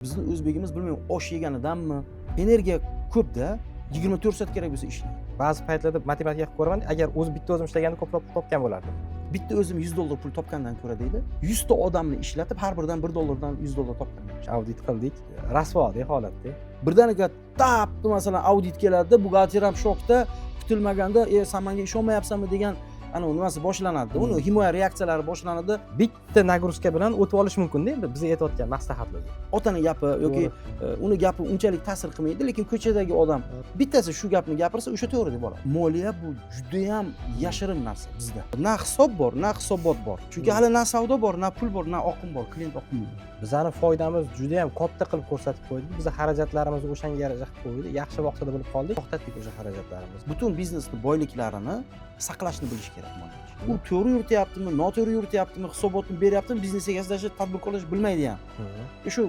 Bizni o'zbegimiz bilmayman osh yeganidanmi, energiya ko'p-da, 24 soat kerak bo'lsa ishlaydi. Ba'zi paytlarda matematika qilib ko'raman, agar bitta o'zim ishlaganda ko'proq pul topgan bo'lardim. Bitta o'zim $100 pul topgandan ko'ra deydi, 100 ta odamni ishlatib, har biridan $1 dan $100 topgan. Audit qildik, rasvodek holatda. Birdaniga tapdi masalan audit keladi, buxgalter ham shokda, kutilmaganda, "Sen menga ishonmayapsanmi?" degan nimasi boshlanadi. Uni himoya reaksiyalari boshlanadi. Bitta nagruzka bilan o'tib olish mumkin-da endi biz aytayotgan maslahatlar. Otani gapi yoki uni gapi unchalik ta'sir qilmaydi, lekin ko'chadagi odam bittasi shu gapni gapirsa, o'sha to'g'ri deb oladi. Moliya bu juda ham yashirin narsa bizda. Na hisob bor, na hisobot bor. Chunki hali na savdo bor, na pul bor, na oqim bor, klient oqimi bor. Bizning foydamiz juda ham katta qilib ko'rsatib qo'ydi. Biz xarajatlarimizni o'shanga yarasha qilib qo'ydi. Yaxshi vaqtida bilib qoldik, to'xtatdik o'sha xarajatlarimizni. Butun biznesni boyliklarini saqlashni bilish kerak moliyachi. U to'g'ri yurityaptimi, noto'g'ri yurityaptimi, hisobotni beryaptimi, biznes egasi tadbirkorlar bilmaydi ham. Shu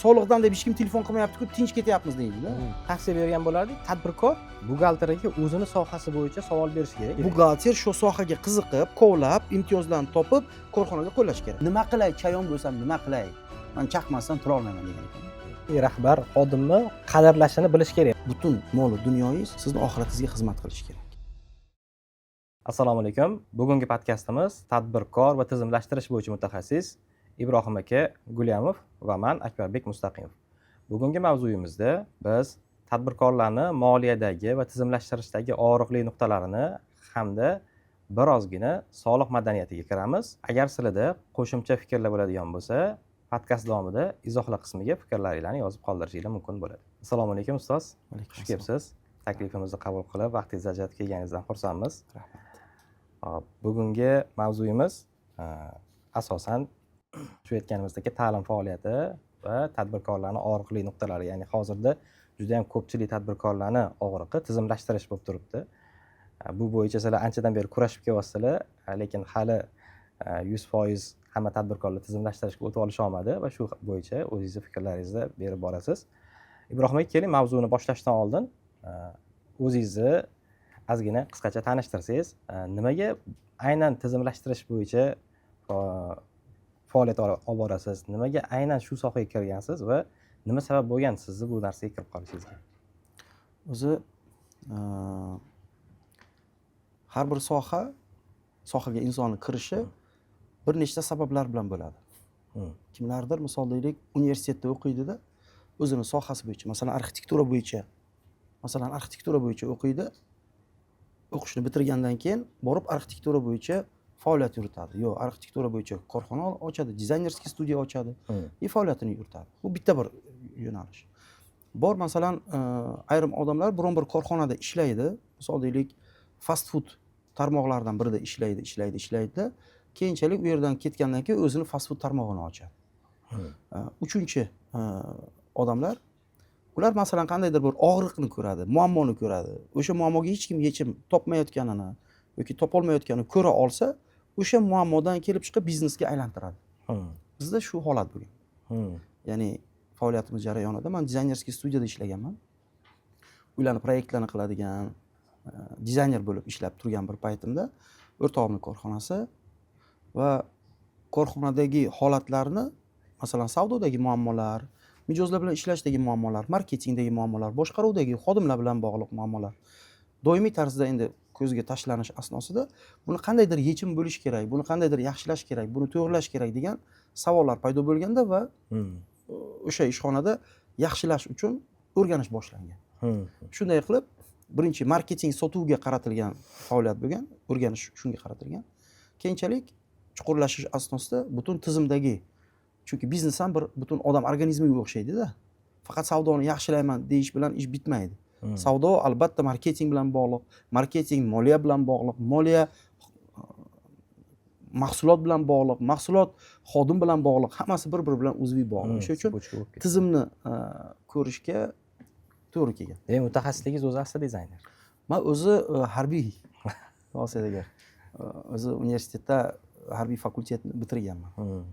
soliqdan deb hech kim telefon qilmayapti-ku, tinch ketyapmiz deydi-da. Tavsiya bergan bo'lardik. Tadbirkor buxgalteriga o'zini sohasi bo'yicha savol berish kerak. Buxgalter shu sohaga qiziqib, kovlab, imtiyozlarni topib, korxonaga qo'llash kerak. Nima qilay, chayon bo'lsam nima qilay? Men chaqmasdan tura olmayman degan ekan. Rahbar xodimni qadrlashini bilish kerak. Butun mol dunyoyingiz sizning oxiratingizga xizmat qilishi kerak. Assalomu alaykum. Bugungi podkastimiz tadbirkor va tizimlashtirish bo'yicha mutaxassis Ibrohim aka Gulyamov va men Akbarbek Mustaqimov. Bugungi mavzuyimizda biz tadbirkorlarni moliyadagi va tizimlashtirishdagi og'riqli nuqtalarini hamda birozgina soliq madaniyatiga kiramiz. Agar sizlarda qo'shimcha fikrlar bo'ladigan bo'lsa, podkast davomida izohlar qismiga fikrlaringizni yozib qoldirishingiz mumkin bo'ladi. Assalomu alaykum ustoz. Xush kelibsiz. Taklifimizni qabul qilib, vaqtingizni ajratib kelganingizdan xursandmiz. Rahmat. Bugungi mavzuyimiz asosan shu aytganimizdek ta'lim faoliyati va tadbirkorlarning og'riqli nuqtalari, ya'ni hozirda juda ham ko'pchilik tadbirkorlarning og'riqi tizimlashtirish bo'lib turibdi. Bu bo'yicha sizlar anchadan beri kurashib kelyapsizlar, lekin hali 100% hamma tadbirkorlar tizimlashtirishga o'tib olisha olmadi va shu bo'yicha o'zingizning fikrlaringizni berib borasiz. Ibrohim aka, keling mavzuni boshlashdan oldin o'zingizni ozgina qisqacha tanishtirsangiz, nimaga aynan tizimlashtirish bo'yicha faoliyat olib borasiz, nimaga aynan shu sohaga kirgansiz va nima sabab bo'lgan sizni bu narsaga kirib qolishingizga? O'zi har bir sohaga insonning kirishi bir nechta sabablar bilan bo'ladi. Kimlardir misol deylik, universitetda o'qiydi-da, o'zini sohasi bo'yicha, masalan arxitektura bo'yicha o'qiydi. O'qishni bitirgandan keyin borib arxitektura bo'yicha faoliyat yuritadi. Yo, arxitektura bo'yicha korxona ochadi, dizaynerskiy studiya ochadi va faoliyatini yuritadi. Bu bitta bir yo'nalish. Bor masalan, ayrim odamlar biron bir korxonada ishlaydi. Misol deylik, fast food tarmoqlaridan birida ishlaydi. Keyinchalik u yerdan ketgandan keyin o'zini fast food tarmog'ini ochadi. Uchinchi odamlar, ular masalan qandaydir bir og'riqni ko'radi, muammoni ko'radi. O'sha muammoga hech kim yechim topmayotganini yoki topolmayotganini ko'ra olsa, o'sha muammodan kelib chiqib biznesga aylantiradi. Bizda shu holat bo'lgan. Ya'ni faoliyatimiz jarayonida men dizaynerskiy studiyada ishlaganman. Ularning proyektlarini qiladigan dizayner bo'lib ishlab turgan bir paytimda o'rtog'imning korxonasi va korxonadagi holatlarni, masalan savdodagi muammolar, mijozlar bilan ishlashdagi muammolar, marketingdagi muammolar, boshqaruvdagi xodimlar bilan bog'liq muammolar doimiy tarzda endi ko'zga tashlanish asnosida buni qandaydir yechim bo'lish kerak, buni qandaydir yaxshilash kerak, buni to'g'rilash kerak degan savollar paydo bo'lganda va o'sha ishxonada yaxshilash uchun o'rganish boshlangan. Shunday qilib, birinchi marketing sotuvga qaratilgan faoliyat bo'lgan, o'rganish shunga qaratilgan. Keyinchalik chuqurlashish asnosida butun tizimdagi, chunki biznes ham bir butun odam organizmiga o'xshaydi-da. Faqat savdoni yaxshilayman deyish bilan ish bitmaydi. Savdo albatta marketing bilan bog'liq, marketing moliya bilan bog'liq, moliya mahsulot bilan bog'liq, mahsulot xodim bilan bog'liq, hammasi bir-biri bilan uzviy bog'liq. Shuning uchun tizimni ko'rishga to'g'ri kelgan. Demak, mutaxassisligingiz o'zi asli dizayner. Men o'zi harbiy vositaga o'zi universitetda harbiy fakultetni bitirganman.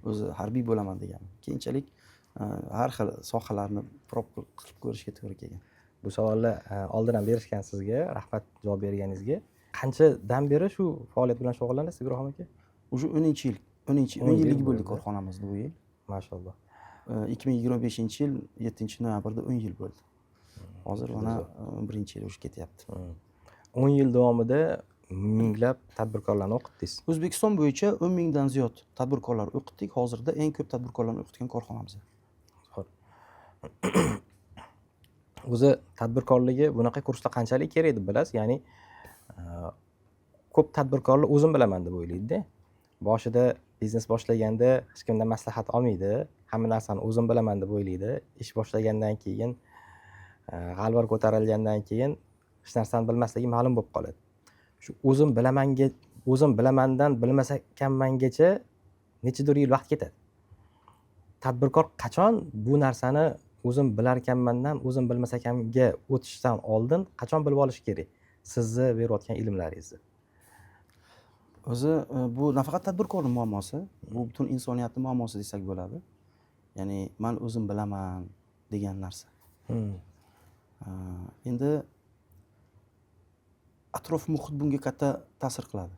O'zi harbiy bo'laman deganman. Keyinchalik har xil sohalarni prop qilib ko'rishga to'g'ri kelgan. Bu savolni oldin ham berishgan sizga, rahmat javob berganingizga. Qanchadan beri shu faoliyat bilan shug'ullanasiz Ibrohim aka? Уже 10 yillik bo'ldi korxonamizda bu yil. Mashalloh. 2025-yil 7-noyabrda 10 yil bo'ldi. Hozir mana 1-yil o'sib ketyapti. 10 yil davomida minglab tadbirkorlarni o'qitdingiz. O'zbekiston bo'yicha 10 mingdan ziyod tadbirkorlar o'qitdik. Hozirda eng ko'p tadbirkorlarni o'qitgan korxonamiz. O'zi tadbirkorligi bunaqa kurslar qanchalik kerak deb bilasiz? Ya'ni ko'p tadbirkorlar o'zim bilaman deb o'ylaydi-da. Boshida biznes boshlaganda hech kimdan maslahat olmaydi. Hamma narsani o'zim bilaman deb o'ylaydi. Ish boshlagandan keyin g'alvar ko'tarilgandan keyin hech narsani bilmasligi ma'lum bo'lib qoladi. Shu o'zim bilamandan bilmas ekanmangacha nechadir yil vaqt ketadi. Tadbirkor qachon bu narsani o'zim bilar ekanmandan o'zim bilmas ekanga o'tishdan oldin qachon bilib olish kerak? Sizni berayotgan ilmlaringizni. O'zi bu nafaqat tadbirkorning muammosi, bu butun insoniyatning muammosi desak bo'ladi. Ya'ni men o'zim bilaman degan narsa. Endi atrof muhit bunga katta ta'sir qiladi.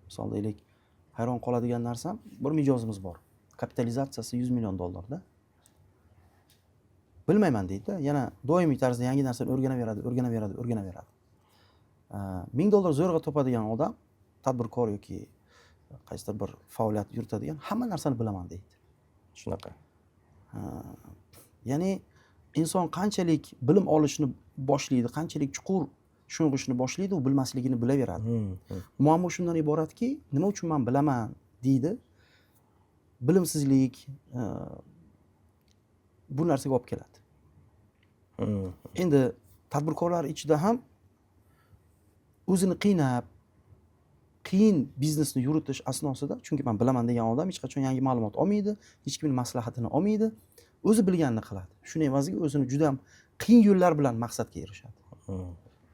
Misol deylik, hayron qoladigan narsam bir mijozimiz bor. Kapitalizatsiyasi $100 million da. Bilmayman deydi. Yana doimiy tarzda yangi narsani o'rganaveradi. $1000 zo'rg'a topadigan odam, tadbirkor yoki qaysidir bir faoliyat yuritadigan hamma narsani bilaman deydi. Shunaqa. Ya'ni inson qanchalik bilim olishni boshlaydi, qanchalik chuqur sho'ng'ishni boshlaydi, u bilmasligini bilaveradi. Muammo shundan iboratki, nima uchun men bilaman deydi. Bilimsizlik bu narsaga olib keladi. Endi tadbirkorlar ichida ham o'zini qiyin biznesni yuritish asnosida, chunki men bilaman degan odam hech qachon yangi ma'lumot olmaydi, hech kimning maslahatini olmaydi, o'zi bilganini qiladi. Shuning evaziga o'zini juda ham qiyin yo'llar bilan maqsadga erishadi.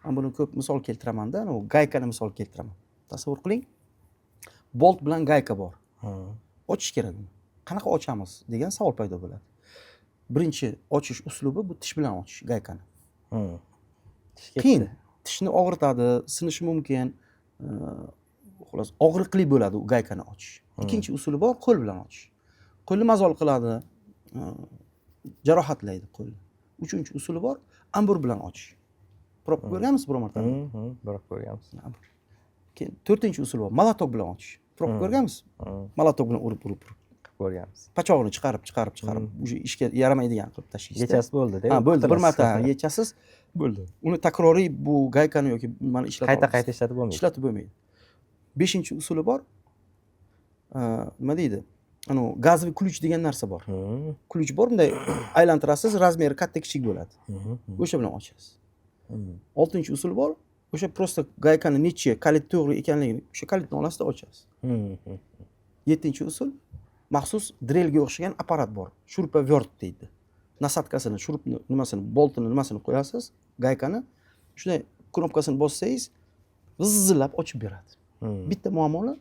Men buni ko'p misol keltiramanda, gaykani misol keltiraman. Tasavvur qiling, bolt bilan gayka bor. Ochish kerak uni. Qanaqa ochamiz degan savol paydo bo'ladi. Birinchi ochish uslubi bu tish bilan ochish gaykani. Qiyin. Tishni og'ritadi, sinishi mumkin. Xolos, og'riqli bo'ladi u gaykani ochish. Ikkinchi usuli bor, qo'l bilan ochish. Qo'lni mazol qiladi, jarohatlaydi qo'lni. Uchinchi usuli bor, ambur bilan ochish. Probka ko'rganmisiz biror marta? Biroq ko'rganmiz. Keyin to'rtinchi usul bor, molotok bilan ochish. Probka ko'rganmisiz? Molotok bilan urib ko'rganmiz. Pachog'ini chiqarib, o'sha ishga yaramaydigan qilib tashlaysiz. Yechasiz bo'ldi-da. Bo'ldi, bir marta yechasiz, bo'ldi. Uni takroriy bu gaykani yoki nimani qayta ishlatib bo'lmaydi. Ishlatib bo'lmaydi. 5-usuli bor. Nima deydi? Gazli ключ degan narsa bor. Ключ bor, bunday aylantirasiz, razmeri katta kichik bo'ladi. O'sha bilan ochasiz. 6-usul bor. O'sha prosta gaykani necha kalit to'g'ri ekanligini o'sha kalitni olasizda ochasiz. 7-usul maxsus drelga o'xshagan apparat bor. Shurpovert deydi. Nasatkasini, shurupni nimasini qo'yasiz, gaykani. Shunday knopkasini bossangiz, g'izillab ochib beradi. Bitta muammoni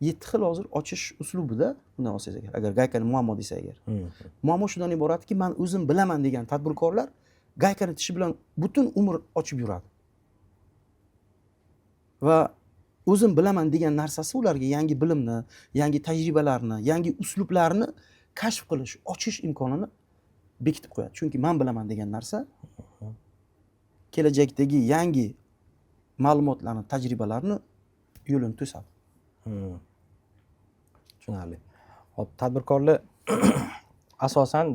7 xil hozir ochish uslubida bundan olsangiz agar gaykani muammo desa agar. Muammo shundan iboratki, men o'zim bilaman degan tadbirkorlar gaykani tishi bilan butun umr ochib yuradi. Va o'zim bilaman degan narsasi ularga yangi bilimni, yangi tajribalarni, yangi uslublarni kashf qilish, ochish imkonini bekitib qo'yadi. Chunki men bilaman degan narsa kelajakdagi yangi ma'lumotlarni, tajribalarni yo'lini to'sadi. Tushunarli. Hop, tadbirkorlar asosan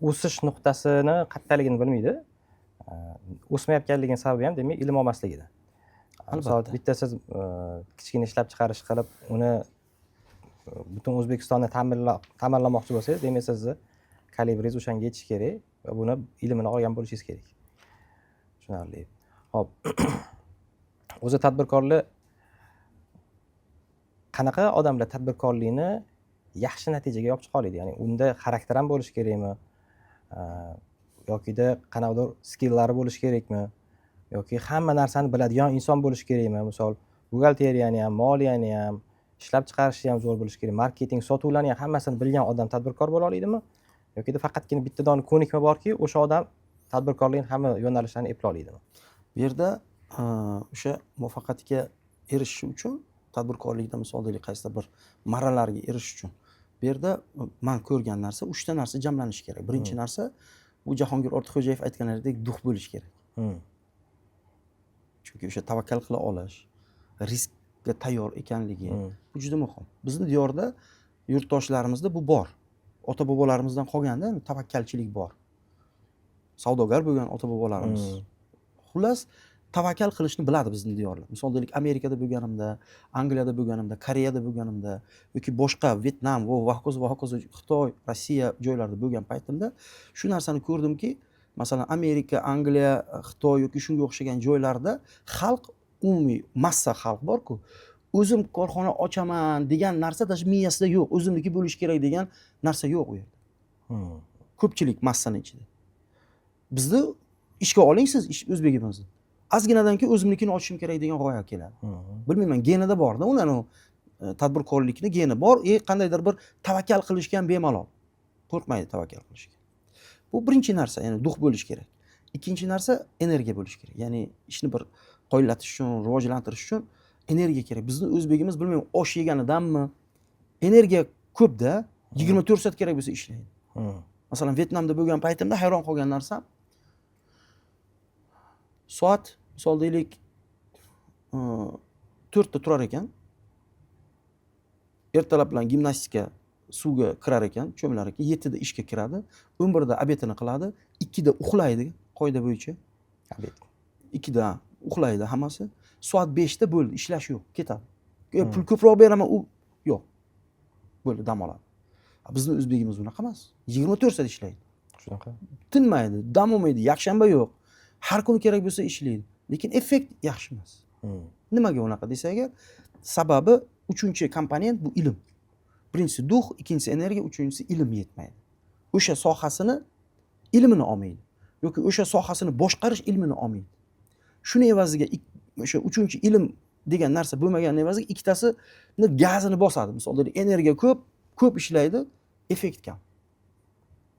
o'sish nuqtasini qayerdaligini bilmaydi. O'smayotganligini sababi ham demak ilm olmasligidan. Albatta. Bitta siz kichkina ishlab chiqarish qilib, uni butun O'zbekistonni ta'minlamoqchi bo'lsangiz, demak sizni kalibringiz o'shanga yetishi kerak va buni ilmini olgan bo'lishingiz kerak. Tushunarli. Hop. O'zi tadbirkorlar qanaqa odamlar tadbirkorlikni yaxshi natijaga olib chiqa oladi? Ya'ni unda xarakter ham bo'lishi kerakmi? Yokida qanaqadir skillari bo'lishi kerakmi? Yoki hamma narsani biladigan inson bo'lishi kerakmi? Misol, buxgalteriyani ham, moliyani ham, ishlab chiqarishni ham zo'r bo'lishi kerak. Marketing, sotuvlarni ham hammasini bilgan odam tadbirkor bo'la oladimi? Yokida faqatgina bitta dona ko'nikma borki, o'sha odam tadbirkorlikning hamma yo'nalishlarini eplay oladimi? Bu yerda o'sha muvaffaqiyatga erishish uchun tadbirkorlikda misol deylik qaysidir bir marralarga erishish uchun Bu yerda men ko'rgan narsa 3 ta narsa jamlanishi kerak. Birinchi narsa bu Jahongir Ortiqxo'jayev aytganlaridek duh bo'lishi kerak. Chunki o'sha tavakkal qila olish, riskga tayyor ekanligi bu juda muhim. Bizning diyorda yurtdoshlarimizda bu bor. Ota bobolarimizdan qolganda tavakkalchilik bor. Savdogar bo'lgan ota bobolarimiz. Xullas, tavakkal qilishni biladi bizning diyorlar. Misol deylik, Amerikada bo'lganimda, Angliyada bo'lganimda, Koreyada bo'lganimda yoki boshqa Vyetnam va hokazo Xitoy, Rossiya joylarida bo'lgan paytimda shu narsani ko'rdimki, masalan, Amerika, Angliya, Xitoy yoki shunga o'xshagan joylarda xalq, umumiy massa xalq bor-ku, o'zim korxona ochaman degan narsa miyasida yo'q, o'zimniki bo'lishi kerak degan narsa yo'q u yerda. Ko'pchilik massaning ichida. Bizni ishga oling siz o'zbegimizni. Ozginadan keyin o'zimnikini ochishim kerak degan g'oya keladi. Bilmayman, genida bor-da, ularning tadbirkorlikni geni bor, qandaydir bir tavakkal qilishgan bemalol. Qo'rqmaydi tavakkal qilishga. Bu birinchi narsa, ya'ni duh bo'lish kerak. Ikkinchi narsa energiya bo'lish kerak. Ya'ni ishni bir qo'llatish uchun, rivojlantirish uchun energiya kerak. Bizni o'zbegimiz bilmayman, osh yeganidanmi, energiya ko'p-da, 24 soat kerak bo'lsa ishlaydi. Masalan, Vyetnamda bo'lgan paytimda hayron qolgan narsam, soat, misol deylik, 4 ta turar ekan. Ertalab bilan gimnastika suvga kirar ekan, cho'milar ekan, 7 da ishga kiradi, 11 da obedini qiladi, 2 da uxlaydi qoida bo'yicha. Obed. 2 da uxlaydi hammasi. Soat 5 da bo'ldi, ishlash yo'q, ketadi. Pul ko'proq beraman, u yo'q. Bo'ldi, dam oladi. Bizning o'zbegimiz bunaqa emas. 24 soat ishlaydi. Shunaqa. Tinmaydi, dam olmaydi, yakshanba yo'q. Har kuni kerak bo'lsa ishlaydi. Lekin effekt yaxshi emas. Nimaga unaqa desa agar, sababi uchinchi komponent bu ilm. Birinchisi duh, ikkinchisi energiya, uchinchisi ilm yetmaydi. O'sha sohasini ilmini olmaydi yoki o'sha sohasini boshqarish ilmini olmaydi. Shuni evaziga o'sha uchinchi ilm degan narsa bo'lmagan evaziga ikkitasini gazini bosadi. Misolda energiya ko'p ishlaydi, effekt kam.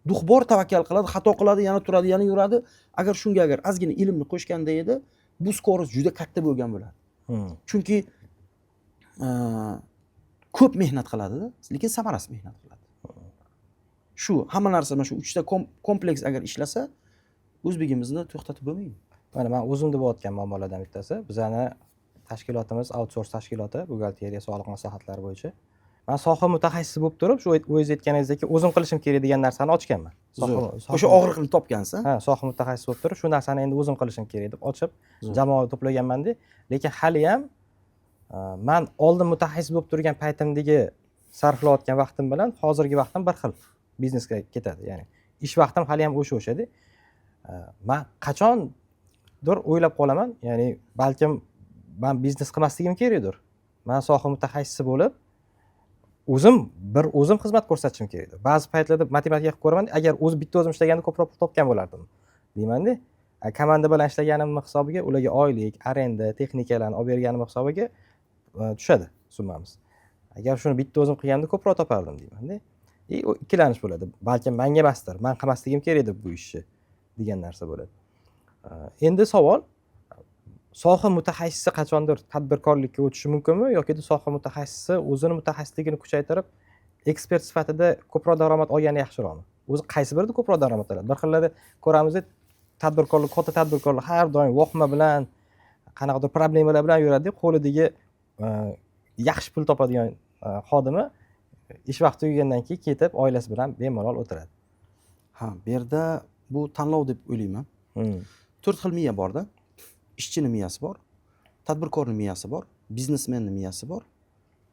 Duh bor, tavakkal qiladi, xato qiladi, yana turadi, yana yuradi. Agar shunga ozgina ilmni qo'shganda edi, bu skorost juda katta bo'lgan bo'ladi. Chunki ko'p mehnat qiladi-da, lekin samarasiz mehnat qiladi. Shu hamma narsa mana shu 3 ta kompleks agar ishlasa, o'zbegimizni to'xtatib bo'lmaydi. Mana men o'zimda bo'layotgan muammolardan bittasi, bizani tashkilotimiz outsource tashkiloti, buxgalteriya, sog'liq maslahatlari bo'yicha. Men soha mutaxassisi bo'lib turib, shu o'zingiz aytganingizdek o'zim qilishim kerak degan narsani ochganman. O'sha og'riqni topgansiz. Ha, soha mutaxassisi bo'lib turib, shu narsani endi o'zim qilishim kerak deb ochib, jamoa to'plaganman-da. Lekin hali ham men oldin mutaxassis bo'lib turgan paytimdagi sarflayotgan vaqtim bilan hozirgi vaqtim bir xil. Biznesga ketadi, ya'ni ish vaqtim hali ham o'sha-edi. Men qachondir o'ylab qolaman, ya'ni balkim men biznes qilmasligim kerakdir. Men soha mutaxassisi bo'lib o'zim xizmat ko'rsatishim kerakdir. Ba'zi paytlarda matematika qilib ko'raman, agar bitta o'zim ishlaganda ko'proq pul topgan bo'lardim, deyman-da. Komanda bilan ishlaganim hisobiga ularga oylik, arenda, texnikalarni olib berganim hisobiga tushadi summamiz. Agar shuni bitta o'zim qilganda ko'proq topardim, deyman-da. Ikkilanish bo'ladi. Balkim menga emasdir, men qilmasligim kerak deb bu ishni degan narsa bo'ladi. Endi savol, soha mutaxassisi qachondir tadbirkorlikka o'tishi mumkinmi yoki soha mutaxassisi o'zini mutaxassisligini kuchaytirib, ekspert sifatida ko'proq daromad olgani yaxshiroqmi? O'zi qaysi birida ko'proq daromad oladi? Bir xillari ko'ramiz, tadbirkorlik, katta tadbirkorlar har doim vohma bilan, qanaqadir problemalar bilan yuradi, qo'lidagi yaxshi pul topadigan xodimi ish vaqti tugagandan keyin ketib, oilasi bilan bemalol o'tiradi. Ha, bu yerda bu tanlov deb o'ylayman. 4 xil miya bor-da. Ishchining miyasi bor, tadbirkorning miyasi bor, biznesmenning miyasi bor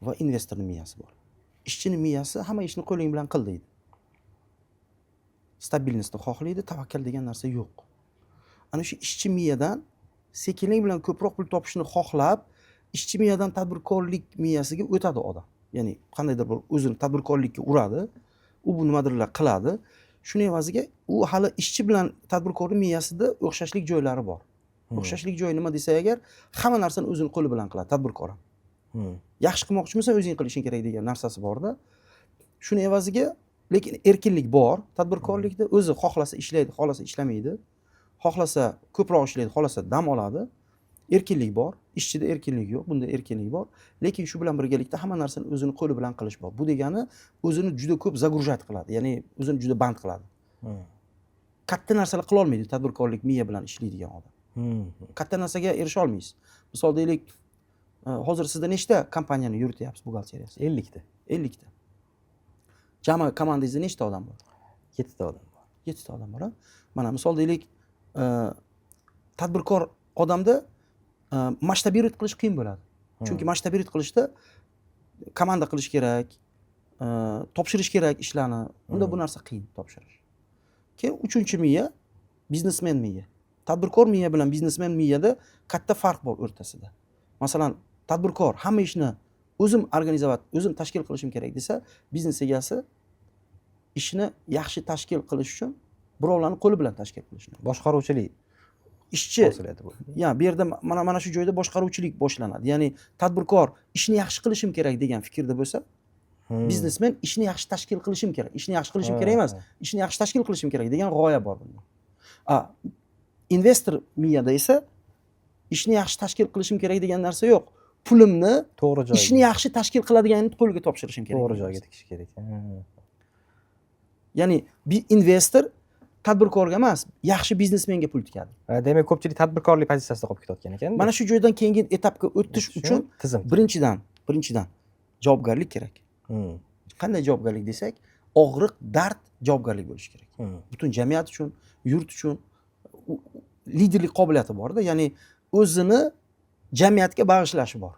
va investorning miyasi bor. Ishchining miyasi hamma ishni qo'ling bilan qil deydi. Stabilnostni xohlaydi, tavakkal degan narsa yo'q. Ana shu ishchi miyadan sekinlik bilan ko'proq pul topishni xohlab, ishchi miyadan tadbirkorlik miyasiga o'tadi odam. Ya'ni qandaydir bir o'zini tadbirkorlikka uradi, u bu nimadirlar qiladi. Shuning evaziga u hali ishchi bilan tadbirkorning miyasida o'xshashlik joylari bor. O'xshashlik joyi nima desa agar, hamma narsani o'zini qo'li bilan qiladi tadbirkor ham. Yaxshi qilmoqchimisan, o'zing qilishing kerak degan narsasi bor-da. Shuning evaziga lekin erkinlik bor. Tadbirkorlikda o'zi xohlasa ishlaydi, xohlasa ishlamaydi. Xohlasa ko'proq ishlaydi, xohlasa dam oladi. Erkinlik bor, ishchida erkinlik yo'q, bunda erkinlik bor. Lekin shu bilan birgalikda hamma narsani o'zini qo'li bilan qilish bor. Bu degani o'zini juda ko'p загружать qiladi, ya'ni o'zini juda band qiladi. Katta narsalar qila olmaydi tadbirkorlik miya bilan ishlaydigan odam. Katta narsaga erisha olmaysiz. Misol deylik, hozir sizda nechta kompaniyani yurityapsiz buxgalteriyasi? 50 ta. 50 ta. Jami komandangizda nechta odam bor? 7 ta odam bor. 7 ta odam bor. Mana misol deylik, tadbirkor odamda masshtabировать qilish qiyin bo'ladi. Chunki masshtabировать qilishda komanda qilish kerak, topshirish kerak ishlarni. Unda bu narsa qiyin topshirish. Keyin uchinchi miya biznesmen miya. Tadbirkor miya bilan biznesmen miyada katta farq bor o'rtasida. Masalan, tadbirkor hamma ishni o'zim organizovat, o'zim tashkil qilishim kerak desa, biznes egasi ishni yaxshi tashkil qilish uchun birovlarni qo'li bilan tashkil qilishni. Boshqaruvchilik Ishchi bu. Ya, bu yerda mana shu joyda boshqaruvchilik boshlanadi. Ya'ni tadbirkor ishni yaxshi qilishim kerak degan fikrda bo'lsa, biznesmen ishni yaxshi tashkil qilishim kerak. Ishni yaxshi qilishim kerak emas, ishni yaxshi tashkil qilishim kerak degan g'oya bor bunda. Investor miyada esa ishni yaxshi tashkil qilishim kerak degan narsa yo'q. Pulimni to'g'ri joyga, ishni yaxshi tashkil qiladiganini qo'lga topshirishim kerak. to'g'ri joyga tikish kerak. Ya'ni investor tadbirkorga emas, yaxshi biznesmenga pul tikadi. Demak, ko'pchilik tadbirkorlik pozitsiyasida qolib ketayotgan ekan. Mana shu joydan keyingi etapga o'tish uchun tizim. Birinchidan javobgarlik kerak. Qanday javobgarlik desak, og'riq, dard javobgarlik bo'lishi kerak. Butun jamiyat uchun, yurt uchun liderlik qobiliyati bor-da, ya'ni o'zini jamiyatga bag'ishlashi bor.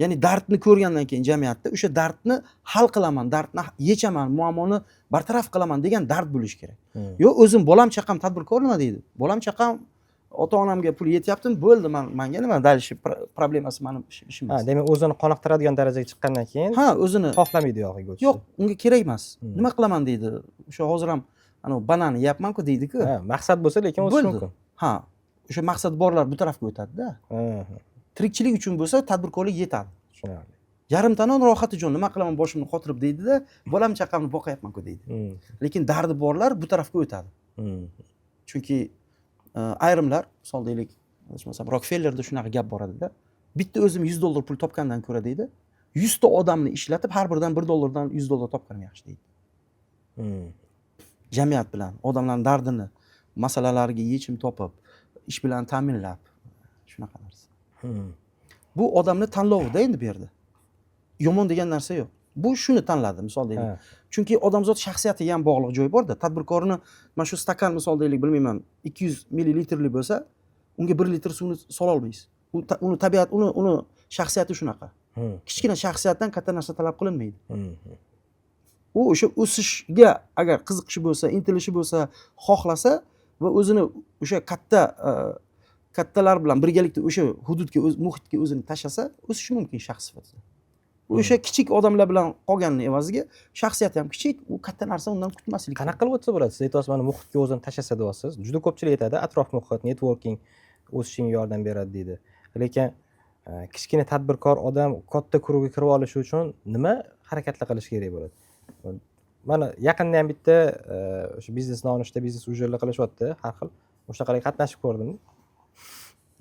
Ya'ni dardni ko'rgandan keyin jamiyatda o'sha dardni hal qilaman, dardni yechaman, muammoni bartaraf qilaman degan dard bo'lishi kerak. Yo'q, o'zim bolam chaqam tadbirkor nima deydi? Bolam chaqam ota-onamga pul yetyaptimi? Bo'ldi, menga nima dalishi problemasi meni ishim emas. Demak, o'zini qoniqtiradigan darajaga chiqqandan keyin o'zini xohlamaydi yog'iga o'tishni. Yo'q, unga kerak emas. Nima qilaman deydi. O'sha hozir ham banan yeyapman-ku deydi-ku. Maqsad bo'lsa, lekin o'tish mumkin. O'sha maqsad borlar bu tarafga o'tadi-da. Tirikchilik uchun bo'lsa tadbirkorlik yetadi. Tushunarli. Yarim tanon rohati uchun nima qilaman boshimni qotirib deydi-da, bolam chaqamni boqayapman-ku deydi. Lekin dardi borlar bu tarafga o'tadi. Chunki ayrimlar, misol deylik, aytmasam Rockefellerda shunaqa gap bor edi-da. Bitta o'zim $100 pul topgandan ko'ra deydi, 100 ta odamni ishlatib har biridan $1 $100 topganim yaxshi deydi. Jamiyat bilan odamlarning dardini, masalalariga yechim topib, ish bilan ta'minlab, shunaqa narsa. Bu odamni tanlovi-da endi bu yerda. Yomon degan narsa yo'q. Bu shuni tanladi, misol deylik. Chunki odamzod shaxsiyatiga ham bog'liq joy bor-da. Tadbirkorni mana shu stakan misol deylik, bilmayman, 200 millilitrli bo'lsa, unga 1 litr suvni sola olmaysiz. Uni tabiat, uni shaxsiyati shunaqa. Kichkina shaxsiyatdan katta narsa talab qilinmaydi. U o'sha o'sishga agar qiziqishi bo'lsa, intilishi bo'lsa, xohlasa va o'zini o'sha kattalar bilan birgalikda o'sha hududga, muhitga o'zini tashlasa, o'sishi mumkin shaxs sifatida. O'sha kichik odamlar bilan qolganning evaziga shaxsiyati ham kichik, u katta narsa undan kutmaslik. Qanaqa qilib o'tsa bo'ladi? Siz aytyapsiz, mana muhitga o'zini tashlasa deyapsiz. Juda ko'pchilik aytadi, atrof muhit, networking o'sishingga yordam beradi deydi. Lekin kichkina tadbirkor odam katta klubga kirib olishi uchun nima harakatlar qilish kerak bo'ladi? Mana yaqinda ham bitta o'sha biznes nonushta, biznes ujarlar qilishyapti, har xil. O'shaqalarga qatnashib ko'rdim.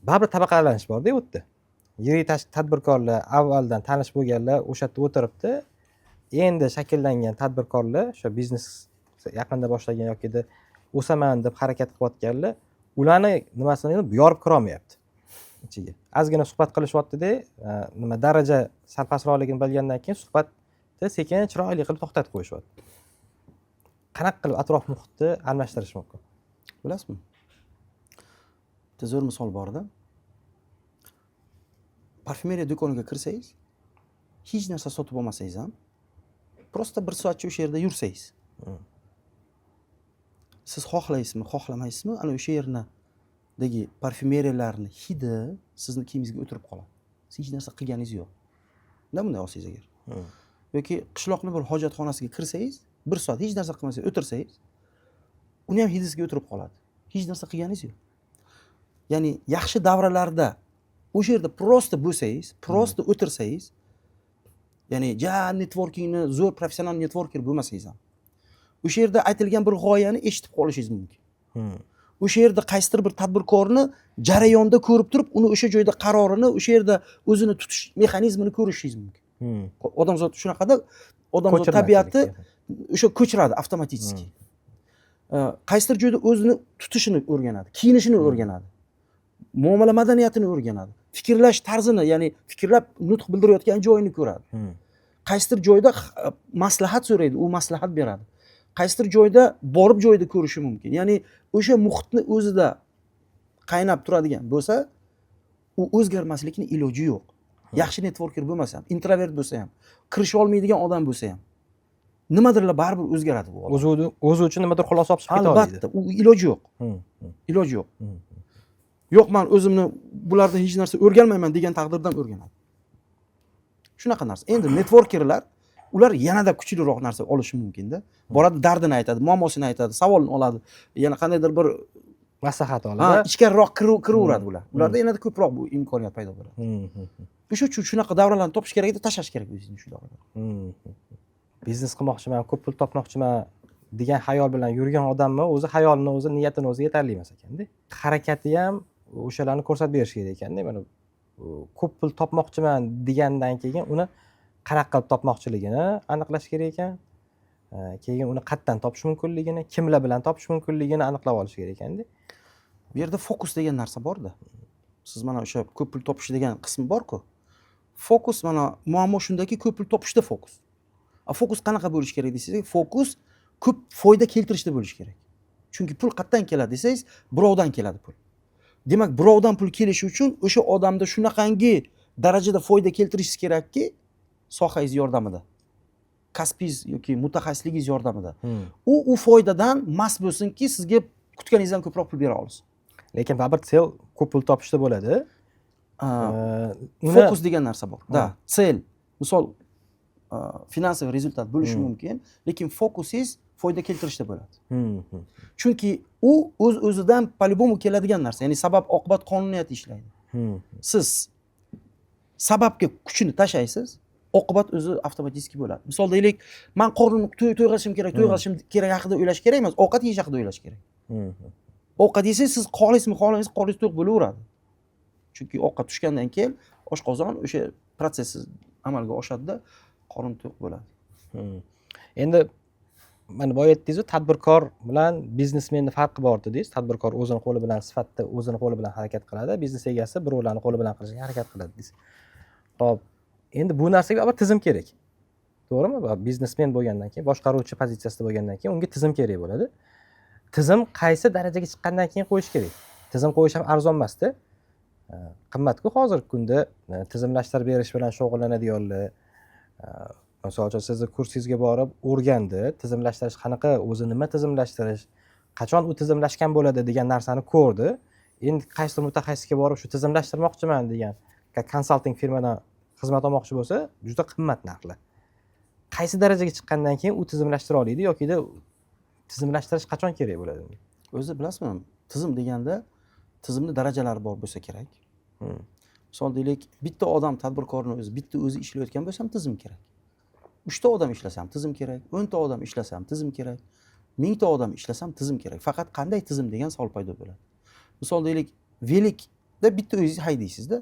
Baribir tabaqalanish bor-da u yerda. Yirik tadbirkorlar, avvaldan tanish bo'lganlar o'sha yerda o'tiribdi. Endi shakllangan tadbirkorlar, o'sha biznes yaqinda boshlagan yoki o'saman deb harakat qilayotganlar, ularni nimasini yorib kira olmayapti ichiga. Ozgina suhbat qilishyapti-da, nima daraja sal pastroqligini bilgandan keyin suhbatni sekin chiroyli qilib to'xtatib qo'yishyapti. Qanaqa qilib atrof muhitni almashtirish mumkin? Bilasizmi? Bitta zo'r misol bor-da. Parfumeriya do'koniga kirsangiz, hech narsa sotib olmasangiz ham, prosta 1 soatcha o'sha yerda yursangiz. Siz xohlaysizmi, xohlamaysizmi, ana o'sha yerdagi parfumeriyalarning hidi sizni kiyimingizga o'tirib qoladi. Siz hech narsa qilganingiz yo'q. Bunday olsangiz agar. Yoki qishloqning bir hojatxonasiga kirsangiz, 1 soat hech narsa qilmasangiz, o'tirsangiz, uni ham hidingizga o'tirib qoladi. Hech narsa qilganingiz yo'q. Ya'ni yaxshi davralarda o'sha yerda prosta bo'lsangiz, prosta o'tirsangiz, ya'ni networkingni zo'r professional networker bo'lmasangiz ham, o'sha yerda aytilgan bir g'oyani eshitib qolishingiz mumkin. o'sha yerda qaysidir bir tadbirkorni jarayonda ko'rib turib, uni o'sha joyda qarorini, o'sha yerda o'zini tutish mexanizmini ko'rishingiz mumkin. Odamzod shunaqada, odamzod tabiati o'sha ko'chiradi avtomatik. Qaysidir joyda o'zini tutishini o'rganadi, kiyinishini o'rganadi, muomala madaniyatini o'rganadi, fikrlash tarzini, ya'ni fikrlab nutq bildirayotgan joyini ko'radi. Qaysidir joyda maslahat so'raydi, u maslahat beradi. Qaysidir joyda borib joyida ko'rishi mumkin. Ya'ni o'sha muhitni o'zida qaynab turadigan bo'lsa, u o'zgarmaslikning iloji yo'q. Yaxshi networker bo'lmasa ham, introvert bo'lsa ham, kirisha olmaydigan odam bo'lsa ham, nimadirlar baribir o'zgaradi bu odam. O'zi uchun nimadir xulosa olib chiqib keta oladi. Albatta, u iloji yo'q. Iloji yo'q. Yo'q, men o'zimni bulardan hech narsa o'rganmayman degan taqdirdan o'rganadi. Shunaqa narsa. Endi networkerlar ular yanada kuchliroq narsa olishi mumkin-da. Boradi, dardini aytadi, muammosini aytadi, savolni oladi. Yana qandaydir bir maslahat oladi. Ichkariroq kiraveradi ular. Ularda yanada ko'proq bu imkoniyat paydo bo'ladi. O'sha uchun shunaqa davralarni topish kerak edi, tashlash kerak o'zingizni shu davralarni. Biznes qilmoqchiman, ko'p pul topmoqchiman degan xayol bilan yurgan odamni o'zi xayolini o'zi, niyatini o'zi yetarli emas ekanda. Harakati ham o'shalarni ko'rsatib berish kerak ekanda. Mana ko'p pul topmoqchiman degandan keyin uni qanaqa qilib topmoqchiligini aniqlash kerak ekan. Keyin uni qayerdan topish mumkinligini, kimlar bilan topish mumkinligini aniqlab olish kerak ekanda. Bu yerda fokus degan narsa bor-da. Siz mana o'sha ko'p pul topish degan qismi bor-ku. Fokus, mana muammo shundaki, ko'p pul topishda fokus. Fokus qanaqa bo'lish kerak desangiz, fokus ko'p foyda keltirishda bo'lish kerak. Chunki pul qayerdan keladi desangiz, birovdan keladi pul. Demak, birovdan pul kelishi uchun o'sha odamda shunaqangi darajada foyda keltirishingiz kerakki, sohangiz yordamida, kasbingiz yoki mutaxassisligingiz yordamida. U foydadan mast bo'lsinki, sizga kutganingizdan ko'proq pul bera olsin. Lekin baribir sel ko'p pul topishda bo'ladi. Fokus degan narsa bor. Da, sel, misol finansiy rezultat bo'lishi mumkin, lekin fokusingiz foyda keltirishda bo'ladi. Chunki u o'z-o'zidan по-любому keladigan narsa, ya'ni sabab oqibat qonuniyati ishlaydi. Siz sababga kuchini tashlaysiz, oqibat o'zi avtomatik bo'ladi. Misol deylik, men qornim to'y qilishim kerak haqida o'ylash kerak emas, ovqat yeyish haqida o'ylash kerak. Ovqat yesangiz siz xohlaysizmi, qoringiz to'q bo'laveradi. Chunki ovqat tushgandan keyin oshqozon o'sha protsessi amalga oshadi-da, qorin to'q bo'ladi. Endi mana boya aytdingiz-ku, tadbirkor bilan biznesmenning farqi bor dedingiz. Tadbirkor o'zini qo'li bilan sifatida o'zini qo'li bilan harakat qiladi, biznes egasi birovlarni qo'li bilan qilishga harakat qiladi deysiz. Xo'p, endi bu narsaga albatta tizim kerak. To'g'rimi? Biznesmen bo'lgandan keyin, boshqaruvchi pozitsiyasida bo'lgandan keyin unga tizim kerak bo'ladi. Tizim qaysi darajaga chiqqandan keyin qo'yish kerak? Tizim qo'yish ham arzon emas-da. Qimmat-ku hozirgi kunda tizimlashtirib berish bilan shug'ullanadiganlar. Misol uchun sizni kursingizga borib o'rgandi, tizimlashtirish qanaqa, o'zi nima tizimlashtirish, qachon u tizimlashgan bo'ladi degan narsani ko'rdi. Endi qaysi mutaxassisga borib shu tizimlashtirmoqchiman degan konsalting firmadan xizmat olmoqchi bo'lsa, juda qimmat narxlar. Qaysi darajaga chiqqandan keyin u tizimlashtira oladi yoki-da tizimlashtirish qachon kerak bo'ladi? O'zi bilasizmi, tizim deganda tizimni darajalari bor bo'lsa kerak. Misol deylik, bitta odam tadbirkorni o'zi ishlayotgan bo'lsa ham tizim kerak. 3 ta odam ishlasa ham tizim kerak, 10 ta odam ishlasa ham tizim kerak, 1000 ta odam ishlasa ham tizim kerak. Faqat qanday tizim degan savol paydo bo'ladi. Misol deylik, velikda bitta o'zingiz haydaysiz-da.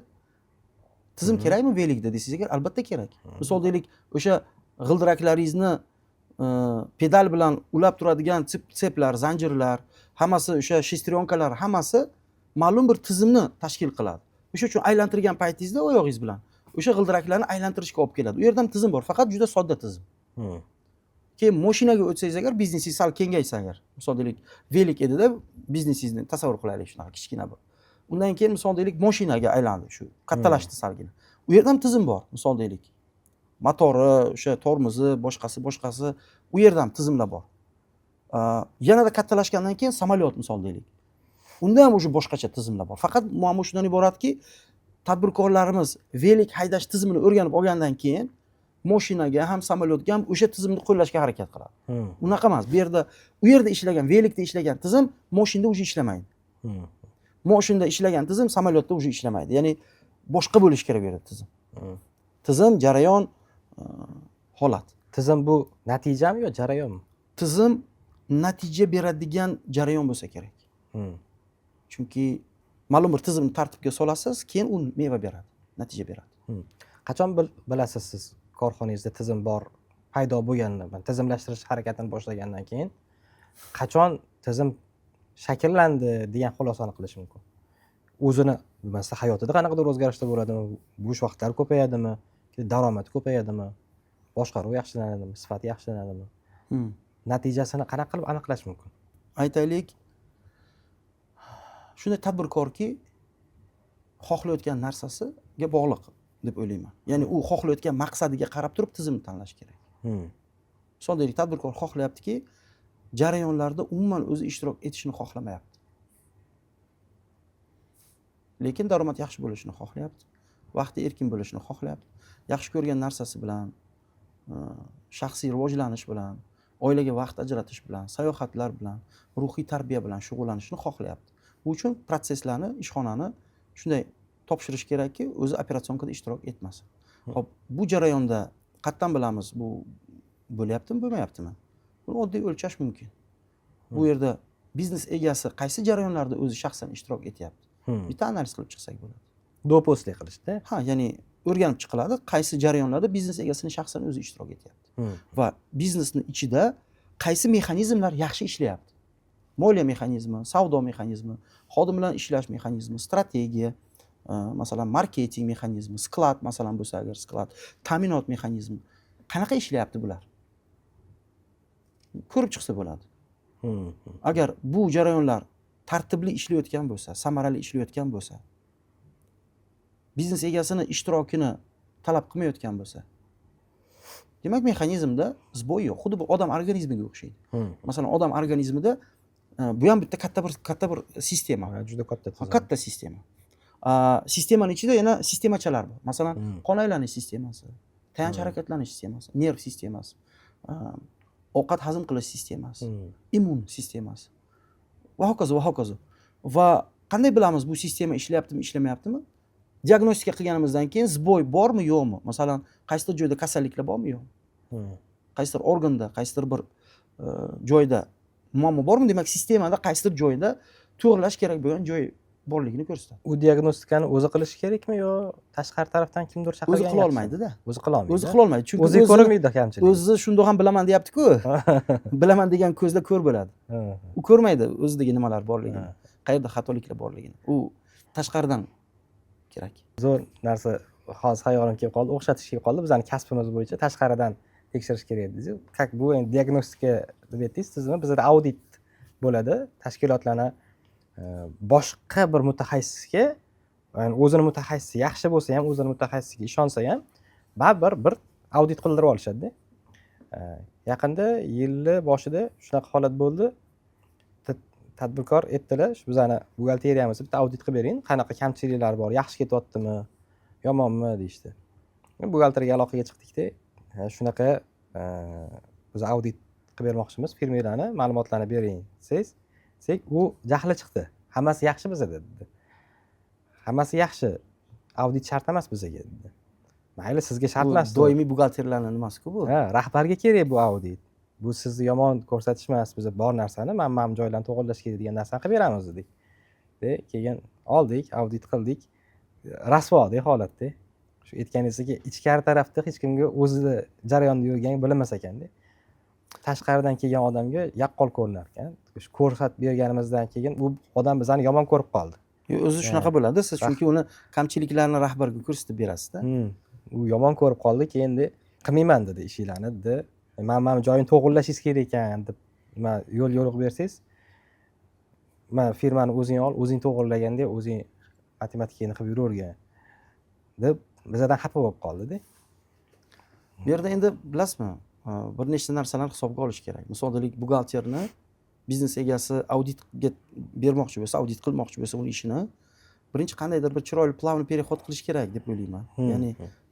Tizim kerakmi velikda desangiz, albatta kerak. Misol deylik, o'sha g'ildiraklaringizni pedal bilan ulab turadigan tseplar, zanjirlar, hammasi o'sha shestrionkalar, hammasi ma'lum bir tizimni tashkil qiladi. O'sha uchun aylantirgan paytingizda oyog'ingiz bilan o'sha g'ildiraklarni aylantirishga olib keladi. U yerda ham tizim bor, faqat juda sodda tizim. Keyin mashinaga o'tsangiz agar, biznesingiz sal kengaysa agar, misol deylik, velik edida biznesingizni tasavvur qilaylik, shunaqa kichkina bir. Undan keyin misol deylik, mashinaga aylandi, shu kattalashdi salgina. U yerda ham tizim bor, misol deylik. Motori, o'sha tormozi, boshqasi, u yerda ham tizimlar bor. Yanada kattalashgandan keyin samolyot misol deylik. Unda ham o'sha boshqacha tizimlar bor. Faqat muammo shundan iboratki, tadbirkorlarimiz velik haydash tizimini o'rganib olgandan keyin mashinaga ham samolyotga ham o'sha tizimni qo'llashga harakat qiladi. Unaqa emas. U yerda ishlagan, velikda ishlagan tizim mashinada o'zi ishlamaydi. Mashinada ishlagan tizim samolyotda o'zi ishlamaydi. Ya'ni boshqa bo'lish kerak bu yerda tizim. Tizim, jarayon, holat. Tizim bu natijami yo jarayonmi? Tizim natija beradigan jarayon bo'lsa kerak. Chunki ma'lum bir tizimni tartibga solasiz, keyin u meva beradi, natija beradi. Qachon bilasiz siz korxonangizda tizim bor, paydo bo'lganini, tizimlashtirish harakatini boshlagandan keyin qachon tizim shakllandi degan xulosani qilish mumkin? O'zini masalan hayotida qanaqadir o'zgarishlar bo'ladimi? Bo'sh vaqtlar ko'payadimi? Daromad ko'payadimi? Boshqaruv yaxshilanadimi? Sifat yaxshilanadimi? Natijasini qanaqa qilib aniqlash mumkin? Aytaylik, shunday tadbirkorki, xohlayotgan narsasiga bog'liq deb o'ylayman. Ya'ni u xohlayotgan maqsadiga qarab turib tizimni tanlash kerak. Misol deylik, tadbirkor xohlayaptiki, jarayonlarda umuman o'zi ishtirok etishni xohlamayapti. Lekin daromad yaxshi bo'lishini xohlayapti. Vaqti erkin bo'lishini xohlayapti. Yaxshi ko'rgan narsasi bilan, shaxsiy rivojlanish bilan, oilaga vaqt ajratish bilan, sayohatlar bilan, ruhiy tarbiya bilan shug'ullanishni xohlayapti. Bu uchun protsesslarni, ishxonani shunday topshirish kerakki, o'zi operatsionkada ishtirok etmasin. Hop, bu jarayonda qayerdan bilamiz bu bo'lyaptimi, bo'lmayaptimi? Buni oddiy o'lchash mumkin. Bu yerda biznes egasi qaysi jarayonlarda o'zi shaxsan ishtirok etyapti? Bitta analiz qilib chiqsak bo'ladi. Do'postlik qilishda. Ha, ya'ni o'rganib chiqiladi, qaysi jarayonlarda biznes egasini shaxsan o'zi ishtirok etyapti. Va biznesning ichida qaysi mexanizmlar yaxshi ishlayapti? Moliya mexanizmi, savdo mexanizmi, xodim bilan ishlash mexanizmi, strategiya, masalan marketing mexanizmi, sklad masalan bo'lsa agar sklad, ta'minot mexanizmi qanaqa ishlayapti bular? Ko'rib chiqsa bo'ladi. Agar bu jarayonlar tartibli ishlayotgan bo'lsa, samarali ishlayotgan bo'lsa, biznes egasini ishtirokini talab qilmayotgan bo'lsa, demak mexanizmda zboy yo'q. Xuddi bu odam organizmiga o'xshaydi. Masalan, odam organizmida bu ham bitta katta bir sistema. Juda katta tizim. Katta sistema. Sistemaning ichida yana sistemachalar bor. Masalan, qon aylanish sistemasi, tayanch harakatlanish sistemasi, nerv sistemasi, ovqat hazm qilish sistemasi, immun sistemasi va hokazo va hokazo. Va qanday bilamiz bu sistema ishlayaptimi, ishlamayaptimi? Diagnostika qilganimizdan keyin zboy bormi, yo'qmi? Masalan, qaysidir joyda kasalliklar bormi, yo'qmi? Qaysidir organda, qaysidir bir joyda muammo bormi? Demak, sistemada qaysidir joyda to'g'rilash kerak bo'lgan joy borligini ko'rsatadi. U diagnostikani o'zi qilishi kerakmi yo tashqari tarafdan kimdir chaqirgan? O'zi qila olmaydi-da. O'zi qila olmaydi. O'zi qila olmaydi. Chunki o'zi ko'rmaydi kamchilik. O'zi shundoq ham bilaman deyapti-ku. Bilaman degan ko'zda ko'r bo'ladi. U ko'rmaydi o'zidagi nimalar borligini, qayerda xatoliklar borligini. U tashqaridan kerak. Zo'r narsa hozir hayolim kelib qoldi, o'xshatish kelib qoldi. Bizning kasbimiz bo'yicha tashqaridan tekshirish kerak dedingiz. Как bu endi diagnostika deb aytdingiz, tizimda bizda audit bo'ladi. Tashkilotlarni boshqa bir mutaxassisga, ya'ni o'zini mutaxassisi yaxshi bo'lsa ham, o'zini mutaxassisiga ishonsa ham, baribir bir audit qildirib olishadi. Yaqinda yilni boshida shunaqa holat bo'ldi. Tadbirkor aytdilar, shu bizani buxgalteriyamizda bitta audit qilib bering, qanaqa kamchiliklar bor, yaxshi ketyaptimi, yomonmi deyishdi. Buxgalteriyaga aloqaga chiqdikda, shunaqa biz audit qilib bermoqchimiz, fermerlarni ma'lumotlarni bering desangiz, u jahli chiqdi. Hammasi yaxshi bizda dedi. Hammasi yaxshi. Audit shart emas bizga dedi. Mayli, sizga shart emas. Doimiy buxgalterlarning nimasi-ku bu? Ha, rahbarga kerak bu audit. Bu sizni yomon ko'rsatish emas, biz bor narsani, mana joylarni to'g'irlash kerak degan narsani qilib beramiz dedik. Keyin oldik, audit qildik. Rasvoda holatda. Shu aytganingizdek, ichkari tarafda hech kimga o'zida jarayonda yurgan bilinmas ekanda. Tashqaridan kelgan odamga yaqqol ko'rinar ekan. Shu ko'rsatib berganimizdan keyin u odam bizani yomon ko'rib qoldi. O'zi shunaqa bo'ladi, siz chunki uni kamchiliklarini rahbarga ko'rsatib berasiz-da. U yomon ko'rib qoldi, keyin qilmayman dedi ishinglarni dedi. Mana joyini to'g'irlashingiz kerak ekan deb yo'l yo'riq bersangiz, mana firmani o'zing ol, o'zing to'g'irlaganda o'zing matematikani qilib yuravergan deb bizdan xafa bo'lib qoldi-da. Bu yerda endi bilasizmi, bir nechta narsalarni hisobga olish kerak. Misollik buxgalterni biznes egasi auditga bermoqchi bo'lsa, audit qilmoqchi bo'lsa uning ishini, birinchi qandaydir bir chiroyli plavni переход qilish kerak deb o'ylayman. Ya'ni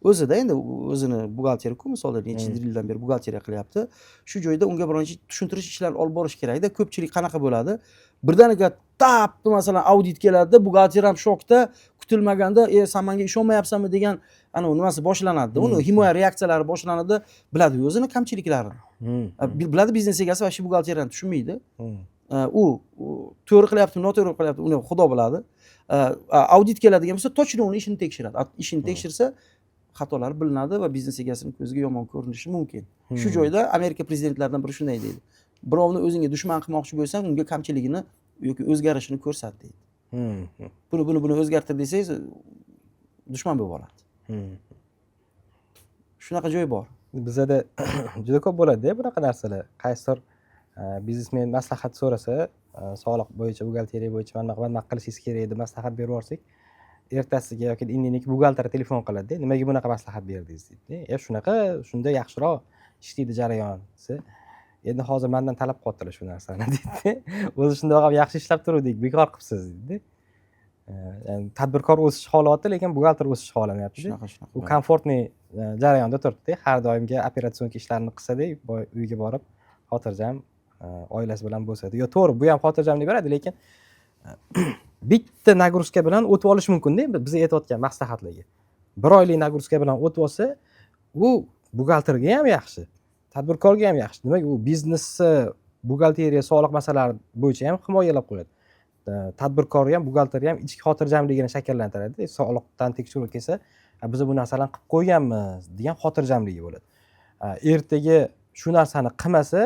o'zida endi o'zini buxgalteri-ku, misolda necha yildan beri buxgalteriya qilyapti. Shu joyda unga birinchi tushuntirish ishlarini olib borish kerak-da. Ko'pchilik qanaqa bo'ladi? Birdaniga tap masalan audit keladi-da, buxgalter ham shokda, kutilmaganda, "Sen menga ishonmayapsanmi?" degan ana nimasi boshlanadi. Uni himoya reaksiyalari boshlanadi, biladi o'zini kamchiliklarini. Biladi biznes egasi va shu buxgalteriyani tushunmaydi. u to'g'ri qilyaptimi noto'g'ri qilyaptimi uni xudo biladi. Audit keladigan bo'lsa точно uni ishini tekshiradi. Ishini tekshirsa xatolari bilinadi va biznes egasining ko'ziga yomon ko'rinishi mumkin. Shu joyda Amerika prezidentlaridan biri shunday deydi: birovni o'zingga dushman qilmoqchi bo'lsang unga kamchiligini yoki o'zgarishini ko'rsat deydi. Buni o'zgartir desangiz dushman bo'lib oladi. Shunaqa joy bor. Bizada juda ko'p bo'ladi-da bunaqa narsalar. Qaysidir biznesmen maslahat so'rasa, soliq bo'yicha, buxgalteriya bo'yicha mana bunaqa qilishingiz kerak deb maslahat berib yuborsak, ertasiga yoki indiniki buxgalter telefon qiladi-da, nimaga bunaqa maslahat berdingiz deydi. Shunaqa, shunda yaxshiroq ishlaydi jarayon desa, endi hozir mendan talab qilyaptilar shu narsani deydi. O'zi shundoq ham yaxshi ishlab turuvdik, bekor qilibsiz deydi. Yani tadbirkor o'sish xohlayapti, lekin buxgalter o'sish xohlamayapti. Shunaqa. U komfortniy jarayonda turibdi. Har doimgi operatsion ishlarni qilsa-da, uyga borib xotirjam oilasi bilan bo'lsa-da. Yo, to'g'ri, bu ham xotirjamlik beradi, lekin bitta nagruska bilan o'tib olish mumkin-da, biz aytayotgan maslahatlarga. 1 oylik nagruska bilan o'tib olsa, u buxgalterga ham yaxshi, tadbirkorga ham yaxshi. Demak, u biznesni buxgalteriya, soliq masalalari bo'yicha ham himoyalab qo'yadi. Tadbirkor ham, buxgalter ham ichki xotirjamligini shakllantiradi. Soliqdan tekshiruv kelsa, biz bu narsalarni qilib qo'yganmiz degan xotirjamligi bo'ladi. Ertaga shu narsani qilmasa,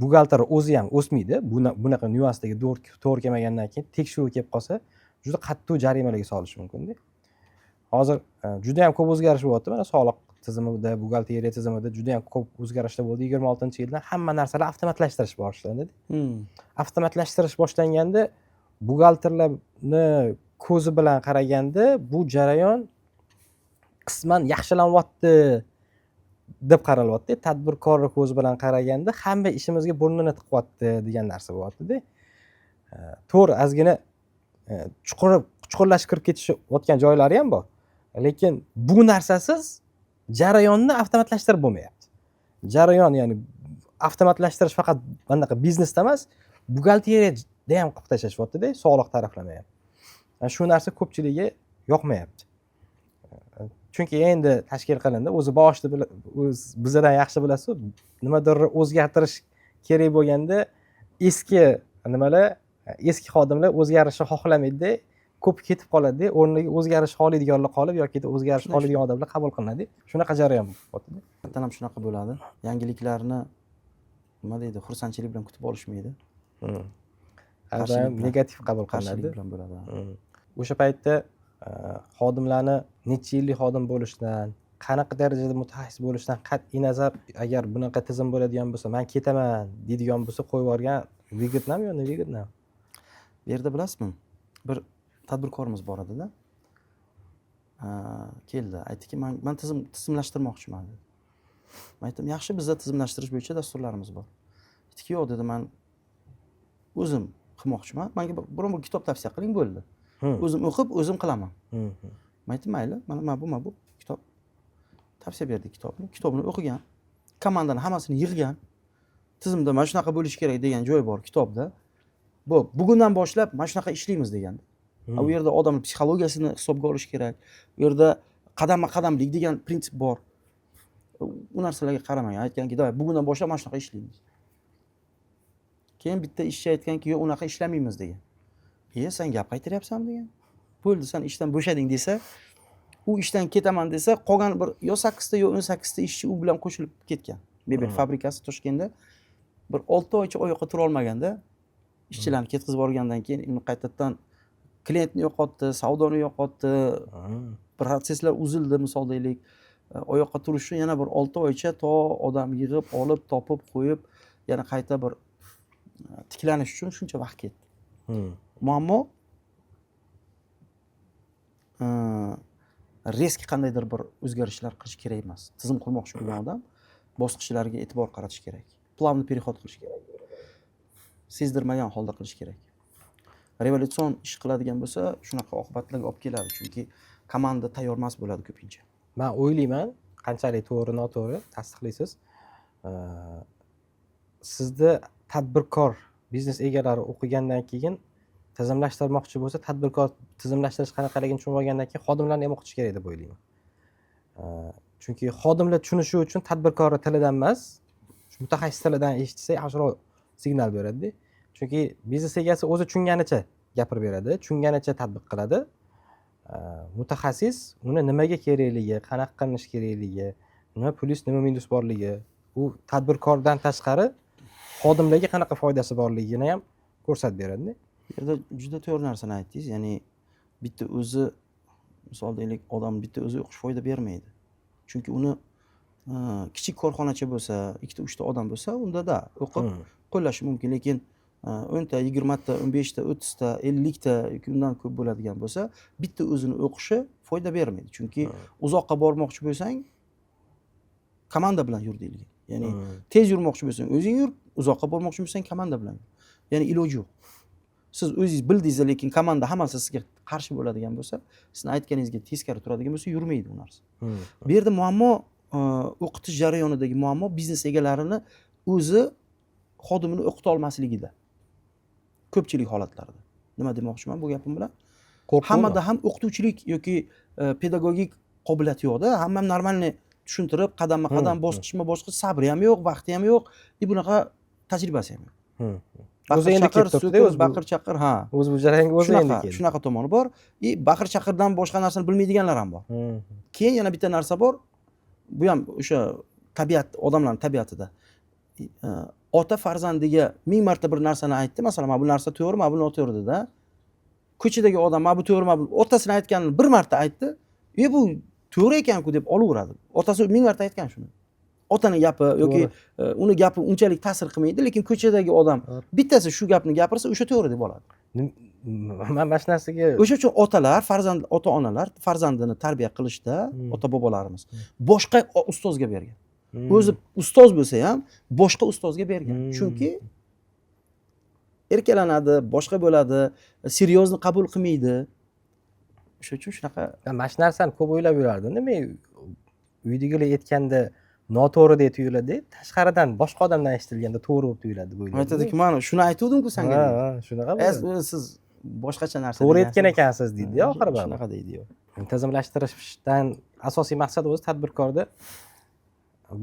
buxgalter o'zi ham o'smaydi. Bunaqa nyuansdagi to'g'ri kelmagandan keyin tekshiruv kelib qolsa, juda qattiq jarimalarga solishi mumkin-da. Hozir juda ham ko'p o'zgarish bo'lyapti. Mana soliq tizimida, buxgalteriya tizimida juda ham ko'p o'zgarishlar bo'ldi. 26-yildan hamma narsalar avtomatlashtirish boshlandi. Avtomatlashtirish boshlanganda buxgalterlarni ko'zi bilan qaraganda bu jarayon qisman yaxshilanyapti deb qaralyapti. Tadbirkorlar ko'zi bilan qaraganda hamma ishimizga burnini tiqyapti degan narsa bo'lyapti-da. To'g'ri, ozgina chuqurlashib kirib ketishayotgan joylari ham bor. Lekin bu narsasiz jarayonni avtomatlashtirib bo'lmayapti. Jarayon, ya'ni avtomatlashtirish faqat bunaqa biznesda emas, buxgalteriyada ham qilib tashlashyapti-da, soliq taraflama ham. Shu narsa ko'pchiligiga yoqmayapti. Chunki endi tashkil qilindi, o'zi boshida bizdan yaxshi bilasiz, nimadir o'zgartirish kerak bo'lganda eski xodimlar o'zgarishni xohlamaydi-da, ko'p ketib qoladi-da, o'rniga o'zgarish xohlaydiganlar qolib yoki o'zgarish xohlaydigan odamlar qabul qilinadi. Shunaqa jarayon bo'lyapti-da. Hattan ham shunaqa bo'ladi. Yangiliklarni nima deydi, xursandchilik bilan kutib olishmaydi. Negativ qabul qilinadi. bilan bo'ladi. O'sha paytda xodimlarni necha yillik xodim bo'lishdan, qanaqa darajada mutaxassis bo'lishdan qat'iy nazar, agar bunaqa tizim bo'ladigan bo'lsa, men ketaman deydigan bo'lsa, qo'yib yuborgan Vietnam yo Vietnam. Bu yerda bilasizmi? Bir tadbirkorimiz bor edi-da. Keldi, aytdiki, men tizimlashtirmoqchiman dedi. Men aytdim, yaxshi, bizda tizimlashtirish bo'yicha dasturlarimiz bor. Aytdiki, yo'q dedi, men o'zim qilmoqchiman. Menga biron bir kitob tavsiya qiling bo'ldi. O'zim o'qib, o'zim qilaman. Men aytdim, mayli, mana bu kitob. Tavsiya berdi kitobni. Kitobni o'qigan, komandani hammasini yig'gan. Tizimda mana shunaqa bo'lishi kerak degan joy bor kitobda. Bugundan boshlab mana shunaqa ishlaymiz degandi. U yerda odamning psixologiyasini hisobga olish kerak. U yerda qadamma-qadamlik degan prinsip bor. U narsalarga qaramang. Aytganki, "Davay, bugundan boshlab mana shunaqa ishlaymiz." Keyin bitta ishchi aytganki, "Yo'q, unaqa ishlamaymiz" degan. Sen gap qaytaryapsanmi degan. Bo'ldi, sen ishdan bo'shading desa, u ishdan ketaman desa, qolgan bir yo 8 ta yo 18 ta ishchi u bilan qo'shilib ketgan. Mebel fabrikasi Toshkentda bir 6 oycha oyoqqa tura olmaganda, ishchilarni ketkizib yuborgandan keyin uni qaytadan klientni yo'qotdi, savdoni yo'qotdi, protseslar uzildi, misol deylik. Oyoqqa turish uchun yana bir 6 oycha to odam yig'ib, olib, topib, qo'yib, yana qayta bir tiklanish uchun shuncha vaqt ketdi. Muammo reski qandaydir bir o'zgarishlar qilish kerak emas. Tizim qurmoqchi bo'lgan odam bosqichlarga e'tibor qaratish kerak. Plavni переход qilish kerak. Sezdirmagan holda qilish kerak. Revolyutsion ish qiladigan bo'lsa, shunaqa oqibatlarga olib keladi, chunki komanda tayyor emas bo'ladi ko'pincha. Men o'ylayman, qanchalik to'g'ri, noto'g'ri tasdiqlaysiz. Sizni tadbirkor biznes egalari o'qigandan keyin tizimlashtirmoqchi bo'lsa, tadbirkor tizimlashtirish qanaqaligini tushunib olgandan keyin xodimlarni ham o'qitish kerak deb o'ylayman. Chunki xodimlar tushunishi uchun tadbirkor tilidan emas, mutaxassis tilidan eshitsa yaxshiroq signal beradi-da. chunki biznes egasi o'zi tushunganicha gapirib beradi, tushunganicha tatbiq qiladi. Mutaxassis uni nimaga kerakligi, qanaqa qilinish kerakligi, nima plyus, nima minus borligi, u tadbirkordan tashqari xodimlarga qanaqa foydasi borligini ham ko'rsatib beradi-da. Bu yerda juda to'g'ri narsani aytdingiz. Ya'ni bitta o'zi, misol deylik, odam bitta o'zi o'qish foyda bermaydi. Chunki uni kichik korxonacha bo'lsa, 2-3 ta odam bo'lsa, unda o'qib qo'llashi mumkin, lekin 10 ta, 20 ta, 15 ta, 30 ta, 50 ta yoki undan ko'p bo'ladigan bo'lsa, bitta o'zini o'qishi foyda bermaydi. Chunki uzoqqa bormoqchi bo'lsang, komanda bilan yur deyilgan. Ya'ni tez yurmoqchi bo'lsang, o'zing yur, uzoqqa bormoqchi bo'lsang, komanda bilan yur. Ya'ni iloji yo'q. Siz o'zingiz bildingiz, lekin komanda hammasi sizga qarshi bo'ladigan bo'lsa, sizning aytganingizga teskari turadigan bo'lsa, yurmaydi u narsa. Bu yerda muammo o'qitish jarayonidagi muammo biznes egalarini o'zi xodimini o'qita olmasligida. Ko'pchilik holatlarda. Nima demoqchiman bu gapim bilan? Hammada ham o'qituvchilik yoki pedagogik qobiliyat yo'q-da. Hamma normalniy tushuntirib, qadamma-qadam, bosqichma-bosqich sabri ham yo'q, vaqti ham yo'q, bunaqa tajribasi ham yo'q. O'zi endi kelib turibdi, o'zi baqir chaqir, ha. O'zi bu jarayonga o'zi endi keldi. Shunaqa tomoni bor. Baqir chaqirdan boshqa narsani bilmaydiganlar ham bor. Keyin yana bitta narsa bor. Bu ham o'sha tabiat, odamlarning tabiatida. Ota farzandiga 1000 marta bir narsani aytdi, masalan, mana bu narsa to'g'ri, mana bu noto'g'ri dedi. Ko'chadagi odam mana bu to'g'ri, mana bu otasini aytganini bir marta aytdi. Bu to'g'ri ekan-ku deb olaveradi. Otasi 1000 marta aytgan shuni. Otaning gapi yoki uni gapi unchalik ta'sir qilmaydi, lekin ko'chadagi odam bittasi shu gapni gapirsa, o'sha to'g'ri deb oladi. Mana shu narsaga o'sha uchun ota-onalar farzandini tarbiya qilishda, ota-bobolarimiz boshqa ustozga bergan. O'zi ustoz bo'lsa ham boshqa ustozga bergan. Chunki erkalanadi, boshqa bo'ladi, seryozni qabul qilmaydi. O'sha uchun shunaqa. Mana shu narsani ko'p o'ylab yurardim. Men uydagilar aytganda noto'g'ri deb tuyuladi, tashqaridan boshqa odamdan eshitilganda to'g'ri deb tuyuladi bu. Aytadiki, "Mana shuni aytuvdim-ku senga." Ha, shunaqa bo'ladi. Siz boshqacha narsa to'g'ri aytgan ekansiz deydi-ya oxiri baribir. Shunaqa deydi-yu. Tizimlashtirishdan asosiy maqsad o'zi tadbirkorda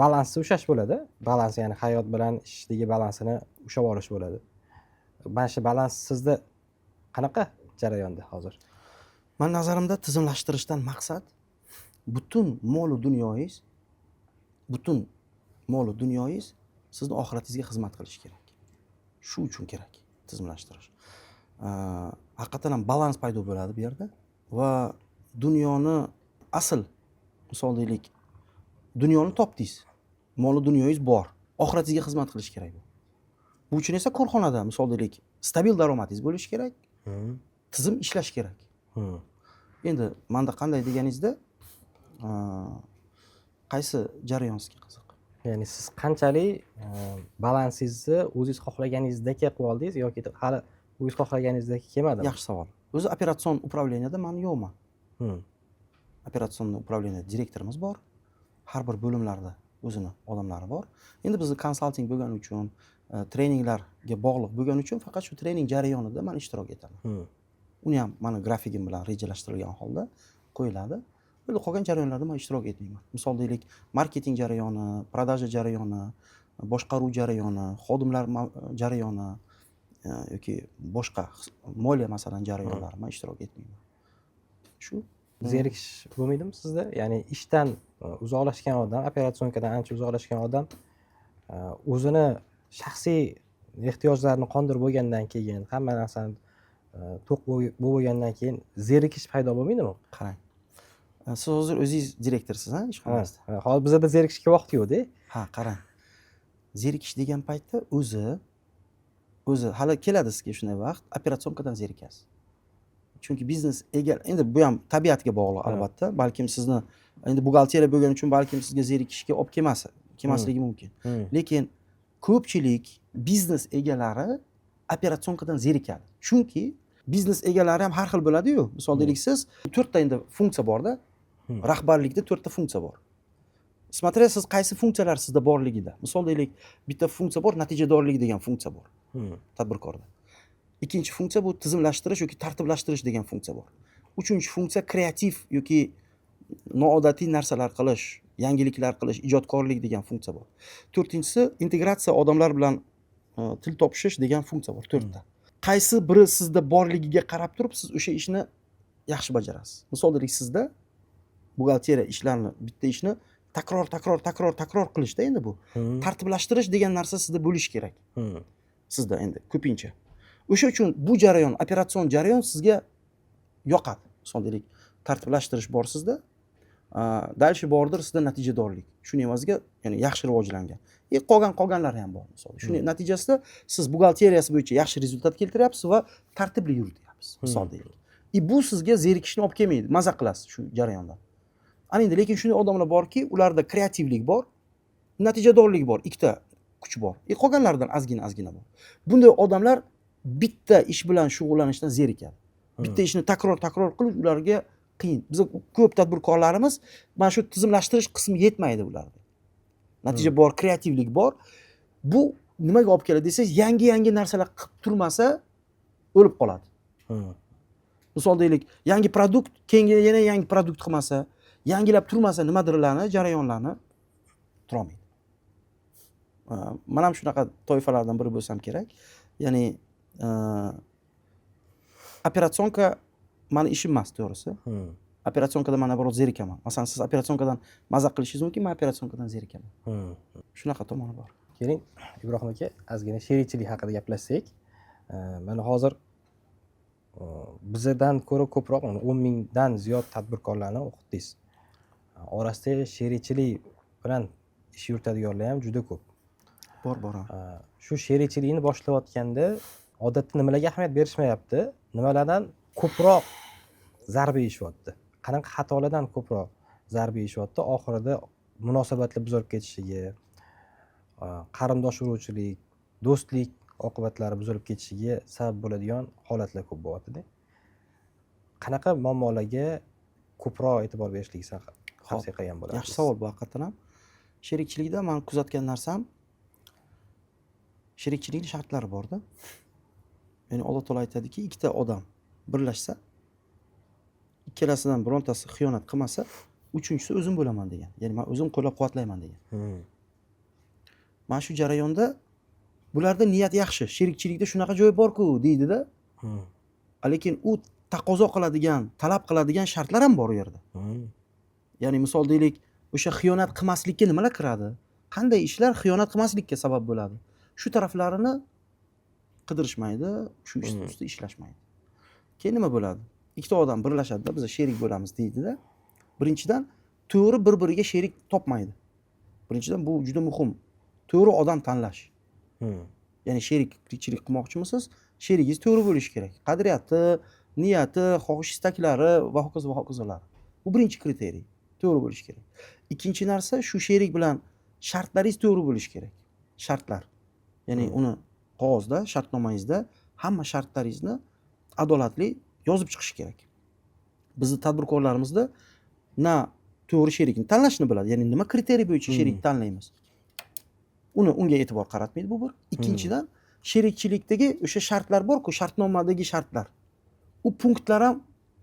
balansni ushlash bo'ladi. Balans ya'ni hayot bilan ishdagi balansini ushlab olish bo'ladi. Mana shu balans sizda qanaqa jarayonda hozir? Men nazarimda tizimlashtirishdan maqsad butun mol dunyoyingiz sizni oxiratingizga xizmat qilishi kerak. Shu uchun kerak tizimlashtirish. Haqiqatan ham balans paydo bo'ladi bu yerda va dunyoni asl, misol deylik, dunyoni topdingiz. Mol dunyoyingiz bor. Oxiratingizga xizmat qilish kerak bu. Bu uchun esa korxonada, misol deylik, stabil daromadingiz bo'lishi kerak. Tizim ishlash kerak. Endi menda qanday deganingizda, qaysi jarayon sizga qiziq? Ya'ni siz qanchalik balansingizni o'zingiz xohlaganingizdek qilib oldingiz yoki hali o'zingiz xohlaganingizdek kelmadimi? Yaxshi savol. O'zi operatsion upravleniyada men yo'qman. Operatsion upravleniya direktorimiz bor. Har bir bo'limlarda o'zini odamlari bor. Endi bizni konsalting bo'lgani uchun, treninglarga bog'liq bo'lgani uchun faqat shu trening jarayonida men ishtirok etaman. Uni ham meni grafigim bilan rejalashtirilgan holda qo'yiladi. Endi qolgan jarayonlarda men ishtirok etmayman. Misol deylik, marketing jarayoni, prodaja jarayoni, boshqaruv jarayoni, xodimlar jarayoni yoki boshqa moliya masalan jarayonlari men ishtirok etmayman. Shu zerikish bo'lmaydimi sizda? Ya'ni ishdan uzoqlashgan odam, operatsiyonkadan ancha uzoqlashgan odam o'zini shaxsiy ehtiyojlarini qondirib bo'lgandan keyin, hamma narsani to'q bo'lgandan keyin zerikish paydo bo'lmaydimi? Qarang. Siz hozir o'zingiz direktorsiz, ha, ishxonangizda. Hozir bizda zerikishga vaqt yo'q-da. Ha, qarang. Zerikish degan paytda o'zi hali keladi sizga shunday vaqt, operatsiyonkadan zerikasiz. Chunki biznes endi bu ham tabiatga bog'liq albatta. Balkim sizni endi buxgalteriya bo'lgani uchun balkim sizga zerikishga olib kelmasligi mumkin. Lekin ko'pchilik biznes egalari operatsiyonkadan zerikadi. Chunki biznes egalari ham har xil bo'ladi-yu. Misol deylik, siz 4 ta endi funksiya bor-da. Rahbarlikda 4 ta funksiya bor. Смотря siz qaysi funksiyalar sizda borligida. Misol deylik, bitta funksiya bor, natijadorlik degan funksiya bor. Tadbirkorda. Ikkinchi funksiya bu tizimlashtirish yoki tartiblashtirish degan funksiya bor. Uchinchi funksiya kreativ yoki noodatiy narsalar qilish, yangiliklar qilish, ijodkorlik degan funksiya bor. To'rtinchisi integratsiya, odamlar bilan til topishish degan funksiya bor, 4 ta. Qaysi biri sizda borligiga qarab turib siz o'sha ishni yaxshi bajarasiz. Misol dedik, sizda buxgalteriya ishlarini, bitta ishni takror qilishda endi bu. Tartiblashtirish degan narsa sizda bo'lishi kerak. Sizda endi ko'pincha. O'sha uchun bu jarayon, operatsion jarayon sizga yoqadi. Misol dedik, tartiblashtirish bor sizda. Dalshi bordir sizda natijadorlik. Shuning evaziga, ya'ni yaxshi rivojlangan. Qolganlari ham bor misol. Shuning natijasida siz buxgalteriyasi bo'yicha yaxshi rezultat keltiryapsiz va tartibli yurityapsiz, misol deylik. Bu sizga zerikishni olib kelmaydi, maza qilasiz shu jarayondan. Ana endi lekin shunday odamlar borki, ularda kreativlik bor, natijadorlik bor, ikkita kuch bor. Qolganlaridan ozgina bor. Bunday odamlar bitta ish bilan shug'ullanishdan zerikadi. Bitta ishni takror qilish ularga qiyin. Biz ko'p tadbirkorlarimiz mana shu tizimlashtirish qismi yetmaydi ularda. Natija bor, kreativlik bor. Bu nimaga olib keladi desangiz, yangi narsalar qilib turmasa o'lib qoladi. Misol deylik, yangi produkt, keyingi yana yangi produkt qilmasa, yangilab turmasa nimadirlarni, jarayonlarni turolmaydi. Men ham shunaqa toifalardan biri bo'lsam kerak. Ya'ni operatsiyonka meni ishim emas, to'g'risi. Operatsiyonkadan men naborot zerikaman. Masalan, siz operatsiyonkadan maza qilishingiz mumkin, men operatsiyonkadan zerikaman. Shunaqa tomoni bor. Keling, Ibrohim aka, ozgina sherikchilik haqida gaplashsak. Mana hozir bizdan ko'ra ko'proq 10 mingdan ziyod tadbirkorlarni o'qitdingiz. Orasida sherikchilik bilan ish yuritadiganlar ham juda ko'p. Bor. Shu sherikchilikni boshlayotganda odatda nimalarga ahamiyat berishmayapti? Nimalardan ko'proq zarba yeyishyapti? Qanaqa xatolardan ko'proq zarba yeyishyapti? Oxirida munosabatlar buzilib ketishiga, qarindosh uruvchilik, do'stlik oqibatlari buzilib ketishiga sabab bo'ladigan holatlar ko'p bo'lyapti-da. Qanaqa muammolarga ko'proq e'tibor berishligingizni tavsiya qilgan bo'lasiz? Yaxshi savol bu haqiqatan ham. Sherikchilikda men kuzatgan narsam, sherikchilikning shartlari bor-da. Ya'ni Alloh taolo aytadiki, ikkita odam birlashsa, ikkalasidan birontasi xiyonat qilmasa, uchinchisi o'zim bo'laman degan. Ya'ni men o'zim qo'llab-quvvatlayman degan. Mana shu jarayonda bularda niyat yaxshi. Sherikchilikda shunaqa joy bor-ku deydi-da. Lekin u taqozo qiladigan, talab qiladigan shartlar ham bor u yerda. Ya'ni misol deylik, o'sha xiyonat qilmaslikka nimalar kiradi? Qanday ishlar xiyonat qilmaslikka sabab bo'ladi? Shu taraflarini qidirishmaydi, shu ustida ishlashmaydi. Keyin nima bo'ladi? Ikkita odam birlashadi-da, biz sherik bo'lamiz deydi-da. Birinchidan to'g'ri bir-biriga sherik topmaydi. Birinchidan bu juda muhim. To'g'ri odam tanlash. Ya'ni sherikchilik qilmoqchimisiz? Sherigingiz to'g'ri bo'lishi kerak. Qadriyati, niyati, xohish-istaklari va hokazolar. Bu birinchi kriteriy. To'g'ri bo'lishi kerak. Ikkinchi narsa, shu sherik bilan shartlaringiz to'g'ri bo'lishi kerak. Shartlar. Ya'ni uni qog'ozda, shartnomangizda hamma shartlaringizni adolatli yozib chiqish kerak. Bizning tadbirkorlarimizda na to'g'ri sherikni tanlashni biladi. Ya'ni nima kriteriy bo'yicha sherik tanlaymiz? Unga e'tibor qaratmaydi bu bir. Ikkinchidan, sherikchilikdagi o'sha shartlar bor-ku, shartnomadagi shartlar. U punktlar ham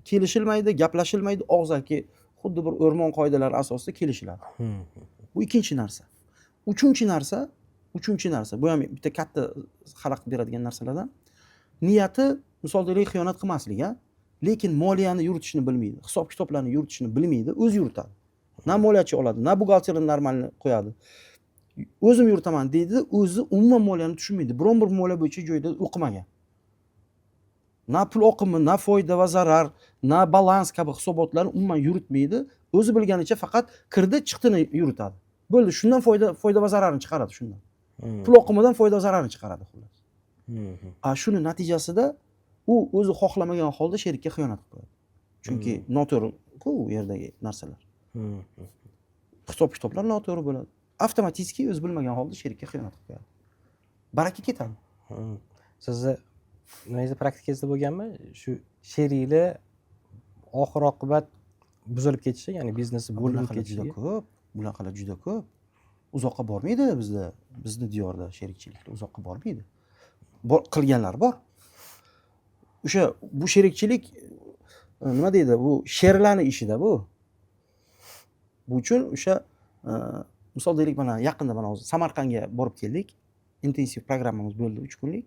kelishilmaydi, gaplashilmaydi, og'zaki xuddi bir o'rmon qoidalari asosida kelishiladi. Bu ikkinchi narsa. Uchinchi narsa, bu ham bitta katta xalaqit beradigan narsalardan. Niyati, misol deylik, xiyonat qilmaslik, ha? Lekin moliyani yuritishni bilmaydi, hisob-kitoblarni yuritishni bilmaydi, o'zi yuritadi. Na moliyachi oladi, na buxgalterni normalni qo'yadi. O'zim yuritaman deydi, o'zi umuman moliyani tushunmaydi. Biron bir moliya bo'yicha joyda o'qimagan. Na pul oqimi, na foyda va zarar, na balans kabi hisobotlarni umuman yuritmaydi. O'zi bilganicha faqat kirdi, chiqdini yuritadi. Bo'ldi, shundan foyda va zararni chiqaradi shundan. Pul oqimidan foyda va zararni chiqaradi xullas. Shuni natijasida u o'zi xohlamagan holda sherikka xiyonat qiladi. Chunki noto'g'ri-ku u yerdagi narsalar. Hisob-kitoblar noto'g'ri bo'ladi. Avtomatik o'zi bilmagan holda sherikka xiyonat qiladi. Baraka ketadi. Sizni nimangizda praktikangizda bo'lganmi? Shu sheriklar oxir oqibat buzilib ketishi, ya'ni biznesi bo'lib ketishi Bunaqalar juda ko'p. Uzoqqa bormaydi bizni diyorda sherikchiliklar uzoqqa bormaydi. Qilganlar bor. O'sha bu sherikchilik nima deydi? Bu sherlarning ishida bu. Bu uchun o'sha misol deylik, mana yaqinda mana hozir Samarqandga borib keldik. intensiv programmamiz bo'ldi 3 kunlik.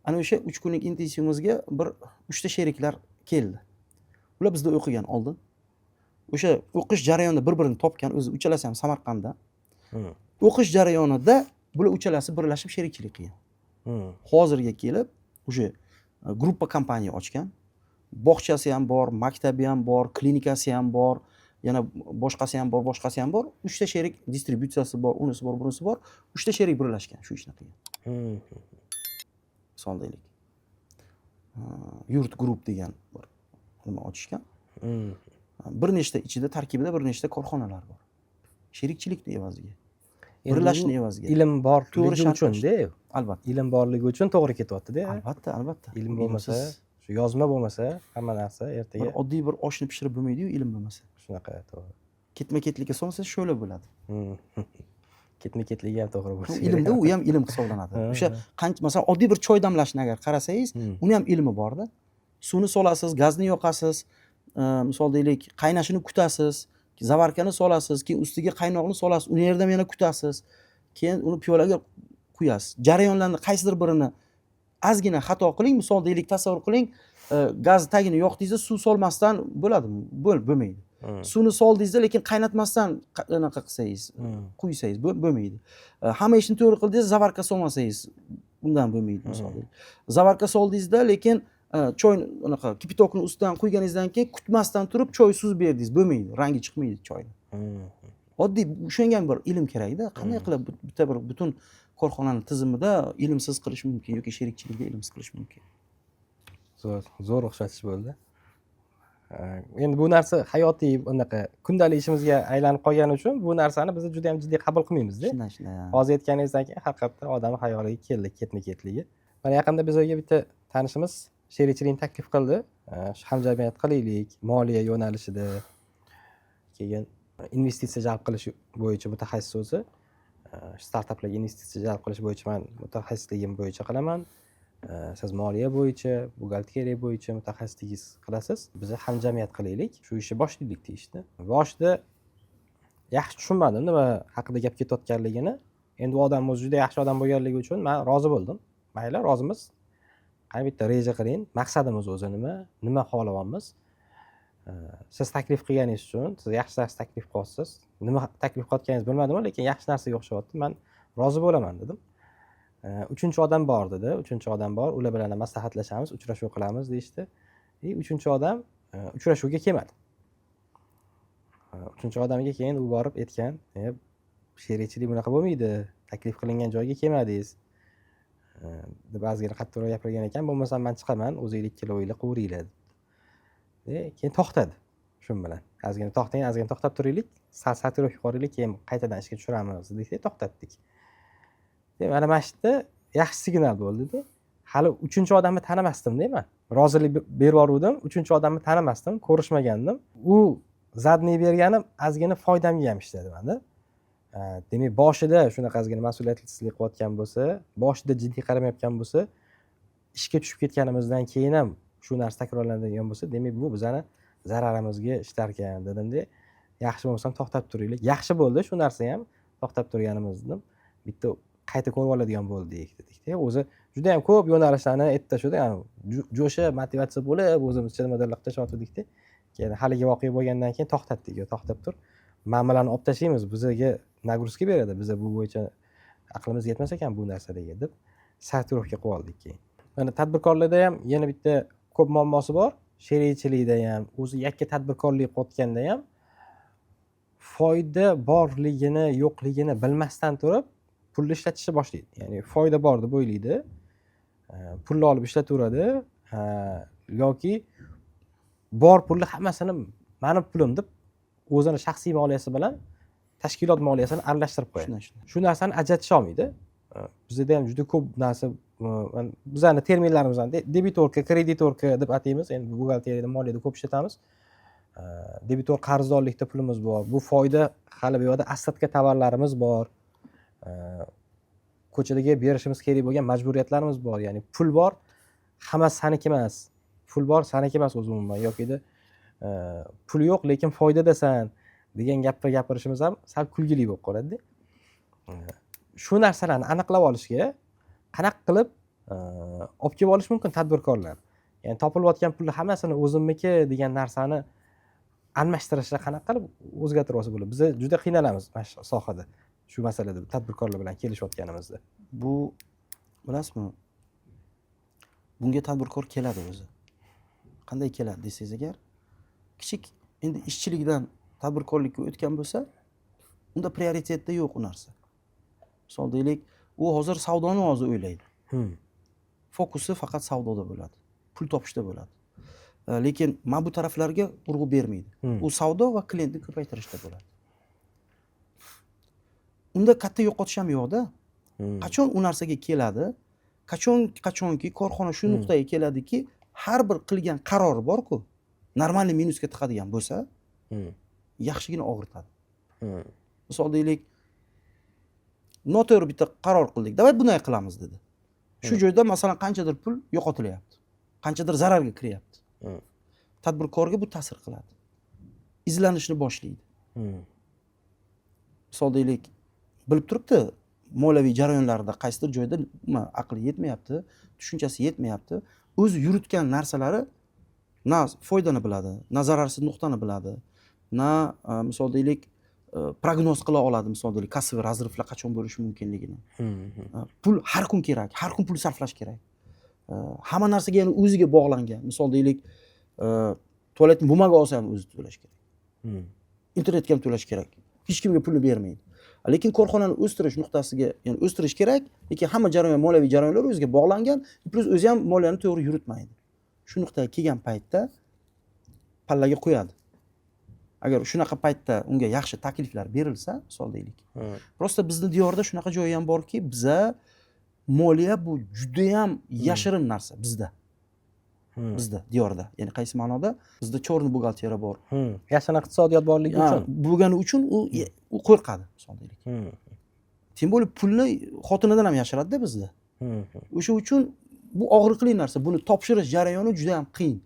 Ana o'sha 3 kunlik intensivimizga bir 3 ta sheriklar keldi. Ular bizda o'qigan oldin. O'sha o'qish jarayonida bir-birini topgan, o'zi uchalasi ham Samarqanddan. O'qish jarayonida bular uchalasi birlashib sherikchilik qilgan. Hozirga kelib o'sha gruppa kompaniya ochgan. Bog'chasi ham bor, maktabi ham bor, klinikasi ham bor, yana boshqasi ham bor, boshqasi ham bor. 3 ta sherik distributsiyasi bor, unisi bor, bunisi bor. 3 ta sherik birlashgan shu ishni qilgan. Misol deylik. Yurt grup degan bir nima ochishgan. Bir nechta ichida tarkibida bir nechta korxonalar bor. Sherikchilikni evaziga. Birlashishni evaziga. Ilm borligi uchun-da. Albatta. Ilm borligi uchun to'g'ri ketyapti-da. Albatta. Ilm bo'lmasa, shu yozma bo'lmasa, hamma narsa ertaga oddiy bir oshni pishirib bo'lmaydi-yu, ilm bo'lmasa. shunaqa to'g'ri. Ketma-ketlikka solsa sho'la bo'ladi. Ketma-ketligi ham to'g'ri bo'lsa. Ilmda u ham ilm hisoblanadi. O'sha qancha masalan oddiy bir choy damlashni agar qarasangiz, uni ham ilmi bor-da. Suvni solasiz, gazni yoqasiz, misol deylik, qaynashini kutasiz, zavarkani solasiz, keyin ustiga qaynoqni solasiz, uni yerdan yana kutasiz. Keyin uni piyolaga quyasiz. Jarayonlarni qaysidir birini ozgina xato qiling, misol deylik, tasavvur qiling, gaz tagini yoqdingizda suv solmasdan bo'ladimi? Bo'lmaydi. Suvni soldingizda, lekin qaynatmasdan anaqa qilsangiz, quysangiz bo'lmaydi. Hamma ishni to'g'ri qildingiz, zavarka solmasangiz, undan bo'lmaydi misol deylik. Zavarka soldingizda, lekin choy anaqa kipitokni ustidan quyganingizdan keyin kutmasdan turib choy suz berdingiz, bo'lmaydi, rangi chiqmaydi choyni. Oddiy o'shanga ham bir ilm kerak-da. Qanday qilib bitta bir butun korxonaning tizimida ilmsiz qilish mumkin yoki sherikchilikda ilmsiz qilish mumkin. Zo'r o'xshatish bo'ldi. Endi bu narsa hayotiy unaqa kundalik ishimizga aylanib qolgani uchun bu narsani biz juda ham jiddiy qabul qilmaymiz-da. Shunday. Hozir aytganingizdan keyin haqiqatdan odam xayoliga keldi ketma-ketligi. Mana yaqinda bizga bitta tanishimiz sherikchilikni taklif qildi. Hamjamiyat qilaylik, moliya yo'nalishida. Keyin investitsiya jalb qilish bo'yicha mutaxassis o'zi. Startaplarga investitsiya jalb qilish bo'yicha men mutaxassisligim bo'yicha qilaman. Siz moliya bo'yicha, buxgalteriya bo'yicha mutaxassisligingiz qilasiz. Biz hamjamiyat qilaylik, shu ishni boshlaylik deyishdi. Boshida yaxshi tushunmadim nima haqida gap ketayotganligini. Endi u odam o'zi juda yaxshi odam bo'lganligi uchun men rozi bo'ldim. Mayli, rozimiz. Qani bitta reja qiling, maqsadimiz o'zi nima xohlayapmiz? Siz taklif qilganingiz uchun, siz yaxshi narsa taklif qilyapsiz. Nima taklif qilayotganingizni bilmadim, lekin yaxshi narsaga o'xshayapti. Men rozi bo'laman dedim. Uchinchi odam bor dedi. Uchinchi odam bor. Ular bilan maslahatlashamiz, uchrashuv qilamiz deyishdi. Uchinchi odam uchrashuvga kelmadi. Uchinchi odamga keyin u borib aytgan, sherikchilik bunaqa bo'lmaydi. Taklif qilingan joyga kelmadingiz. Deb ozgina qattiqroq gapirgan ekan. Bo'lmasam men chiqaman, o'zingizlar ikkalovinglar quvuringlar. Keyin to'xtadi. Shun bilan. Ozgina to'xtang, ozgina to'xtab turaylik. Satirib yuqorilik, keyin qaytadan ishga tushiramiz dedik, to'xtatdik. Mana mashitda yaxshi signal bo'ldi-da. Hali uchinchi odamni tanimasdim-da men. Rozilik berib yubordim, uchinchi odamni tanimasdim, ko'rishmagandim. U zadniy berganim ozgina foydamga ham ishladi menda. Demak, boshida shunaqa ozgina mas'uliyatsizlik qilayotgan bo'lsa, boshida jiddiy qaramayotgan bo'lsa, ishga tushib ketganimizdan keyin ham shu narsa takrorlanadigan bo'lsa, demak bu bizani zararimizga ishlar ekan dedim-da. Yaxshi bo'lmasam to'xtab turaylik. Yaxshi bo'ldi shu narsa ham to'xtab turganimizni. Bitta qayta ko'rib oladigan bo'ldik dedik-da. O'zi juda ham ko'p yo'nalishlarni aytdi shuda, ya'ni jo'sha motivatsiya bo'lib o'zimizcha nimadir tashlayotgandik-da. Keyin haligi voqea bo'lgandan keyin to'xtatdik. To'xtab tur. Ma'mulani olib tashlaymiz, bizga nagruska beradi. Biz bu bo'yicha aqlimiz yetmas ekan bu narsaga deb sartirovka qilib oldik keyin. Mana tadbirkorlarda ham yana bitta ko'p muammosi bor. Sherikchilikda ham, o'zi yakka tadbirkorlik qilayotganda ham foyda borligini, yo'qligini bilmasdan turib pulni ishlatishni boshlaydi. Ya'ni foyda bor deb o'ylaydi. Pulni olib ishlataveradi yoki bor pulni hammasini meni pulim deb o'zini shaxsiy moliyasi bilan tashkilot moliyasini aralashtirib qo'yadi. Shu narsani ajratish olmaydi. Bizda ham juda ko'p narsa, bizning terminlarimizdan debitorka, kreditorka deb ataymiz. Endi buxgalteriyada, moliyada ko'p ishlatamiz. Debitor qarzdorlikda pulimiz bor. Bu foyda hali bu yerda assadga tovarlarimiz bor. Ko'chadaga berishimiz kerak bo'lgan majburiyatlarimiz bor. Ya'ni pul bor, hammasi saniki emas. Pul bor, saniki emas o'zi umuman. Yoki-da pul yo'q, lekin foydadasan degan gapni gapirishimiz ham sal kulgili bo'lib qoladi-da. shu narsalarni aniqlab olishga qanaqa qilib olib kelib olish mumkin tadbirkorlar? Ya'ni topilayotgan pulni hammasini o'zimniki degan narsani almashtirishda qanaqa qilib o'zgartirib olsa bo'ladi? Biz juda qiynalamiz mana shu sohada. Shu masalada tadbirkorlar bilan kelishayotganimizda. Bu bilasizmi? Bunga tadbirkor keladi o'zi. Qanday keladi desangiz agar, kichik endi ishchilikdan tadbirkorlikka o'tgan bo'lsa, unda prioritetda yo'q u narsa. Misol deylik, u hozir savdoni hozir o'ylaydi. Fokusi faqat savdoda bo'ladi. Pul topishda bo'ladi. Lekin mana bu taraflarga urg'u bermaydi. U savdo va klientni ko'paytirishda bo'ladi. Unda katta yo'qotish ham yo'qda. Qachon u narsaga keladi? Qachonki korxona shu nuqtaga keladiki, har bir qilgan qarori bor-ku, normalniy minusga tiqadigan bo'lsa, yaxshigina og'ritadi. Misol deylik, noto'g'ri bitta qaror qildik. Davay bunday qilamiz dedi. Shu joyda masalan qanchadir pul yo'qotilyapti. Qanchadir zararga kiryapti. Tadbirkorga bu ta'sir qiladi. Izlanishni boshlaydi. Misol deylik, bilib turibdi, moliyaviy jarayonlarda qaysidir joyda aqli yetmayapti, tushunchasi yetmayapti. O'zi yuritgan narsalari na foydani biladi, na zararsiz nuqtani biladi, na misol deylik prognoz qila oladi, misol deylik kassaviy razrivlar qachon bo'lishi mumkinligini. Pul har kun kerak, har kun pul sarflash kerak. Hamma narsaga yana o'ziga bog'langan. Misol deylik, tualetni bumaga olsa ham o'zi to'lash kerak. Internetga ham to'lash kerak. Hech kimga pulni bermaydi. Lekin korxonani o'stirish nuqtasiga, ya'ni o'stirish kerak, lekin hamma jarayon, moliyaviy jarayonlar o'ziga bog'langan, plus o'zi ham moliyani to'g'ri yuritmaydi. Shu nuqtaga kelgan paytda pallaga qo'yadi. Agar shunaqa paytda unga yaxshi takliflar berilsa, misol deylik. Prosta bizni diyorda shunaqa joy ham borki, biza moliya bu juda ham yashirin narsa bizda. Bizda diyorda, ya'ni qaysi ma'noda? Bizda chorniy buxgalteriya bor. Yashirin iqtisodiyot borligi uchun. Bo'lgani uchun u qo'rqadi, misol deylik. Tim bo'lib pulni xotinidan ham yashiradi-da bizda. O'sha uchun bu og'riqli narsa. Buni topshirish jarayoni juda ham qiyin.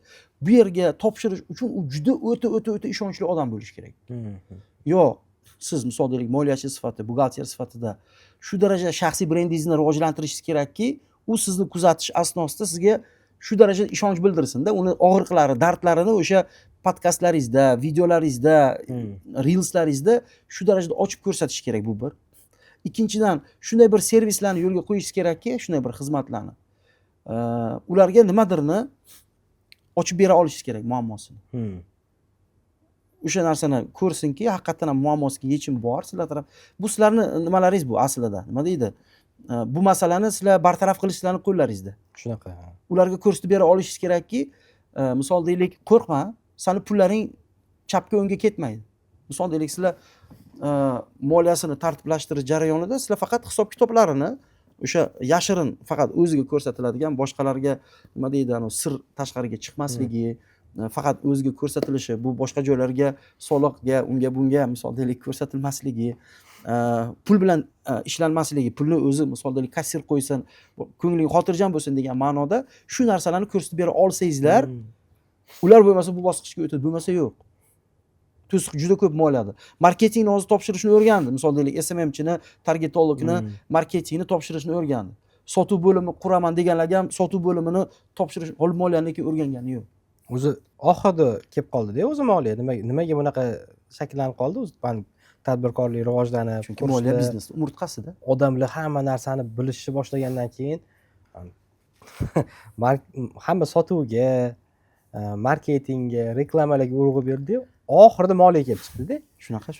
Bu yerga topshirish uchun u juda o'ta ishonchli odam bo'lish kerak. Yo, siz misol deylik moliyachi sifatida, buxgalter sifatida shu darajada shaxsiy brendingizni rivojlantirishingiz kerakki, u sizni kuzatish asnosida sizga shu darajada ishonch bildirsin-da, uni og'riqlari, dardlarini o'sha podkastlaringizda, videolaringizda, reelslaringizda shu darajada ochib ko'rsatish kerak bu bir. Ikkinchidan, shunday bir servislarni yo'lga qo'yish kerakki, shunday bir xizmatlarni. Ularga nimadirni ochib bera olishingiz kerak muammosini. O'sha narsani ko'rsinki, haqiqatan ham muammosiga yechim bor sizlar taraf. Bu sizlarni nimalaringiz bu aslida. Nima deydi? Bu masalani sizlar bartaraf qilishlarini qo'llaringizda. Shunaqa. Ularga ko'rsatib bera olishingiz kerakki, misol deylik, qo'rqma, seni pullaring chapga o'ngga ketmaydi. Misol deylik, sizlar moliyasini tartiblashtirish jarayonida sizlar faqat hisob kitoplarini o'sha yashirin faqat o'ziga ko'rsatiladigan, boshqalarga nima deydi, sir tashqariga chiqmasligi, faqat o'ziga ko'rsatilishi, bu boshqa joylarga, soliqga, unga bunga misol deylik ko'rsatilmasligi, pul bilan ishlanmasligi, pulni o'zi misol deylik kassir qo'ysin, ko'ngling xotirjam bo'lsin degan ma'noda shu narsalarni ko'rsatib bera olsangizlar, ular bo'lmasa bu bosqichga o'tadi, bo'lmasa yo'q. To'siq juda ko'p moliyada. Marketingni hozir topshirishni o'rgandi. Misol deylik, SMMchini, targetologni, marketingni topshirishni o'rgandi. Sotuv bo'limi quraman deganlarga ham sotuv bo'limini topshirish, hali moliyani o'rgangani yo'q. O'zi oxirida kelib qoldi-da, o'zi moliya nimaga bunaqa shakllanib qoldi? O'zi tadbirkorlik rivojlanib, chunki moliya biznes umurtqasida. Odamlar hamma narsani bilishni boshlagandan keyin hamma sotuvga, marketingga, reklamalarga urg'u berdi. Oxirida moliya kelib chiqdi-da. Shunaqa.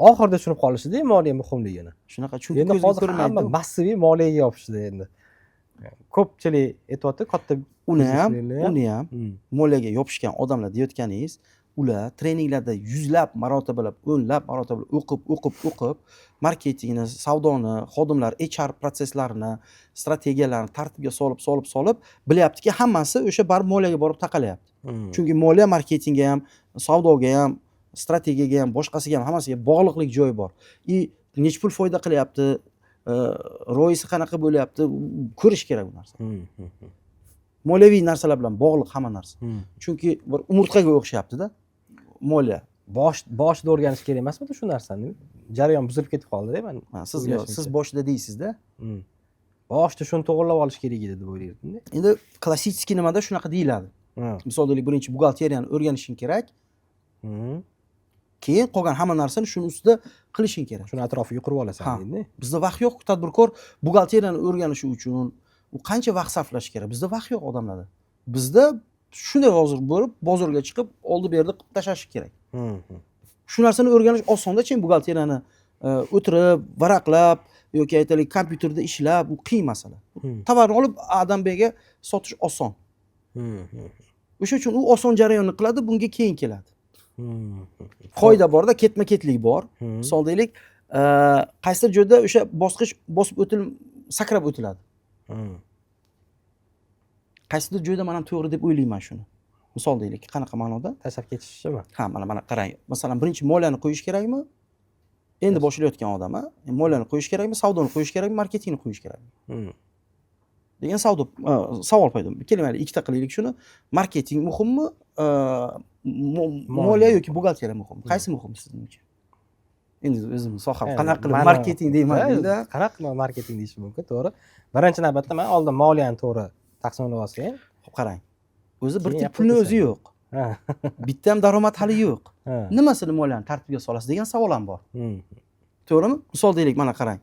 Oxirida tushunib qolishdi moliya muhimligini. Shunaqa, chunki endi hozir hamma massiviy moliyaga yopishdi endi. Ko'pchilik aytayapti, katta uni ham moliyaga yopishgan odamlar deyotganingiz, ular treninglarda yuzlab marotabalab, o'nlab marotabalab o'qib, marketingni, savdoni, xodimlar, HR prosesslarini, strategiyalarni tartibga solib, bilyaptiki, hammasi o'sha barib moliyaga borib taqalyapti. Chunki moliya marketingga ham, savdoga ham, strategiyaga ham, boshqasiga ham, hammasiga bog'liqlik joyi bor. Nech pul foyda qilyapti, ro'yisi qanaqa bo'lyapti, ko'rish kerak bu narsa. Moliyaviy narsalar bilan bog'liq hamma narsa. Chunki bir umurtqaga o'xshayapti-da moliya. Boshida o'rganish kerak emasmi shu narsani? jarayon buzilib ketib qoldi-da men. Siz siz boshida deysizda. Boshida shuni to'g'irlab olish kerak edi deb o'ylaydim-da. Endi klassik nimada shunaqa deyiladi. Misol deylik, birinchi buxgalteriyani o'rganishing kerak. Keyin qolgan hamma narsani shuni ustida qilishing kerak. Shuni atrofiga qurib olasan deydi. Bizda vaqt yo'q tadbirkor buxgalteriyani o'rganishi uchun u qancha vaqt sarflash kerak? Bizda vaqt yo'q odamlarda. Bizda shunday hozir bo'lib, bozorga chiqib, oldi berdi qilib tashlash kerak. Shu narsani o'rganish osonda-chi, buxgalteriyani o'tirib, varaqlab yoki aytaylik kompyuterda ishlab, u qiyin masala. Tovarni olib Adam Beyga sotish oson. O'sha uchun u oson jarayonni qiladi, bunga keyin keladi. Foyda borda, ketma-ketlik bor. Misol deylik, qaysidir joyda o'sha bosqich bosib sakrab o'tiladi. Qaysidir joyda men ham to'g'ri deb o'ylayman shuni. Misol deylik, qanaqa ma'noda? Tashlab ketishmi? Ha, mana qarang. Masalan, birinchi moliyani qo'yish kerakmi? Endi boshlayotgan odam, moliyani qo'yish kerakmi, savdoni qo'yish kerakmi, marketingni qo'yish kerakmi? Degan savol paydo bo'ldi. Keling, mayli, ikkita qilaylik shuni. Marketing muhimmi, moliya yoki buxgalteriya muhim? Qaysi muhim sizningcha? Endi o'zim soham qanaqa qilib marketing deyman deydi. Qanaqa qilib marketing deyish mumkin, to'g'ri. Birinchi navbatda men oldin moliyani to'g'ri taqsimlab olsam, qarang. O'zi bir tip pulni o'zi yo'q. Bitta ham daromad hali yo'q. Nimasini moliyani tartibga solasiz degan savol ham bor. To'g'rimi? Misol deylik, mana qarang.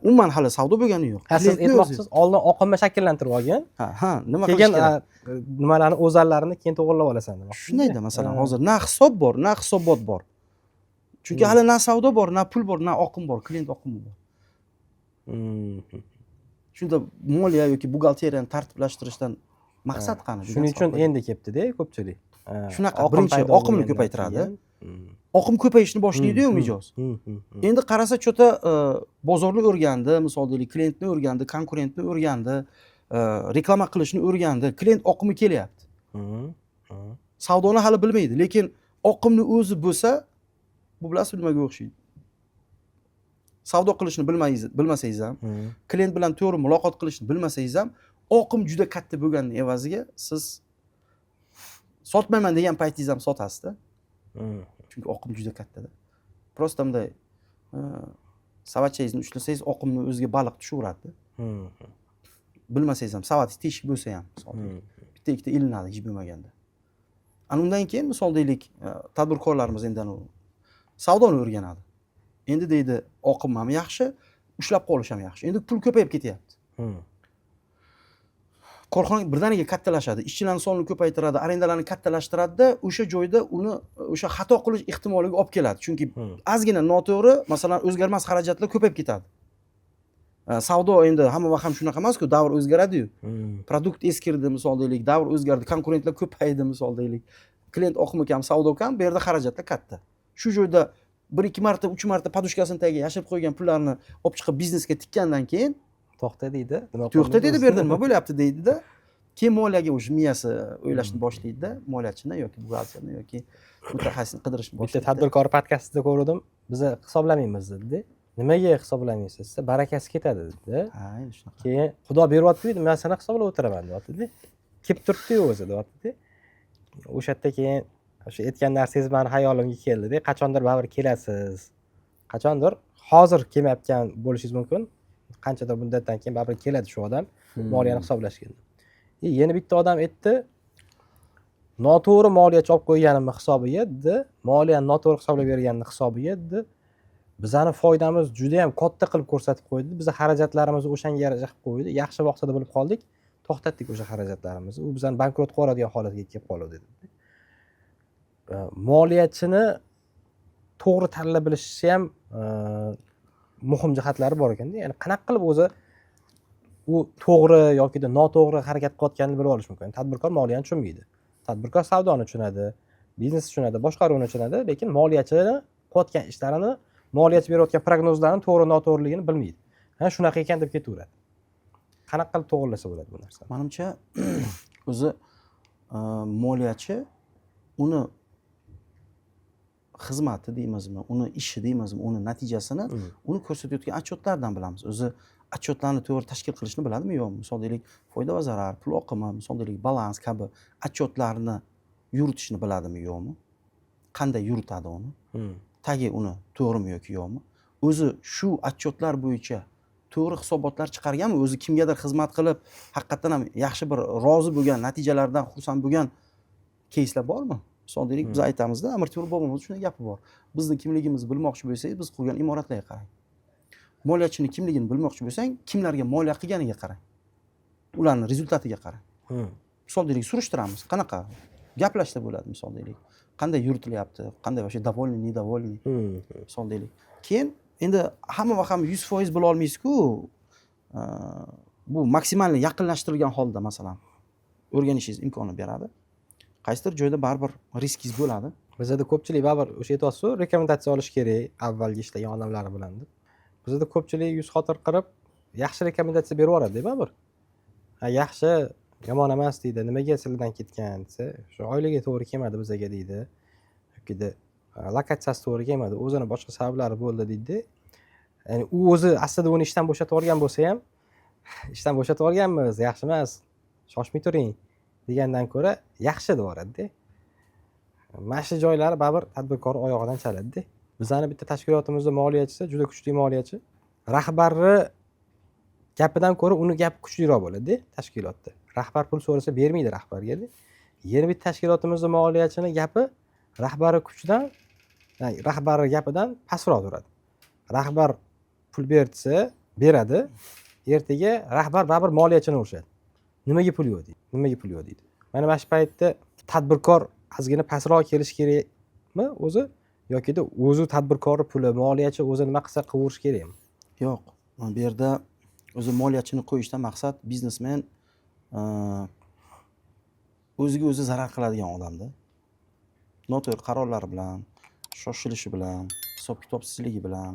Umuman hali savdo bo'lgani yo'q. Siz aytmoqchisiz, oldin oqimni shakllantirib olgin. Nima qilish kerak? Keyin nimalarni o'zallarini keyin to'g'irlab olasan demoqchi. Shundayda, masalan, hozir na hisob bor, na hisobot bor. Chunki hali na savdo bor, na pul bor, na oqim bor, klient oqimi bor. Shunda moliya yoki buxgalteriyani tartiblashtirishdan maqsad qani? Shuning uchun endi kelibdi-da ko'pchilik. Shunaqa birinchi oqimni ko'paytiradi. Oqim ko'payishni boshlaydi-yu mijoz. Endi qarasa cho'ta bozorni o'rgandi, misol deylik, klientni o'rgandi, konkurentni o'rgandi, reklama qilishni o'rgandi, klient oqimi kelyapti. Savdoni hali bilmaydi, lekin oqimni o'zi bo'lsa, bu bilasizmi nimaga o'xshaydi? Savdo qilishni bilmasangiz ham, klient bilan to'g'ri muloqot qilishni bilmasangiz ham, oqim juda katta bo'lganning evaziga siz sotmayman degan paytingiz ham sotasiz-da. Chunki oqim juda kattada. Prosta bunday savatchangizni ushlasangiz, oqimni o'ziga baliq tushaveradi. Bilmasangiz ham, savat teshik bo'lsa ham, bitta ikkita ilinadi hech bo'lmaganda. Ana undan keyin misol deylik, tadbirkorlarimiz endi savdoni o'rganadi. Endi deydi, oqim ham yaxshi, ushlab qolish ham yaxshi. Endi pul ko'payib ketyapti. Korxona birdaniga kattalashadi, ishchilarning sonini ko'paytiradi, arendalarni kattalashtiradi-da, o'sha joyda uni o'sha xato qilish ehtimoliga olib keladi. Chunki ozgina noto'g'ri, masalan, o'zgarmas xarajatlar ko'payib ketadi. Savdo endi hamma vaqt ham shunaqa emas-ku, davr o'zgaradi-yu. Produkt eskirdi, misol deylik, davr o'zgardi, konkurentlar ko'paydi, misol deylik. Klient oqimi kam, savdo kam, bu yerda xarajatlar katta. Shu joyda 1-2 marta, 3 marta podushkasini tagiga yashirib qo'ygan pullarni olib chiqib biznesga tikkandan keyin to'xta deydi. To'xta deydi, bu yerda nima bo'lyapti deydi-da. Keyin moliyaga o'sha miyasi o'ylashni boshlaydi-da, moliyachini yoki buxgalterni yoki mutaxassisni qidirishni boshlaydi. Bitta tadbirkor podkastida ko'rdim, biz hisoblamaymiz dedi. Nimaga hisoblamaysiz desa, barakasi ketadi dedi. Ha, endi shunaqa. Keyin Xudo beryapti dedi, men seni hisoblab o'tiraman deyapti-da. Kelib turibdi-yu o'zi deyapti-da. O'sha yerda keyin o'sha aytgan narsangiz meni xayolimga keldi-da. Qachondir baribir kelasiz. Qachondir hozir kelmayotgan bo'lishingiz mumkin. Qanchadir muddatdan keyin baribir keladi shu odam moliyani hisoblashga. Yana bitta odam aytdi, noto'g'ri moliyachi olib qo'yganimni hisobiga dedi, moliyani noto'g'ri hisoblab berganimni hisobiga dedi, bizani foydamiz juda ham katta qilib ko'rsatib qo'ydi. Biz xarajatlarimizni o'shanga yarasha qilib qo'ydi. Yaxshi vaqtida bo'lib qoldik, to'xtatdik o'sha xarajatlarimizni. U bizani bankrot qiladigan holatga kelib qoldi dedi. Moliyachini to'g'ri tanlab bilishi ham muhim jihatlari bor ekanda. Ya'ni qanaqa qilib o'zi u to'g'ri yoki noto'g'ri harakat qilayotganini bilib olish mumkin. Tadbirkor moliyani tushunmaydi. Tadbirkor savdoni tushunadi, biznesni tushunadi, boshqaruvni tushunadi, lekin moliyachini qilayotgan ishlarini, moliyachi berayotgan prognozlarni to'g'ri noto'g'riligini bilmaydi. Ha, shunaqa ekan deb ketaveradi. Qanaqa qilib to'g'rilasa bo'ladi bu narsa? Menimcha o'zi moliyachi uni xizmati deymizmi, uni ishi deymizmi, uni natijasini uni ko'rsatayotgan отчетlardan bilamiz. O'zi отчетlarni to'g'ri tashkil qilishni biladimi yo'qmi? Misol deylik, foyda va zarar, pul oqimi, misol deylik, balans kabi отчетlarni yuritishni biladimi yo'qmi? Qanday yuritadi uni? tagi uni to'g'rimi yoki yo'qmi, o'zi shu otчетlar bo'yicha to'g'ri hisobotlar chiqarganmi, o'zi kimgadir xizmat qilib haqiqatdan ham yaxshi bir rozi bo'lgan, natijalardan xursand bo'lgan keyslar bormi? Misol deylik, biz aytamizda, Amir Temur bobomizning shunday gapi bor. Bizni kimligimizni bilmoqchi bo'lsangiz, biz qurgan imoratlarga qarang. Moliyachini kimligini bilmoqchi bo'lsang, kimlarga moliya qilganiga qarang. Ularning rezultatiga qarang. Misol deylik, surishtiramiz, qanaqa gaplashsa bo'ladi, misol deylik. Qanday yuritilyapti, qanday вообще довольный, недовольный. Misol deylik. Keyin endi hamma va hamma 100% bo'la olmaysiz-ku. Bu maksimalni yaqinlashtirilgan holda masalan o'rganishingiz imkonini beradi. Qaysidir joyda baribir riskingiz bo'ladi. Bizda ko'pchilik baribir o'sha aytyapsiz-ku, rekomendatsiya olish kerak avvalgi ishlagan odamlar bilan deb. Bizda ko'pchilik yuz xotir qilib yaxshi rekomendatsiya berib yuboradi baribir. Ha, yaxshi, yomon emas deydi. Nimaga sizlardan ketgan desa, shu oilaga to'g'ri kelmadi bizga deydi. Yoki lokatsiyasi to'g'ri kelmadi, o'zini boshqa sabablari bo'ldi deydi. Ya'ni u o'zi aslida uni ishdan bo'shatib yuborgan bo'lsa ham, ishdan bo'shatib yuborganmiz, yaxshi emas, shoshmay turing degandan ko'ra yaxshi deb yuboradi-da. Mana shu joylari baribir tadbirkor oyog'idan chaladi-da. Bizning bitta tashkilotimizda moliyachisi, juda kuchli moliyachi. Rahbarni gapidan ko'ra uni gapi kuchliroq bo'ladi-da tashkilotda. Rahbar pul so'rasa bermaydi rahbarga-da. Yana bitta tashkilotimizda moliyachini gapi rahbari kuchidan, ya'ni rahbari gapidan pastroq turadi. Rahbar pul bersa, beradi. Ertaga rahbar baribir moliyachini urishadi. Nimaga pul yo'q deydi? Nimaga pul yo'q deydi? Mana bu paytda tadbirkor ozgina pastroq kelish kerakmi o'zi yoki o'zi tadbirkorning puli, moliyachi o'zi nima qilsa qilverish kerakmi? Yo'q. Bu yerda o'zi moliyachini qo'yishdan maqsad biznesmen o'ziga o'zi zarar qiladigan odamda. Noto'g'ri qarorlari bilan, shoshilishi bilan, hisob-kitobsizligi bilan,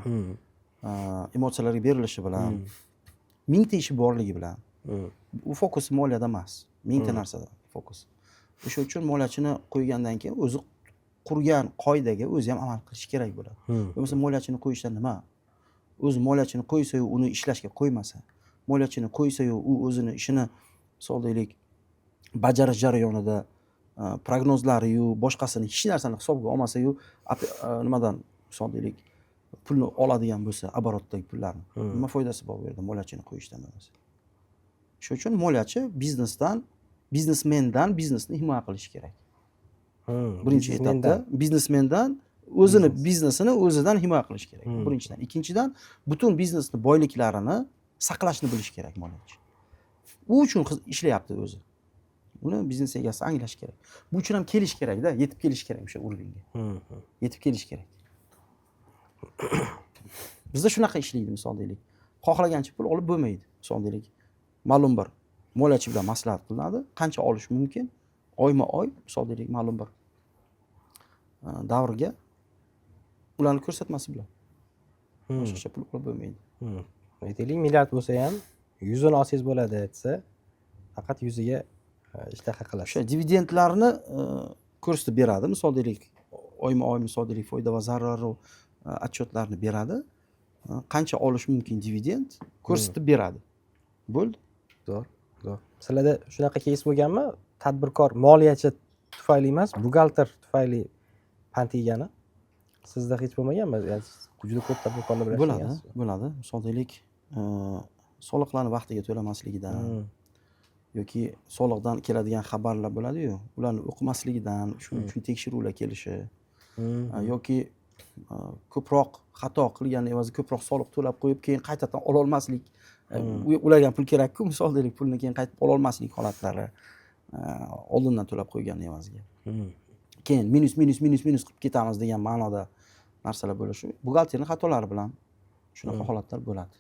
emotsiyalarga berilishi bilan, mingta ishi borligi bilan. U fokus moliyada emas, mingta narsada fokus. O'sha uchun moliyachini qo'ygandan keyin o'zi qurgan qoidaga o'zi ham amal qilish kerak bo'ladi. Bo'lmasa moliyachini qo'yishdan nima? O'zi moliyachini qo'ysa-yu uni ishlashga qo'ymasa, moliyachini qo'ysa-yu u o'zini ishini misol deylik bajarish jarayonida prognozlari-yu boshqasini hech narsani hisobga olmasa-yu nimadan misol deylik pulni oladigan bo'lsa, оборотdagi pullarni, nima foydasi bor bu yerda moliyachini qo'yishdan bo'lmasa? Shuning uchun moliyachi biznesmendan biznesni himoya qilish kerak. Birinchi etapda biznesmendan o'zini biznesini o'zidan himoya qilish kerak. Birinchidan. Ikkinchidan, butun biznesni boyliklarini saqlashni bilish kerak moliyachi. U uchun ishlayapti o'zi. Uni biznes egasi anglash kerak. Bu uchun ham kelish kerak-da, yetib kelish kerak o'sha urovga. Yetib kelish kerak. Bizda shunaqa ishlaydi misol deylik. Xohlagancha pul olib bo'lmaydi. Misol deylik, ma'lum bir moliyachi bilan maslahat qilinadi, qancha olish mumkin, oyma-oy, misol deylik, ma'lum bir davrga ularni ko'rsatmasi bilan. Boshqacha pul olib bo'lmaydi. Aytaylik, milliard bo'lsa ham 100 ni olsangiz bo'ladi desa, faqat 100 ga ishlaha qilasiz. O'sha dividendlarni ko'rsatib beradi. Misol deylik, oyma-oy misol deylik foyda va zarar отчетlarni beradi. Qancha olish mumkin dividend ko'rsatib beradi. Bo'ldi. Zo'r. Sizlarda shunaqa keys bo'lganmi? Tadbirkor moliyachi tufayli emas, buxgalter tufayli pand yegani? Sizda hech bo'lmaganmi? Yani juda ko'p tadbirkorlar bilan ishlagansiz. Bo'ladi. Misol deylik, soliqlarni vaqtiga to'lamasligidan yoki soliqdan keladigan xabarlar bo'ladi-yu, ularni o'qimasligidan, shuning uchun tekshiruvlar kelishi yoki ko'proq xato qilgan evaziga ko'proq soliq to'lab qo'yib, keyin qaytadan ola olmaslik, ularga ham pul kerak-ku, misol deylik, pulni keyin qaytib ola olmaslik holatlari, oldindan to'lab qo'ygan evaziga. Keyin minus qilib ketamiz degan ma'noda narsalar bo'lishi, buxgalterning xatolari bilan shunaqa holatlar bo'ladi.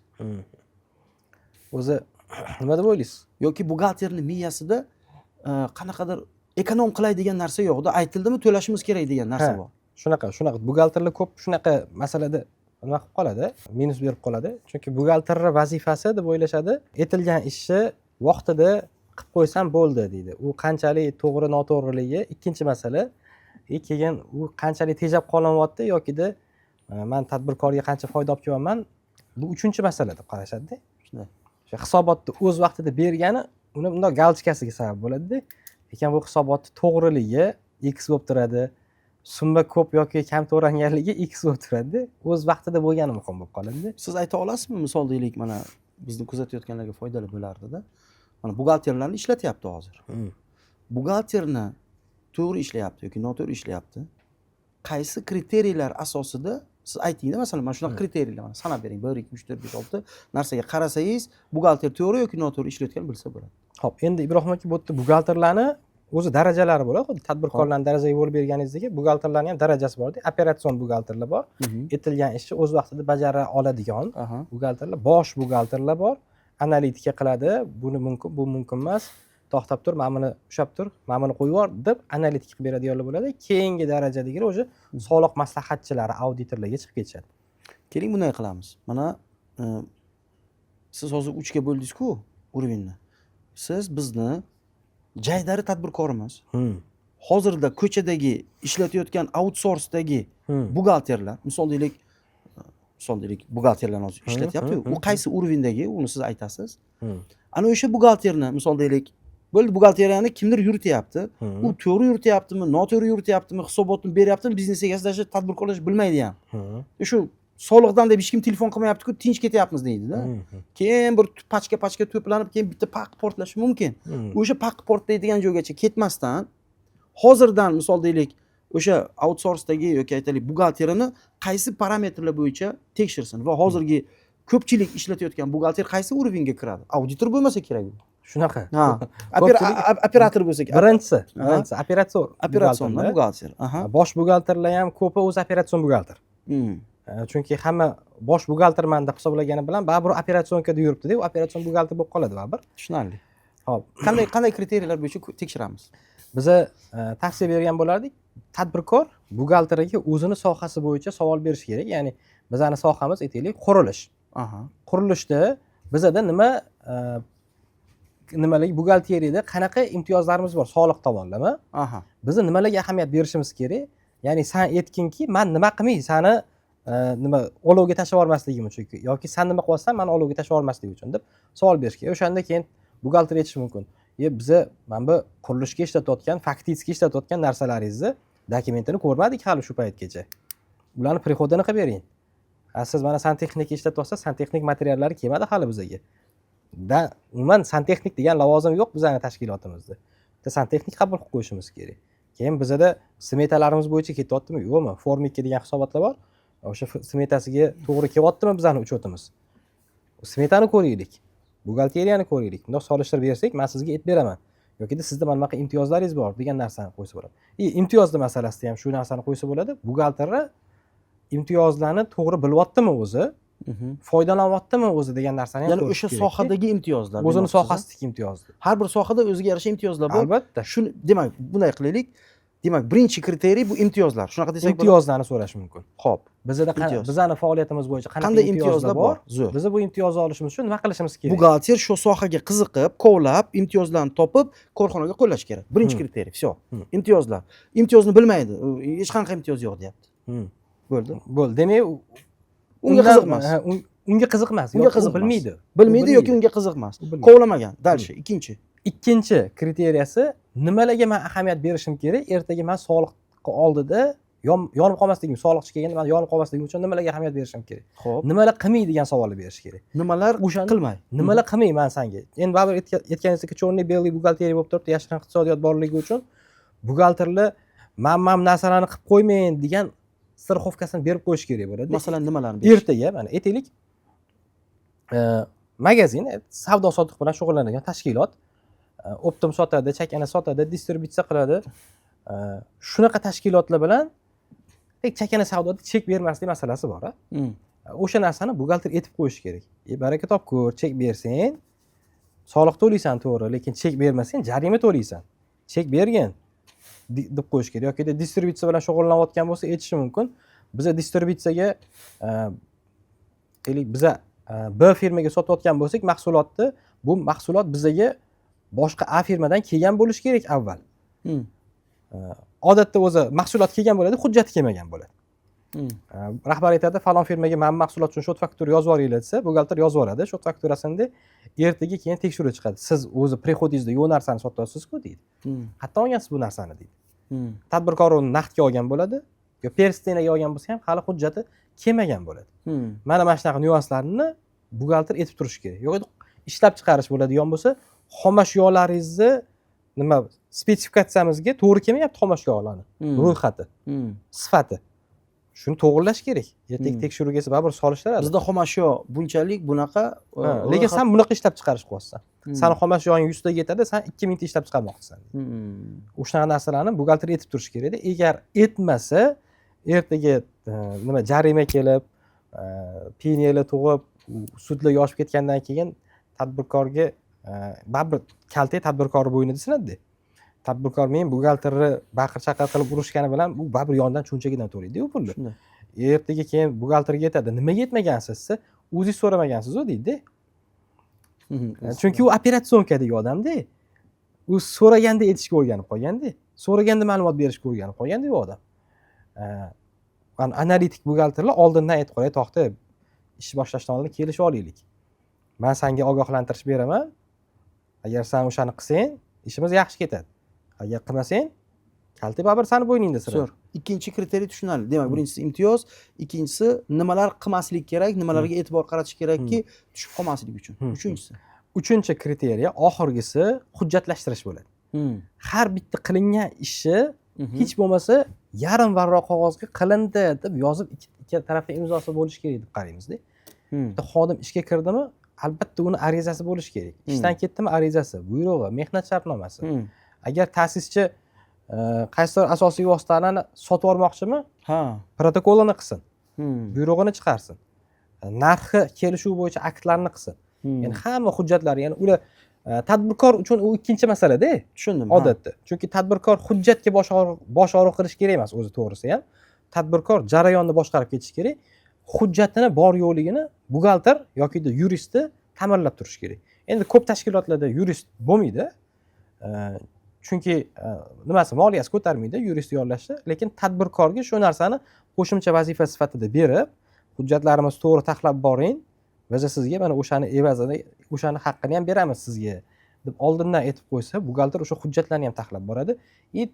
O'zi nima deb o'ylaysiz? Yoki buxgalterning miyasida qanaqadir ekonom qilay degan narsa yo'qda, aytildimi to'lashimiz kerak degan narsa bor. Shunaqa buxgalterlar ko'p shunaqa masalada nima qilib qoladi, minus berib qoladi. Chunki buxgalterning vazifasi deb o'ylashadi, aytilgan ishni vaqtida qilib qo'ysam bo'ldi deydi. U qanchalik to'g'ri noto'g'riligi ikkinchi masala. Keyin u qanchalik tejab qolinyapti yokida men tadbirkorga qancha foyda olib kelyapman, bu uchinchi masala deb qarashadi-da. Shunday. O'sha hisobotni o'z vaqtida bergani uni bundoq galchkasiga sabab bo'ladi-da. Lekin bu hisobotning to'g'riligi X bo'lib turadi. summa ko'p yoki kam to'langanligi x bo'lib turadi. O'z vaqtida bo'lgani muhim bo'lib qoladi. Siz ayta olasizmi, misol deylik, mana bizni kuzatayotganlarga foydali bo'lardida. Mana buxgalterlarni ishlatyapti hozir. Buxgalterni to'g'ri ishlayapti yoki noto'g'ri ishlayapti. Qaysi kriteriyalar asosida siz aytingda, masalan, mana shunaqa kriteriyalar mana sanab bering. 1 2 3 4 5 6 narsaga qarasangiz, buxgalter to'g'ri yoki noto'g'ri ishlayotganini bilsa bo'ladi. Xo'p, endi Ibrohim aka, bu yerda buxgalterlarni o'zi darajalari bo'ladi. Xuddi tadbirkorlarning darajaga bo'lib berganingizdek, buxgalterlarning ham darajasi bor-da. Operatsion buxgalterlar bor. Etilgan ishni o'z vaqtida bajara oladigan buxgalterlar, bosh buxgalterlar bor. Analitika qiladi. Buni mumkin, bu mumkin emas. To'xtab tur, mana buni ushlab tur, mana buni qo'yib yubor deb analitika qilib beradiganlar bo'ladi. Keyingi darajadagi o'sha soliq maslahatchilari, auditorlarga chiqib ketishadi. Keling, bunday qilamiz. Mana siz hozir 3 ga bo'ldingiz-ku уровеньni. Siz bizni jaydari tadbirkorimiz. Hozirda ko'chadagi ishlatayotgan outsourcedagi buxgalterlar, misol deylik, buxgalterlarni hozir ishlatyapti. U qaysi уровеньdagi, uni siz aytasiz. Ana o'sha buxgalterni, misol deylik, bo'ldi, buxgalteriyani kimdir yurityapti. U to'g'ri yurityaptimi, noto'g'ri yurityaptimi, hisobotni beryaptimi, biznes egasida tadbirkorlar bilmaydi ham. Shu soliqdan deb hech kim telefon qilmayapti-ku, tinch ketyapmiz deydi-da. Keyin bir pachka to'planib, keyin bitta paq portlashi mumkin. O'sha paq portlaydigan joygacha ketmasdan hozirdan misol deylik, o'sha outsourcedagi yoki aytaylik buxgalterini qaysi parametrlar bo'yicha tekshirsin va hozirgi ko'pchilik ishlatayotgan buxgalter qaysi уровеньga kiradi? Auditor bo'lmasa kerak u. Shunaqa. Ha, operator bo'lsa kerak. Birinchisi operatsion buxgalter. Bosh buxgalterlar ham ko'pi o'zi operatsion buxgalter. Chunki hamma bosh buxgalterman deb hisoblagani bilan baribir operatsiyonkada yuribdi-da, u operatsion buxgalter bo'lib qoladi baribir. Tushunarli. Hop, qanday kriteriyalar bo'yicha tekshiramiz? Biza tavsiya bergan bo'lardik, tadbirkor buxgalteriga o'zini sohasi bo'yicha savol berish kerak. Ya'ni bizani sohamiz aytaylik qurilish. Qurilishda bizada nimalar buxgalteriyada qanaqa imtiyozlarimiz bor soliq tomonlama? Biz nimalarga ahamiyat berishimiz kerak? Ya'ni sen aytginki, men nima qilmay seni nima olovga tashlab yubormasligim uchun yoki sen nima qilyapsan, men olovga tashlab yubormasligim uchun deb savol berish kerak. O'shanda keyin buxgalter aytishi mumkin. Biza mana bu qurilishga ishlatayotgan, faktiskiy ishlatayotgan narsalaringizni dokumentini ko'rmadik hali shu paytgacha. Ularni prihodini qilib bering. Siz mana santexnika ishlatyapsiz, santexnik materiallari kelmadi hali bizaga. Umuman santexnik degan lavozim yo'q bizning tashkilotimizda. Bitta santexnik qabul qilib qo'yishimiz kerak. Keyin bizada smetalarimiz bo'yicha ketyaptimi, yo'qmi? Form 2 degan hisobotlar bor. O'sha smetasiga to'g'ri kelyaptimi bizning uchotimiz? Smetani ko'raylik. Buxgalteriyani ko'raylik. Bundoq solishtirib bersak, men sizga aytib beraman. Yoki sizda mana bunaqa imtiyozlaringiz bor degan narsani qo'ysa bo'ladi. Imtiyozli masalasida ham shu narsani qo'ysa bo'ladi. Buxgalterlar imtiyozlarni to'g'ri bilyaptimi o'zi? Foydalanyaptimi o'zi degan narsani ham. Ya'ni o'sha sohadagi imtiyozlar. O'zini sohasidagi imtiyozlar. Har bir sohada o'ziga yarasha imtiyozlar bor. Albatta. Shuni demak, bunday qilaylik. Demak, birinchi kriteriy bu imtiyozlar. Shunaqa desak, imtiyozlarni so'rash mumkin. Xo'p, bizda bizning faoliyatimiz bo'yicha qanday imtiyozlar bor? Zo'r. Biz bu imtiyozni olishimiz uchun nima qilishimiz kerak? Buxgalter shu sohaga qiziqib, kovlab, imtiyozlarni topib, korxonaga qo'llash kerak. Birinchi kriteriy, всё. Imtiyozlar. Imtiyozni bilmaydi. Hech qanaqa imtiyoz yo'q, deyapti. Bo'ldi. Demak, unga qiziqmas. Unga qiziqmas. Unga qiziq bilmaydi. Bilmaydi yoki unga qiziqmas. Kovlamagan. Dalshi, ikkinchi kriteriyasi, nimalarga men ahamiyat berishim kerak? Ertaga men soliq oldida yonib qolmasligim, soliqchi kelganda men yonib qolmasligim uchun nimalarga ahamiyat berishim kerak? Xo'p. Nimalar qilmay degan savolni berish kerak. Nimalar qilmay? Nimalar qilmay men senga. Endi baribir aytganingizdek, chorniy belli buxgalteriya bo'lib turibdi, yashirin iqtisodiyot borligi uchun buxgalterlar men narsalarni qilib qo'ymayin degan strixovkasini berib qo'yish kerak bo'ladi. Masalan, nimalarni? Ertaga mana aytaylik, magazin, savdo sotiq bilan shug'ullanadigan tashkilot optim sotadi, chakana sotadi, distributsiya qiladi. Shunaqa tashkilotlar bilan chakana savdoda chek bermaslik masalasi bor. O'sha narsani buxgalter aytib qo'yish kerak. Baraka topkur, chek bersang, soliq to'laysan to'g'ri, lekin chek bermasang jarima to'laysan. Chek bergin deb qo'yish kerak. Yoki distributsiya bilan shug'ullanayotgan bo'lsa, aytishi mumkin. Biza distributsiyaga biza B firmaga sotayotgan bo'lsak, mahsulotni, bu mahsulot bizaga boshqa A firmadan kelgan bo'lishi kerak avval. Odatda o'zi mahsulot kelgan bo'ladi, hujjati kelmagan bo'ladi. Rahbar aytadi, falon firmaga men mahsulot uchun shot faktura yozib yuboringlar desa, buxgalter yozib yuboradi. Shot fakturasini ertaga keyin tekshiruv chiqadi. Siz o'zi prihodingizda yo'q narsani sotyapsiz-ku deydi. Qayerdan olgansiz bu narsani deydi. Tadbirkor uni naqdga olgan bo'ladi yo persisteniyaga olgan bo'lsa ham hali hujjati kelmagan bo'ladi. Mana shunaqa nyuanslarni buxgalter aytib turishi kerak. Yo'q ishlab chiqarish bo'ladigan bo'lsa, xomashyolarningizni nima spetsifikatsiyamizga to'g'ri kelmayapti xomashyolarni ro'yxati, sifati. Shuni to'g'rilash kerak. Ertaga tekshiruvga kelsa baribir solishtiradi. Bizda xomashyo bunchalik bunaqa lekin sen bunaqa ishlab chiqarish qilyapsan. Sani xomashyoing 100 taga yetadi, sen 2000 ta ishlab chiqarmoqchisan. O'shunaqa narsalarni buxgalter aytib turish kerak edi. Agar aytmasa, ertaga nima jarima kelib, peniyalar tug'ib, sudlarga oshib ketgandan keyin tadbirkorga baribir kaltak tadbirkor bo'ynida sinadi. Tadbirkor men buxgalterni baqir-chaqir qilib urushgani bilan u baribir yondan cho'nchagidan to'laydi-ku pulni. Ertaga keyin buxgalterga aytadi, nimaga yetmagansiz siz? O'zingiz so'ramagansiz-ku deydi. Chunki u operatsiyonkadagi odam-da. U so'raganda aytishga o'rganib qolganda, so'raganda ma'lumot berishga o'rganib qolganda u odam. Analitik buxgalterlar oldindan aytib qo'yadi, to'xta, ish boshlashdan oldin kelishib olaylik. Men senga ogohlantirish beraman. Agar sen o'shani qilsang, ishimiz yaxshi ketadi. Agar qilmasang, kalta baribir seni bo'yningda siradi. Zo'r. Ikkinchi kriteriy tushunarli. Demak, birinchisi imtiyoz, ikkinchisi nimalar qilmaslik kerak, nimalarga e'tibor qaratish kerakki, tushib qolmaslik uchun. Uchinchisi. Uchinchi kriteriya, oxirgisi hujjatlashtirish bo'ladi. Har bitta qilingan ishni hech bo'lmasa yarim varroq qog'ozga qilindi deb yozib ikki tarafga imzosi bo'lishi kerak deb qaraymiz-da. Bitta xodim ishga kirdimi, albatta uni arizasi bo'lishi kerak. Ishdan ketdimi arizasi, buyrug'i, mehnat shartnomasi. Agar ta'sischi qaysidir asosiy vositalarni sotib olmoqchimi? Protokolini qilsin. Buyrug'ini chiqarsin. Narxi kelishuv bo'yicha aktlarni qilsin. Ya'ni hamma hujjatlar, ya'ni ular tadbirkor uchun u ikkinchi masala-da. Tushundim. Odatda. Chunki tadbirkor hujjatga bosh og'riq qilish kerak emas o'zi to'g'risi ham. Tadbirkor jarayonni boshqarib ketish kerak. Hujjatini bor yo'qligini buxgalter yoki yuristni ta'minlab turish kerak. Endi ko'p tashkilotlarda yurist bo'lmaydi. Chunki nimasi moliyasi ko'tarmaydi yurist yollashni, lekin tadbirkorga shu narsani qo'shimcha vazifa sifatida berib, hujjatlarimiz to'g'ri tahlab boring, biz sizga mana o'shani evazida o'shani haqqini ham beramiz sizga deb oldindan aytib qo'ysa, buxgalter o'sha hujjatlarni ham tahlab boradi.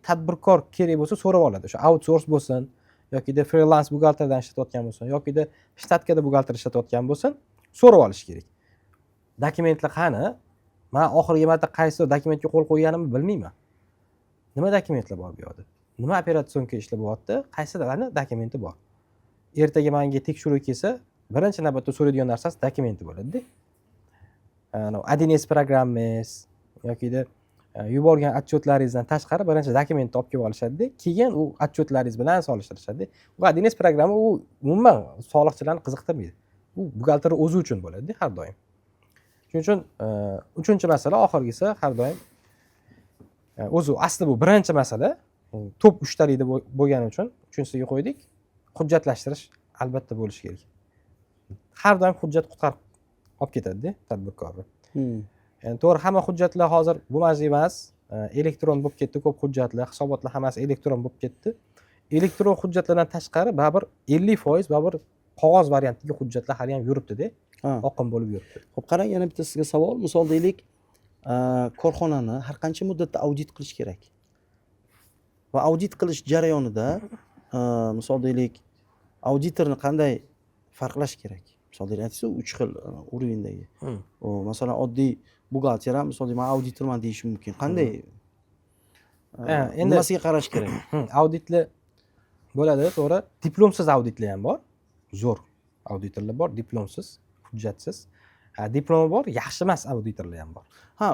Tadbirkor kerak bo'lsa so'rab oladi. O'sha outsource bo'lsin, yoki freelance buxgalterdan ishlatayotgan bo'lsin, yoki shtatkada buxgalter ishlatayotgan bo'lsin, so'rab olish kerak. Dokumentlar qani? Men oxirgi marta qaysi dokumentga qo'l qo'yganimni bilmayman. Nima dokumentlar bor bu yerda? Nima operatsiyonga ishlab bo'lyapti? Qaysilarning dokumenti bor? Ertaga menga tekshiruv kelsa, birinchi navbatda so'raydigan narsasi dokumenti bo'ladi-da. 1S programmangiz yoki yuborgan otчёtlaringizdan tashqari birinchi dokumentni olib kelib olishadi-da, keyin u otчёtlaringiz bilan solishtirishadi. Bu 1S programma u umuman soliqchilarni qiziqtirmaydi. Bu buxgalter o'zi uchun bo'ladi har doim. Shuning uchun uchinchi masala oxirgisi har doim o'zi asli bu birinchi masala, top 3 talikda bo'lgani uchun uchinchisiga qo'ydik. Hujjatlashtirish albatta bo'lishi kerak. Har doim hujjat qutqarib olib ketadi-da tadbirkorni. Ya'ni to'g'ri hamma hujjatlar hozir bu majlis emas, elektron bo'lib ketdi, ko'p hujjatlar, hisobotlar hammasi elektron bo'lib ketdi. Elektron hujjatlardan tashqari baribir 50% baribir qog'oz variantidagi hujjatlar hali ham yuribdi-da. Oqim bo'lib yuribdi. Xo'p, qarang, yana bitta sizga savol. Misol deylik, korxonani har qancha muddatda audit qilish kerak? Va audit qilish jarayonida misol deylik, auditorni qanday farqlash kerak? Misol deylik, aytasiz, 3 xil urovendagi. Masalan, oddiy buxgalter ham misol deylik, men auditorman deyishi mumkin. Qanday? Endi nimasiga qarash kerak? Auditlar bo'ladi, to'g'ri. Diplomsiz auditlar ham bor. Zo'r auditorlar bor, diplomsiz, hujjatsiz. Diplomi bor, yaxshi emas auditorlar ham bor.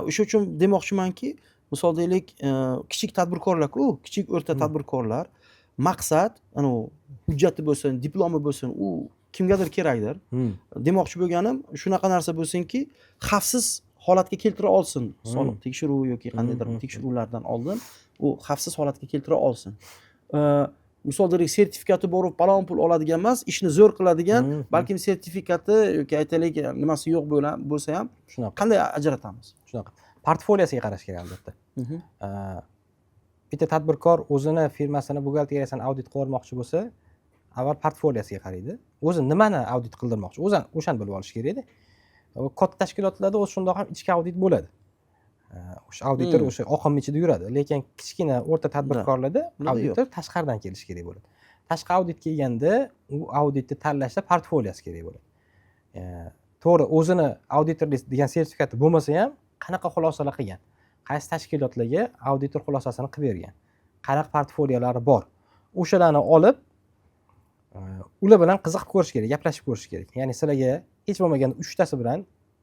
O'sha uchun demoqchimanki, misol deylik, kichik tadbirkorlar-ku, kichik o'rta tadbirkorlar maqsad, hujjati bo'lsin, diplomi bo'lsin, u kimgadir kerakdir. Demoqchi bo'lganim, shunaqa narsa bo'lsinki, xavfsiz holatga keltira olsin. Soliq tekshiruvi yoki qandaydir tekshiruvlardan oldin u xavfsiz holatga keltira olsin. Misol deylik, sertifikati bor, palon pul oladigan emas, ishni zo'r qiladigan, balkim sertifikati yoki aytaylik, nimasi yo'q bo'lsa ham, shunaqa. Qanday ajratamiz? Shunaqa. Portfoliyosiga qarash kerak albatta. Bitta tadbirkor o'zini firmasini buxgalteriyasini audit qilmoqchi bo'lsa, avval portfoliyosiga qaraydi. O'zi nimani audit qildirmoqchi? O'shani bilib olish kerak edi. Katta tashkilotlarda o'z shundoq ham ichki audit bo'ladi. O'sha auditor o'sha oqim ichida yuradi. Lekin kichkina o'rta tadbirkorlarda Ularda auditor tashqaridan kelishi kerak bo'ladi. Tashqi audit kelganda u auditni tanlashda portfoliosi kerak bo'ladi. To'g'ri, o'zini auditor degan sertifikati bo'lmasa ham qanaqa xulosalar qilgan, qaysi tashkilotlarga auditor xulosasini qilib bergan, qanaqa portfoliolari bor, o'shalarni olib ular bilan qiziqib ko'rish kerak, gaplashib ko'rish kerak. Ya'ni sizlarga hech bo'lmaganda 3tasi bilan,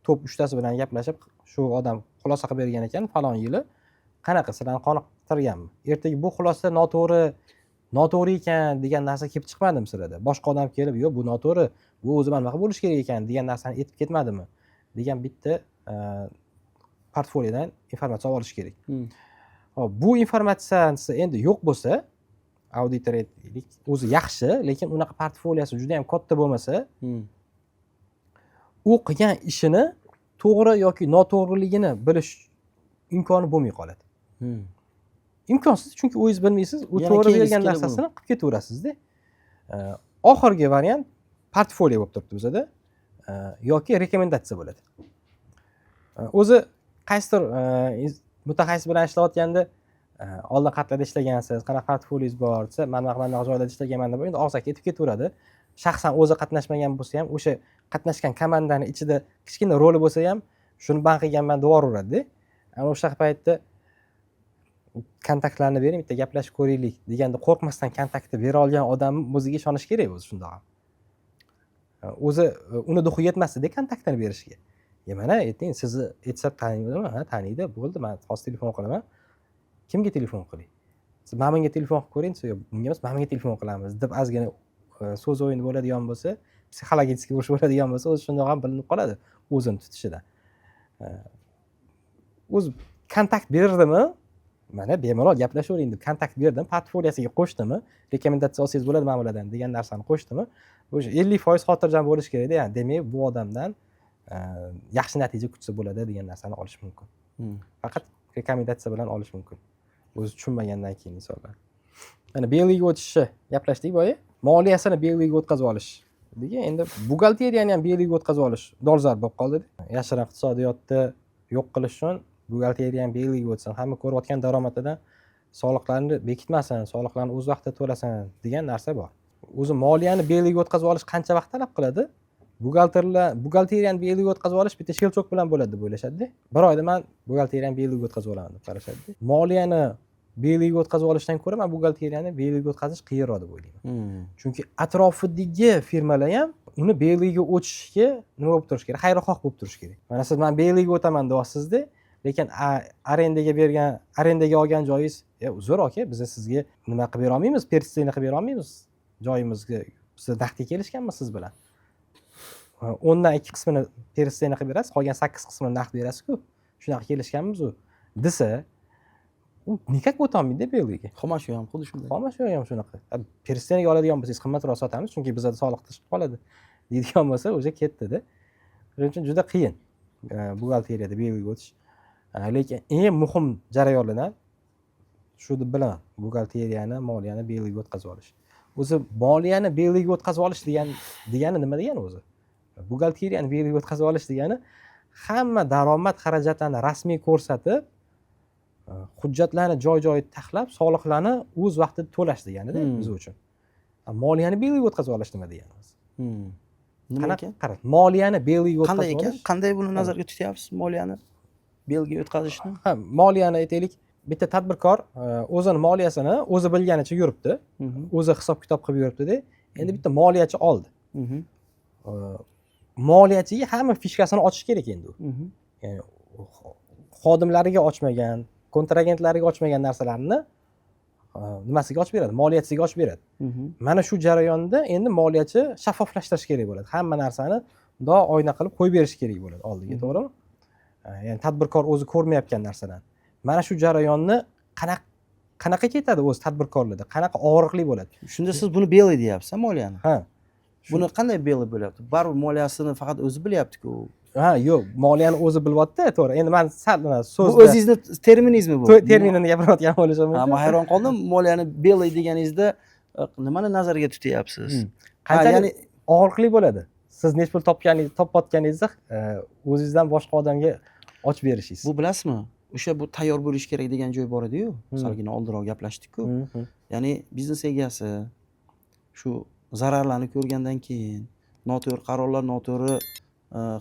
top 3tasi bilan gaplashib, shu odam xulosa qilib bergan ekan, falon yili qanaqa sizlarni qoniqtirganmi? Ertaga bu xulosa noto'g'ri ekan degan narsa kelib chiqmadimi sizlarda? Boshqa odam kelib, "Yo'q, bu noto'g'ri, bu o'zi mana bunaqa bo'lishi kerak ekan" degan narsani aytib ketmadimi? degan bitta portfoliodan informatsiya olish kerak. Hop, bu informatsiyasi endi yo'q bo'lsa, auditor aytaylik, o'zi yaxshi, lekin unaqa portfoliosi juda ham katta bo'lmasa, u qilgan ishini to'g'ri yoki noto'g'riligini bilish imkoni bo'lmay qoladi. Imkonsiz, chunki o'zingiz bilmaysiz, u to'g'ri bergan narsasini qilib ketaverasizda. Oxirgi variant portfolio bo'lib turibdi bizada, yoki rekomendatsiya bo'ladi. O'zi qaysidir mutaxassis bilan ishlayotganda oldin qayerlarda ishlagansiz, qanaqa portfoliongiz bor desa, mana bunaqa joylarda ishlaganman deb endi og'zaki aytib ketaveradi. Shaxsan o'zi qatnashmagan bo'lsa ham, o'sha qatnashgan komandani ichida kichkina roli bo'lsa ham, shuni ban qilganman deb yuboraveradi-da. Ana o'sha paytda kontaktlarni bering, bitta gaplashib ko'raylik deganda qo'rqmasdan kontaktni bera olgan odam o'ziga ishonish kerak o'zi shundoq ham. O'zi uni duxi yetmasdi-da kontaktini berishga. Mana ayting, sizni aytsa taniydimi? Ha, taniydi, bo'ldi, men hozir telefon qilaman. Kimga telefon qiling? Siz maminga telefon qilib ko'ring, desa, yo'q, bunga emas, maminga telefon qilamiz deb ozgina so'z o'yini bo'ladigan bo'lsa, psixologik urush bo'ladigan bo'lsa, o'zi shundoq ham bilinib qoladi o'zini tutishidan. O'zi kontakt berdimi? Mana bemalol gaplashavering deb kontakt berdim, portfoliyosiga qo'shdimi, rekomendatsiya olsangiz bo'ladi mana bulardan degan narsani qo'shdimi, o'sha 50% xotirjam bo'lish kerak-da, ya'ni demak bu odamdan yaxshi natija kutsa bo'ladi degan narsani olish mumkin. Faqat rekomendatsiya bilan olish mumkin. O'zi tushunmagandan keyin insonlar. Mana belgiga o'tishni gaplashdik boya, moliyasini belgiga o'tkazib olish. Degan endi buxgalteriyani ham belgiga o'tkazib olish dolzarb bo'lib qoldi-da. Yashirin iqtisodiyotni yo'q qilish uchun buxgalteriya ham belgiga o'tsin, hamma ko'rayotgan daromadidan soliqlarni bekitmasin, soliqlarni o'z vaqtida to'lasin degan narsa bor. O'zi moliyani belgiga o'tkazib olish qancha vaqt talab qiladi? Buxgalteriyani belgiga o'tkazib olish bitta shelchoq bilan bo'ladi deb o'ylashadi-da. Bir oyda men buxgalteriyani belgiga o'tkazib olaman deb qarashadi-da. Moliyani belgiga o'tkazib olishdan ko'ra men buxgalteriyani belgiga o'tkazish qiyinroq deb o'ylayman. Chunki atrofidagi firmalar ham uni belgiga o'tishga nima bo'lib turish kerak? Xayrixoh bo'lib turish kerak. Mana siz men belgiga o'taman deyapsiz-da, lekin arendaga olgan joyingiz, uzr aka, biz sizga nima qilib bera olmaymiz, persisteni qilib bera olmaymiz joyimizga. Biz naqdga kelishganmiz siz bilan. 10dan 2 qismini persisteni qilib berasiz, qolgan 8 qismini naqd berasiz-ku. Shunaqa kelishganmiz u. Desa, u nikak o'ta olmaydi belgiga. Xomashyo ham xuddi shunday. Xomashyo ham shunaqa. Persisteniga oladigan bo'lsangiz qimmatroq sotamiz, chunki bizda soliq tushib qoladi deydigan bo'lsa, o'zi ketdi-da. Shuning uchun juda qiyin buxgalteriyada belgiga o'tish. Lekin eng muhim jarayonlardan shu deb bilaman, buxgalteriyani, moliyani belgiga o'tkazib olish. O'zi moliyani belgiga o'tkazib olish degani nima degani o'zi? Buxgalteriyani belgiga o'tkazib olish degani hamma daromad xarajatlarini rasmiy ko'rsatib, hujjatlarni joy-joyida taxlab, soliqlarni o'z vaqtida to'lash degani-da biz uchun. Moliyani belgiga o'tkazib olish nima degani o'zi? Nima ekan? Qarang, moliyani belgiga o'tkazib olish. Qanday buni nazarda tutyapsiz moliyani belgiga o'tkazishni? Ha, moliyani aytaylik, bitta tadbirkor o'zini moliyasini o'zi bilganicha yuribdi. O'zi hisob-kitob qilib yuribdi-da. Endi bitta moliyachi oldi. Moliyachiga hamma fishkasini ochish kerak endi u. Ya'ni xodimlariga ochmagan, kontragentlariga ochmagan narsalarni nimasiga ochib beradi? Moliyachisiga ochib beradi. Mana shu jarayonda endi moliyachi shaffoflashtirish kerak bo'ladi. Hamma narsani bundoq oyna qilib qo'yib berish kerak bo'ladi oldiga, to'g'rimi? Ya'ni tadbirkor o'zi ko'rmayotgan narsadan. Mana shu jarayonni qanaqa ketadi o'zi tadbirkorlarda? Qanaqa og'riqli bo'ladi? Shunda siz buni belgi deyapsiz, moliyani. Ha. Buni qanday belgi bo'lyapti? Baribir moliyasini faqat o'zi bilyapti-ku. Ha, yo'q, moliyani o'zi bilyapti, to'g'ri. Endi men so'zda bu o'zingizning terminingizmi bu? Terminini gapirayotgan bo'lishim mumkin. Ha, men hayron qoldim. Moliyani belgi deganingizda nimani nazarga tutyapsiz? Ya'ni og'riqli bo'ladi. Siz nechta pul topayotganingizda o'zingizdan boshqa odamga ochib berishingiz. Bu bilasizmi? o'sha bu tayyor bo'lish kerak degan joy bor edi-yu. Salgina oldinroq gaplashdik-ku. Ya'ni biznes egasi shu zararlarni ko'rgandan keyin noto'g'ri qarorlar, noto'g'ri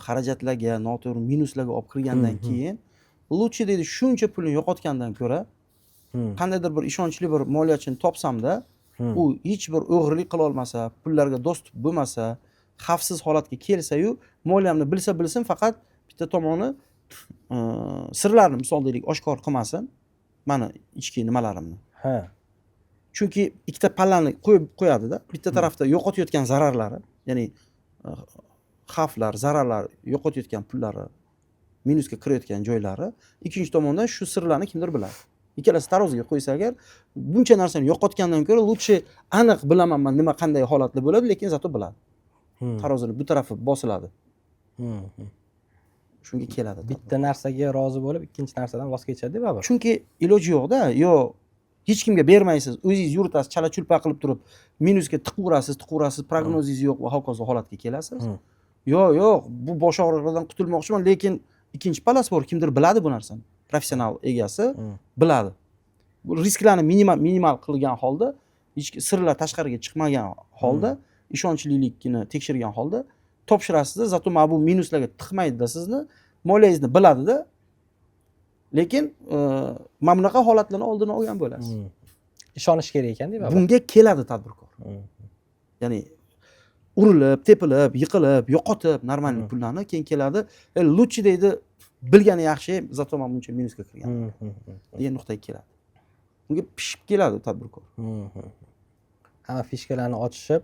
xarajatlarga, noto'g'ri minuslarga olib kirgandan keyin lutchi deydi shuncha pulni yo'qotgandan ko'ra qandaydir bir ishonchli bir moliyachini topsamda u hech bir o'g'rilik qila olmasa, pullarga dostуп bo'lmasa, xavfsiz holatga kelsa-yu, moliyamni bilsa bilsin, faqat bitta tomoni sirlarni misol deylik oshkor qilmasin, mani ichki nimalarimni. Chunki ikkita pallani qo'yib qo'yadi-da. Bitta tarafda yo'qotayotgan zararlari, ya'ni xavflar, zararlar, yo'qotayotgan pullari, minusga kirayotgan joylari, ikkinchi tomondan shu sirlarni kimdir biladi. Ikkalasi taroziga qo'ysa agar, buncha narsani yo'qotgandan ko'ra lutchi aniq bilaman men nima qanday holatda bo'ladi, lekin zato biladi. Tarozini bu tarafi bosiladi. Shunga keladi. Bitta narsaga rozi bo'lib, ikkinchi narsadan voz kechadi baribir. Chunki iloji yo'q-da, yo hech kimga bermaysiz, o'zingiz yuritasiz, chala-chulpa qilib turib, minusga tiqaverasiz, prognozingiz yo'q va hokazo holatga kelasiz. Yo'q, bu bosh og'rig'idan qutulmoqchiman, lekin ikkinchi pallasi bor, kimdir biladi bu narsani. Professional egasi biladi. Bu risklarni minimal qilgan holda, hech sirlar tashqariga chiqmagan holda, ishonchlilikni tekshirgan holda topshirasiz-da, zato mana bu minuslarga tiqmaydi-da sizni, moliyangizni biladi-da. Lekin mana bunaqa holatlarni oldini olgan bo'lasiz. Ishonish kerak ekan deyman. Bunga keladi tadbirkor. Ya'ni urilib, tepilib, yiqilib, yo'qotib normal pullarni keyin keladi. Lutchi deydi, bilgani yaxshi, zato men buncha minusga kirgan degan nuqtaga keladi. Bunga pishib keladi tadbirkor. Hamma fishkalarni ochishib,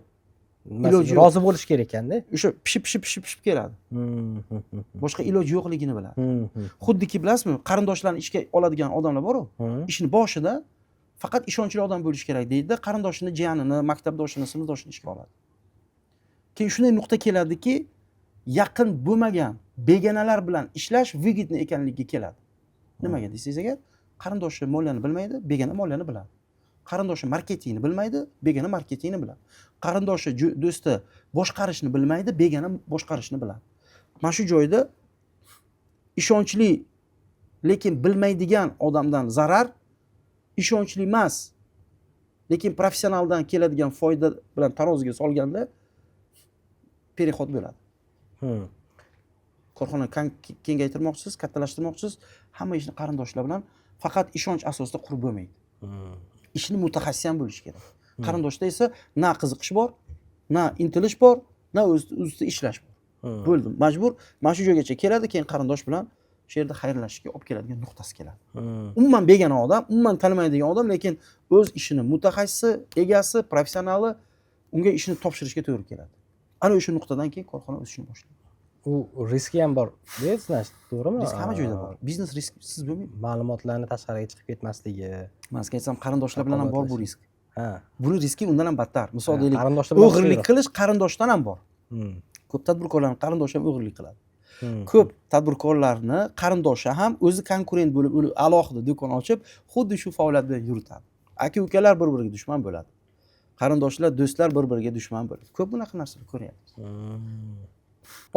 rozi bo'lish kerak ekanda. O'sha pishib keladi. Boshqa iloji yo'qligini biladi. Xuddiki bilasizmi, qarindoshlarni ishga oladigan odamlar bor-ku. Ishni boshida faqat ishonchli odam bo'lish kerak deydi-da, qarindoshini, jiyanini, maktabdoshini, sinfdoshini ishga oladi. Keyin shunday nuqta keladiki, yaqin bo'lmagan begonalar bilan ishlash выгодный ekanligiga keladi. Nimaga desangiz agar, qarindoshi moliyani bilmaydi, begona moliyani biladi. Qarindoshi marketingni bilmaydi, begona marketingni biladi. Qarindoshi do'sti boshqarishni bilmaydi, begona boshqarishni biladi. Mana shu joyda ishonchli lekin bilmaydigan odamdan zarar, ishonchli emas lekin professionaldan keladigan foyda bilan taroziga solganda perexod bo'ladi. Korxona kengaytirmoqchisiz, kattalashtirmoqchisiz, hamma ishni qarindoshlar bilan faqat ishonch asosida qurib bo'lmaydi. Ishni mutaxassis ham bo'lish kerak. Qarindoshda esa na qiziqish bor, na intilish bor, na o'zida ishlash bor. Bo'ldi, majbur mana shu joygacha keladi, keyin qarindosh bilan shu yerda xayrlashishga olib keladigan nuqtasi keladi. Umuman begona odam, umuman tanimaydigan odam, lekin o'z ishini mutaxassisi, egasi, professionali unga ishni topshirishga to'g'ri keladi. Ana o'sha nuqtadan keyin korxona o'sishni boshlaydi. U riski ham bor. Deysiz, to'g'rimi? Risk hamma joyda bor. Biznes risksiz bo'lmaydi. Ma'lumotlarni tashqariga chiqib ketmasligi. Men sizga aytsam, qarindoshlar bilan ham bor bu risk. Buni riski undan ham battar. Misol deylik, qarindoshlar bilan o'g'irlik qilish qarindoshdan ham bor. Ko'p tadbirkorlarning qarindoshi ham o'g'irlik qiladi. Ko'p tadbirkorlarni qarindoshi ham o'zi konkurent bo'lib, alohida do'kon ochib, xuddi shu faoliyatni yuritadi. Aka-ukalar bir-biriga dushman bo'ladi. Qarindoshlar, do'stlar bir-biriga dushman bo'ladi. Ko'p bunaqa narsalar ko'ryapmiz.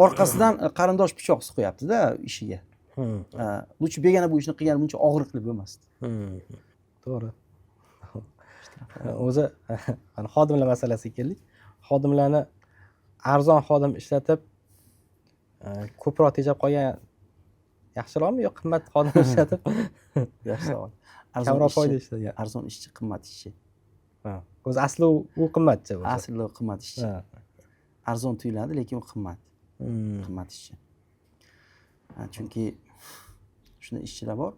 Orqasidan qarindosh pichoq suqyapti-da ishiga. Lutchi begona bu ishni qilgani buncha og'riqli bo'lmasdi. To'g'ri. O'zi xodimlar masalasiga keldik. Xodimlarni arzon xodim ishlatib ko'proq tejab qolgan yaxshiroqmi yo qimmat xodim ishlatib yaxshi savol. Kamroq foyda ishlagan. Arzon ishchi, qimmat ishchi. O'zi asli u qimmatchi o'zi. Asli u qimmat ishchi. Arzon tuyuladi, lekin u qimmat. Qimmat ishchi. Chunki shunday ishchilar bor.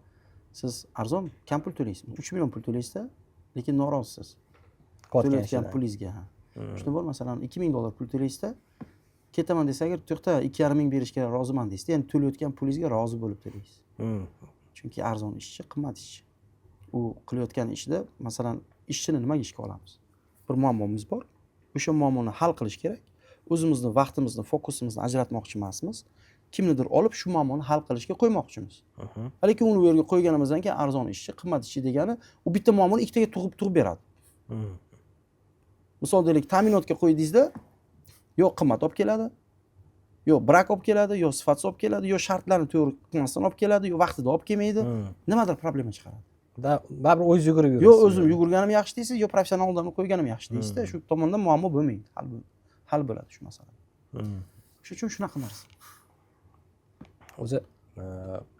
Siz arzon kam pul to'laysiz. 3 million pul to'laysiz, lekin norozisiz. To'layotgan pulingizga. Shunda bor, masalan, 2000 dollar pul to'laysiz, ketaman desa agar, to'xta, 2,5 ming berishga roziman deysiz. Ya'ni to'layotgan pulingizga rozi bo'lib to'laysiz. Chunki arzon ishchi, qimmat ishchi. U qilayotgan ishida, masalan, ishchini nimaga ishga olamiz? Bir muammomiz bor. O'sha muammoni hal qilish kerak. O'zimizni vaqtimizni, fokusimizni ajratmoqchi emasmiz. Kimnidir olib shu muammoni hal qilishga qo'ymoqchimiz. Lekin uni u yerga qo'yganimizdan keyin arzon ishchi, qimmat ishchi degani u bitta muammoni ikkitaga tug'ib beradi. Misol deylik, ta'minotga qo'ydingizda, yo qimmat olib keladi, yo brak olib keladi, yo sifatsiz olib keladi, yo shartlarni to'g'ri qilmasdan olib keladi, yo vaqtida olib kelmaydi. Nimadir problema chiqaradi. Baribir o'zingiz yugurib Yo yurasiz. o'zim yugurganim yaxshi deysiz, yo professional odamni qo'yganim yaxshi deysizda, shu tomondan muammo bo'lmaydi, hal bo'ladi shu masala. Shuning uchun shunaqa narsa. O'zi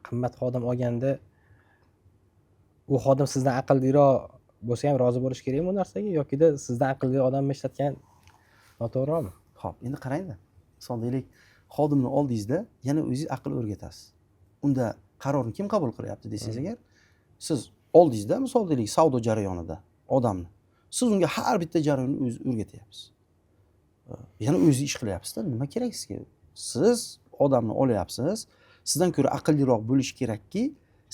qimmat xodim olganda u xodim sizdan aqlliroq bo'lsa ham rozi bo'lish kerakmi bu narsaga yokida sizdan aqlli odamni ishlatgan noto'g'rimi? Xo'p, endi qarangda. Misol deylik, xodimni oldingizda yana o'zingiz aql o'rgatasiz. Unda qarorni kim qabul qilyapti desangiz agar, siz oldingizda misol deylik savdo jarayonida odamni, siz unga har bitta jarayonni o'zingiz o'rgatyapsiz. Yana o'zingiz ish qilyapsiz-da, nima kerak sizga? Siz odamni olyapsiz, sizdan ko'ra aqlliroq bo'lish kerakki,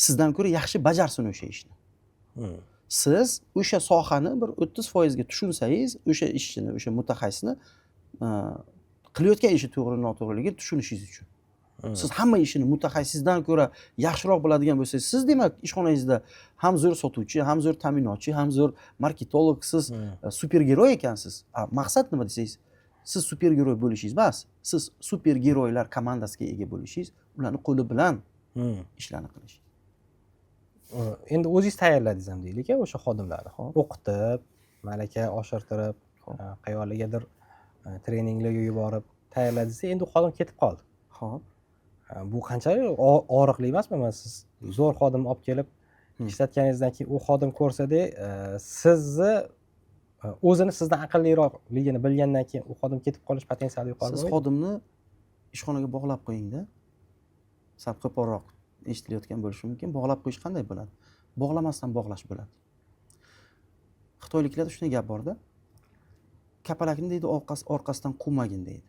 sizdan ko'ra yaxshi bajarsin o'sha ishni. Siz o'sha sohani bir 30% ga tushunsangiz, o'sha ishchini, o'sha mutaxassisni qilayotgan ishi to'g'ri noto'g'riligini tushunishingiz uchun. Siz hamma ishini mutaxassisdan ko'ra yaxshiroq biladigan bo'lsangiz, siz demak ishxonangizda ham zo'r sotuvchi, ham zo'r ta'minotchi, ham zo'r marketolog, siz supergiroy ekansiz. Maqsad nima desangiz, siz supergiroy bo'lishingiz emas, siz supergiroylar komandasiga ega bo'lishingiz, ularni qo'li bilan ishlarni qilish. Endi o'zingiz tayyorladingiz ham deylik, o'sha xodimlarni o'qitib, malaka oshirtirib, qayerlargadir treninglarga yuborib tayyorladingiz, endi u xodim ketib qoldi. Xo'p. Bu qanchalik og'riqli emasmi? Mana siz zo'r xodim olib kelib ishlatganingizdan keyin u xodim ko'rsada, sizni o'zini sizdan aqlliroqligini bilgandan keyin u xodim ketib qolish potensiali yuqori Siz bo'ladi. xodimni ishxonaga bog'lab qo'ying-da. Sal qo'polroq eshitilayotgan bo'lishi mumkin. Bog'lab qo'yish qanday bo'ladi? Bog'lamasdan bog'lash bo'ladi. Xitoyliklarda shunday gap bor-da. Kapalakni deydi orqasidan quvmagin deydi.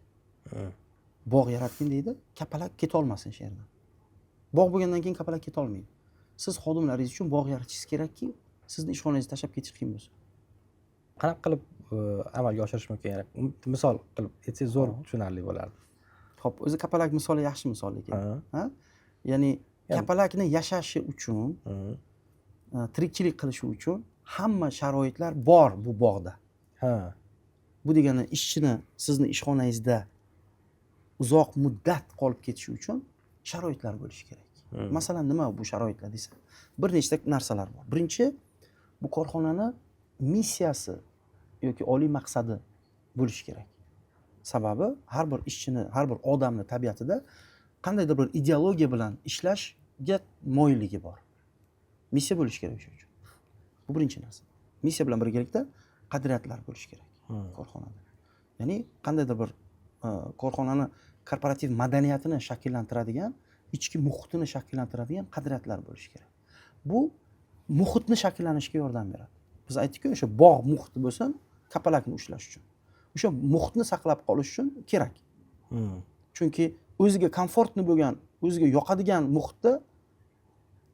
Bog' yaratgin deydi, kapalak keta olmasin shu yerdan. Bog' bo'lgandan keyin kapalak keta olmaydi. Siz xodimlaringiz uchun bog' yaratishingiz kerakki, sizni ishxonangizni tashlab ketish qiyin bo'lsin. Qanaqa qilib amalga oshirish mumkin? Yani misol qilib aytsangiz zo'r tushunarli bo'lardi. Xo'p, o'zi kapalak misoli yaxshi misol ekan. Ha? Ya'ni kapalakni yashashi uchun, tirikchilik qilishi uchun hamma sharoitlar bor bu bog'da. Bu degani ishchini sizni ishxonangizda uzoq muddat qolib ketishi uchun sharoitlar bo'lishi kerak. Masalan, nima bu sharoitlar desa, bir nechta narsalar bor. Birinchi, bu korxonani missiyasi yoki oliy maqsadi bo'lishi kerak. Sababi har bir ishchini, har bir odamni tabiatida qandaydir bir ideologiya bilan ishlashga moyilligi bor. Missiya bo'lishi kerak o'sha uchun. Bu birinchi narsa. Missiya bilan birgalikda qadriyatlar bo'lishi kerak korxonada. Ya'ni qandaydir bir korxonani korporativ madaniyatini shakllantiradigan, ichki muhitini shakllantiradigan qadriyatlar bo'lishi kerak. Bu muhitni shakllanishiga yordam beradi. Biz aytdik-ku, o'sha bog' muhiti bo'lsin, kapalakni ushlash uchun. O'sha muhitni saqlab qolish uchun kerak. Chunki o'ziga komfortni bo'lgan, o'ziga yoqadigan muhitda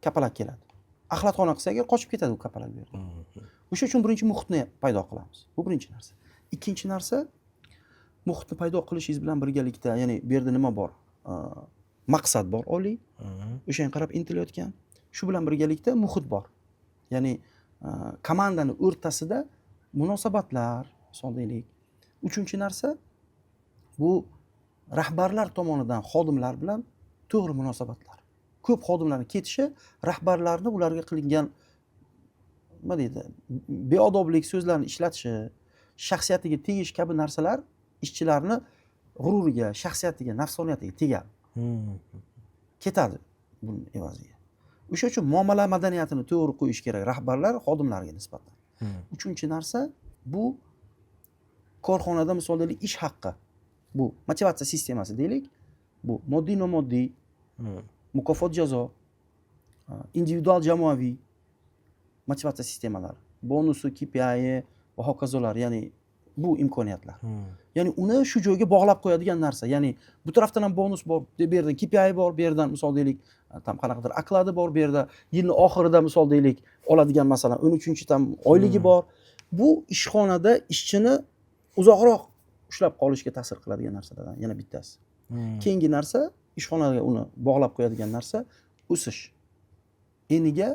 kapalak keladi. Axlatxona qilsa agar qochib ketadi u kapalak bu yerdan. O'sha uchun birinchi muhitni paydo qilamiz. Bu birinchi narsa. Ikkinchi narsa, muhitni paydo qilishingiz bilan birgalikda, ya'ni bu yerda nima bor? Maqsad bor oliy. O'shanga qarab intilayotgan. Shu bilan birgalikda muhit bor. Ya'ni komandani o'rtasida munosabatlar, misol deylik. Uchinchi narsa, bu rahbarlar tomonidan xodimlar bilan to'g'ri munosabatlar. Ko'p xodimlarning ketishi rahbarlarni ularga qilingan nima deydi, beodoblik so'zlarni ishlatishi, shaxsiyatiga tegish kabi narsalar ishchilarni g'ururiga, shaxsiyatiga, nafsoniyatiga tegadi. Ketadi buning evaziga. O'sha uchun muomala madaniyatini to'g'ri qo'yish kerak rahbarlar xodimlarga nisbatan. Uchinchi narsa, bu korxonada misol deylik ish haqqi. Bu motivatsiya sistemasi deylik. Bu moddiy nomoddiy, mukofot jazo, individual jamoaviy motivatsiya sistemalari, bonusi, KPI va hokazolar, ya'ni bu imkoniyatlar. Ya'ni uni shu joyga bog'lab qo'yadigan narsa. Ya'ni bu tarafdan ham bonus bor, bu yerdan KPI bor, bu yerdan misol deylik, tam qanaqadir okladi bor, bu yerda yilning oxirida misol deylik oladigan masalan 13-chi tam oyligi bor. Bu ishxonada ishchini uzoqroq ushlab qolishga ta'sir qiladigan narsalardan yana bittasi. Keyingi narsa, ishxonaga uni bog'lab qo'yadigan narsa o'sish. Eniga,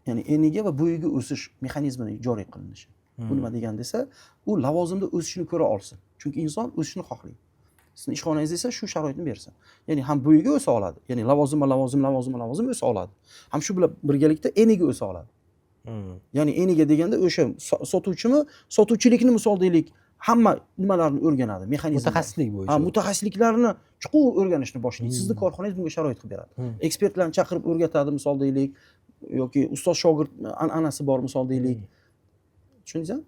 ya'ni eniga va bo'yiga o'sish mexanizmini joriy qilinishi. Bu nima degan desa, u lavozimda o'sishni ko'ra olsin. Chunki inson o'sishni xohlaydi. sizni ishxonangiz esa shu sharoitni bersin. Ya'ni ham bo'yiga o'sa oladi. Ya'ni lavozim o'sa oladi. Ham shu bilan birgalikda eniga o'sa oladi. Ya'ni eniga deganda o'sha sotuvchimi, sotuvchilikni misol deylik, hamma nimalarni o'rganadi, mexanizm. Mutaxassislik bo'yicha. Mutaxassisliklarni chuqur o'rganishni boshlaydi. Sizni korxonangiz bunga sharoit qilib beradi. Ekspertlarni chaqirib o'rgatadi, misol deylik, yoki ustoz shogird an'anasi bor, misol deylik. Tushundingizmi?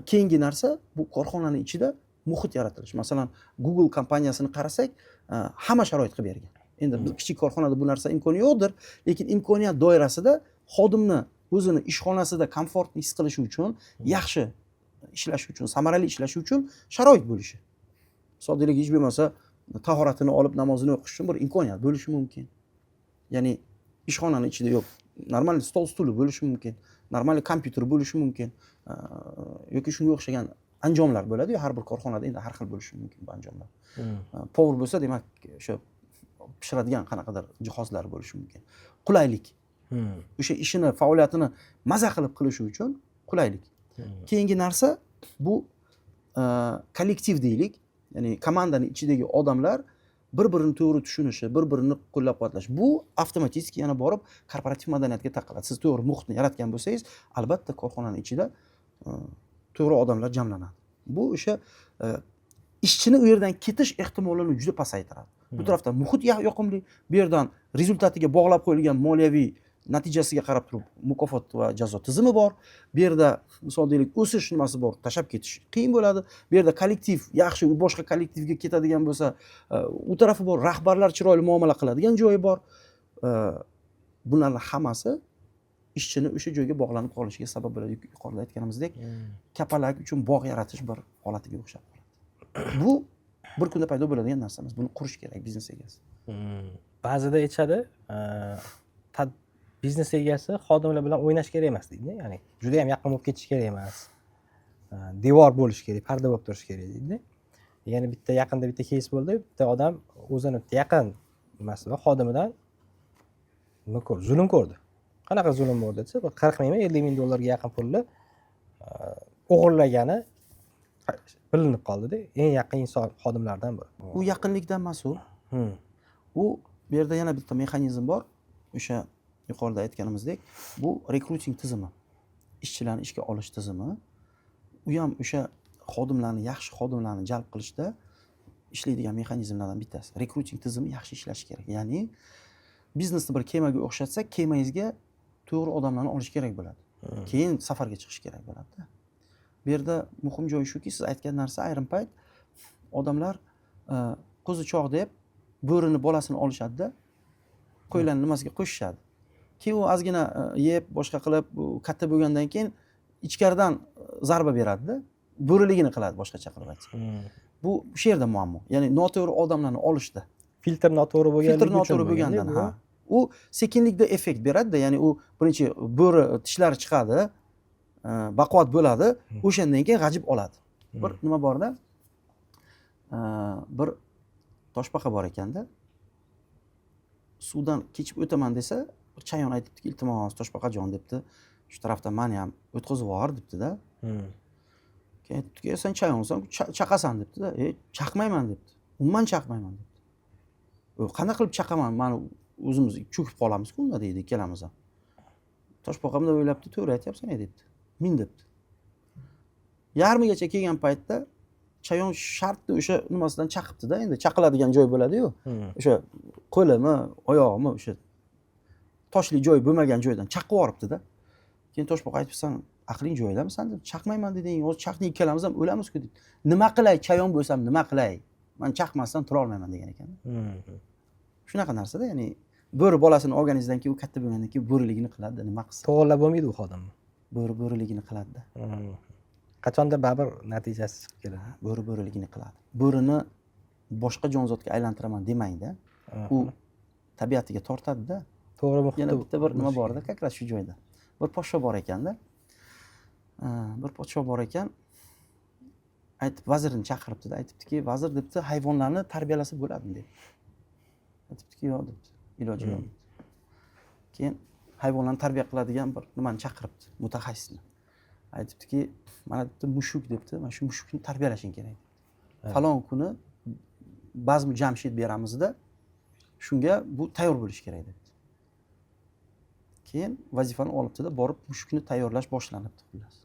Keyingi narsa bu korxonaning ichida muhit yaratilish. Masalan, Google kompaniyasini qarasak, hamma sharoit qilib bergan. Endi bir kichik korxonada bu narsa imkoni yo'qdir, lekin imkoniyat doirasida xodimni o'zini ishxonasida komfortni his qilishi uchun, yaxshi ishlashi uchun, samarali ishlashi uchun sharoit bo'lishi. Soddalik hech bo'lmasa tahoratini olib namozini o'qish uchun bir imkoniyat bo'lishi mumkin. Ya'ni ishxonaning ichida yo'q, normal stol stuli bo'lishi mumkin, normal kompyuter bo'lishi mumkin, yoki shunga o'xshagan anjomlar bo'ladi-yu, har bir korxonada endi har xil bo'lishi mumkin bu anjomlar. Povur bo'lsa, demak, o'sha pishiradigan qanaqadir jihozlar bo'lishi mumkin. Qulaylik. O'sha ishini, faoliyatini maza qilib qilishi uchun qulaylik. Keyingi narsa bu kollektiv deylik, ya'ni komandaning ichidagi odamlar bir-birini to'g'ri tushunishi, bir-birini qo'llab-quvvatlash. Bu avtomatik yana borib korporativ madaniyatga taqaladi. Siz to'g'ri muhitni yaratgan bo'lsangiz, albatta korxonaning ichida to'g'ri odamlar jamlanadi. Bu o'sha ishchini u yerdan ketish ehtimolini juda pasaytiradi. Bu tarafdan muhit yoqimli, bu yerdan rezultatiga bog'lab qo'yilgan moliyaviy natijasiga qarab turib mukofot va jazo tizimi bor. Bu yerda misol deylik o'sish nimasi bor, tashab ketish qiyin bo'ladi. Bu yerda kollektiv yaxshi, boshqa kollektivga ketadigan bo'lsa, u tarafi bor, rahbarlar chiroyli muomala qiladigan joyi bor. Bularning hammasi ishchini o'sha joyga bog'lanib qolishiga sabab bo'ladi. Yuqorida aytganimizdek, kapalak uchun bog' yaratish bir holatiga o'xshab qoladi. Bu bir kunda paydo bo'ladigan narsa emas. Buni qurish kerak biznes egasi. Ba'zida aytishadi, biznes egasi xodimlar bilan o'ynash kerak emas deydi. Ya'ni juda ham yaqin bo'lib ketish kerak emas. Devor bo'lish kerak, parda bo'lib turish kerak deydi. Ya'ni yaqinda bitta keys bo'ldi. Bitta odam o'zini yaqin nimasidan xodimidan nima ko'rdi? Zulm ko'rdi. Qanaqa zulm bo'ldi desa, 40 ming, 50 ming dollarga yaqin pulni o'g'irlagani bilinib qoldi-da. Eng yaqin inson xodimlardan biri. U yaqinlikdan emas u. U bu yerda yana bitta mexanizm bor. O'sha yuqorida aytganimizdek, bu rekruting tizimi. Ishchilarni ishga olish tizimi. U ham o'sha xodimlarni, yaxshi xodimlarni jalb qilishda ishlaydigan mexanizmlardan bittasi. Rekruting tizimi yaxshi ishlashi kerak. Ya'ni biznesni bir kemaga o'xshatsak, kemangizga to'g'ri odamlarni olish kerak bo'ladi. Keyin safarga chiqish kerak bo'ladi. Bu yerda muhim joyi shuki, siz aytgan narsa ayrim payt odamlar qo'zichoq deb bo'rini bolasini olishadi-da, qo'ylarni nimasiga qo'shishadi. Keyin u ozgina yeb, boshqa qilib, katta bo'lgandan keyin ichkaridan zarba beradi-da, bo'riligini qiladi, boshqacha qilib aytsak. Bu shu yerda muammo. Ya'ni noto'g'ri odamlarni olishda. Filtr noto'g'ri bo'lgandan, ha. U sekinlikda effekt beradi-da, ya'ni u birinchi bo'ri tishlari chiqadi, baquvvat bo'ladi, o'shandan keyin g'ajib oladi. Bir nima borda, bir toshbaqa bor ekanda, suvdan kechib o'taman desa, bir chayon aytibdiki, iltimos toshbaqajon debdi, shu tarafdan meni ham o'tkazib yubor debdi-da. Keyin aytibdiki, sen chayonsan, chaqasan debdi-da. Chaqmayman debdi. Umuman chaqmayman debdi. Qanday qilib chaqaman? Meni o'zimiz cho'kib qolamiz-ku unda deydi ikkalamiz ham. Toshbaqam da o'ylabdi, to'g'ri aytyapsan debdi. Min debdi. Yarmigacha kelgan paytda chayon shartda o'sha nimasidan chaqibdi-da, endi chaqiladigan joy bo'ladi-yu. O'sha qo'limi, oyog'imi o'sha toshli joy bo'lmagan joydan chaqib yuboribdi-da. Keyin toshbaqa aytib, "Sen aqling joyidamisan?" deb, "Chaqmayman deding, hozir chaqning ikkalamiz ham o'lamiz-ku" dedi. "Nima qilay, chayon bo'lsam nima qilay? Men chaqmasdan tura olmayman" degan ekan. Shunaqa narsa-da, ya'ni bo'ri bolasini olganingizdan keyin u katta bo'lgandan keyin bo'riligini qiladi, nima qilsa. To'g'irlab bo'lmaydi u xodimni. Bo'riligini qiladi-da. Qachondir baribir natijasi chiqib keladi. Bo'riligini qiladi. Bo'rini boshqa jonzotga aylantiraman demang-da. U tabiatiga tortadi-da. To'g'ri muhitda. Yana bitta bir nima bor-da, kakras shu joyda. Bir podsho bor ekan-da. Bir podsho bor ekan. Aytib, vazirni chaqiribdi-da, aytibdiki, "Vazir debdi, hayvonlarni tarbiyalasa bo'ladimi?" deb. Aytibdiki, "Yo'q" debdi. Iloji yo'q. Keyin hayvonlarni tarbiya qiladigan bir nimani chaqiribdi, mutaxassisni. Aytibdiki, "Mana debdi, mushuk debdi, mana shu mushukni tarbiyalashing kerak." Falon kuni bazmu jamshid beramizda shunga bu tayyor bo'lish kerak debdi. Keyin vazifani olibdida borib mushukni tayyorlash boshlanibdi xullas.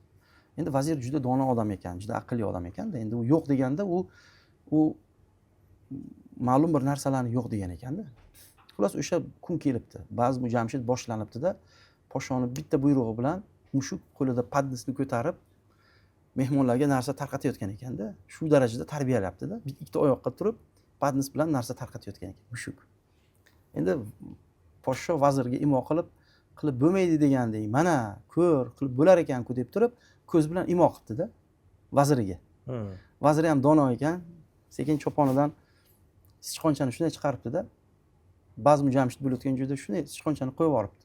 Endi vazir juda dono odam ekan, juda aqlli odam ekanda. Endi u yo'q deganda u ma'lum bir narsalarni yo'q degan ekanda. Xullas o'sha kun kelibdi. Bazmu jamshid boshlanibdi-da, poshoni bitta buyrug'i bilan mushuk qo'lida padnisni ko'tarib mehmonlarga narsa tarqatayotgan ekanda. Shu darajada tarbiyalayapti-da. Ikkita oyoqqa turib padnis bilan narsa tarqatayotgan ekan mushuk. Endi podsho vazirga imo qilib bo'lmaydi degandek, mana ko'r qilib bo'lar ekan-ku deb turib, ko'z bilan imo qilibdi-da vaziriga. Vazir ham dono ekan, sekin cho'ponidan sichqonchani shunday chiqaribdi-da. Bazmu jamshid bo'layotgan joyda shunday sichqonchani qo'yib yuboribdi.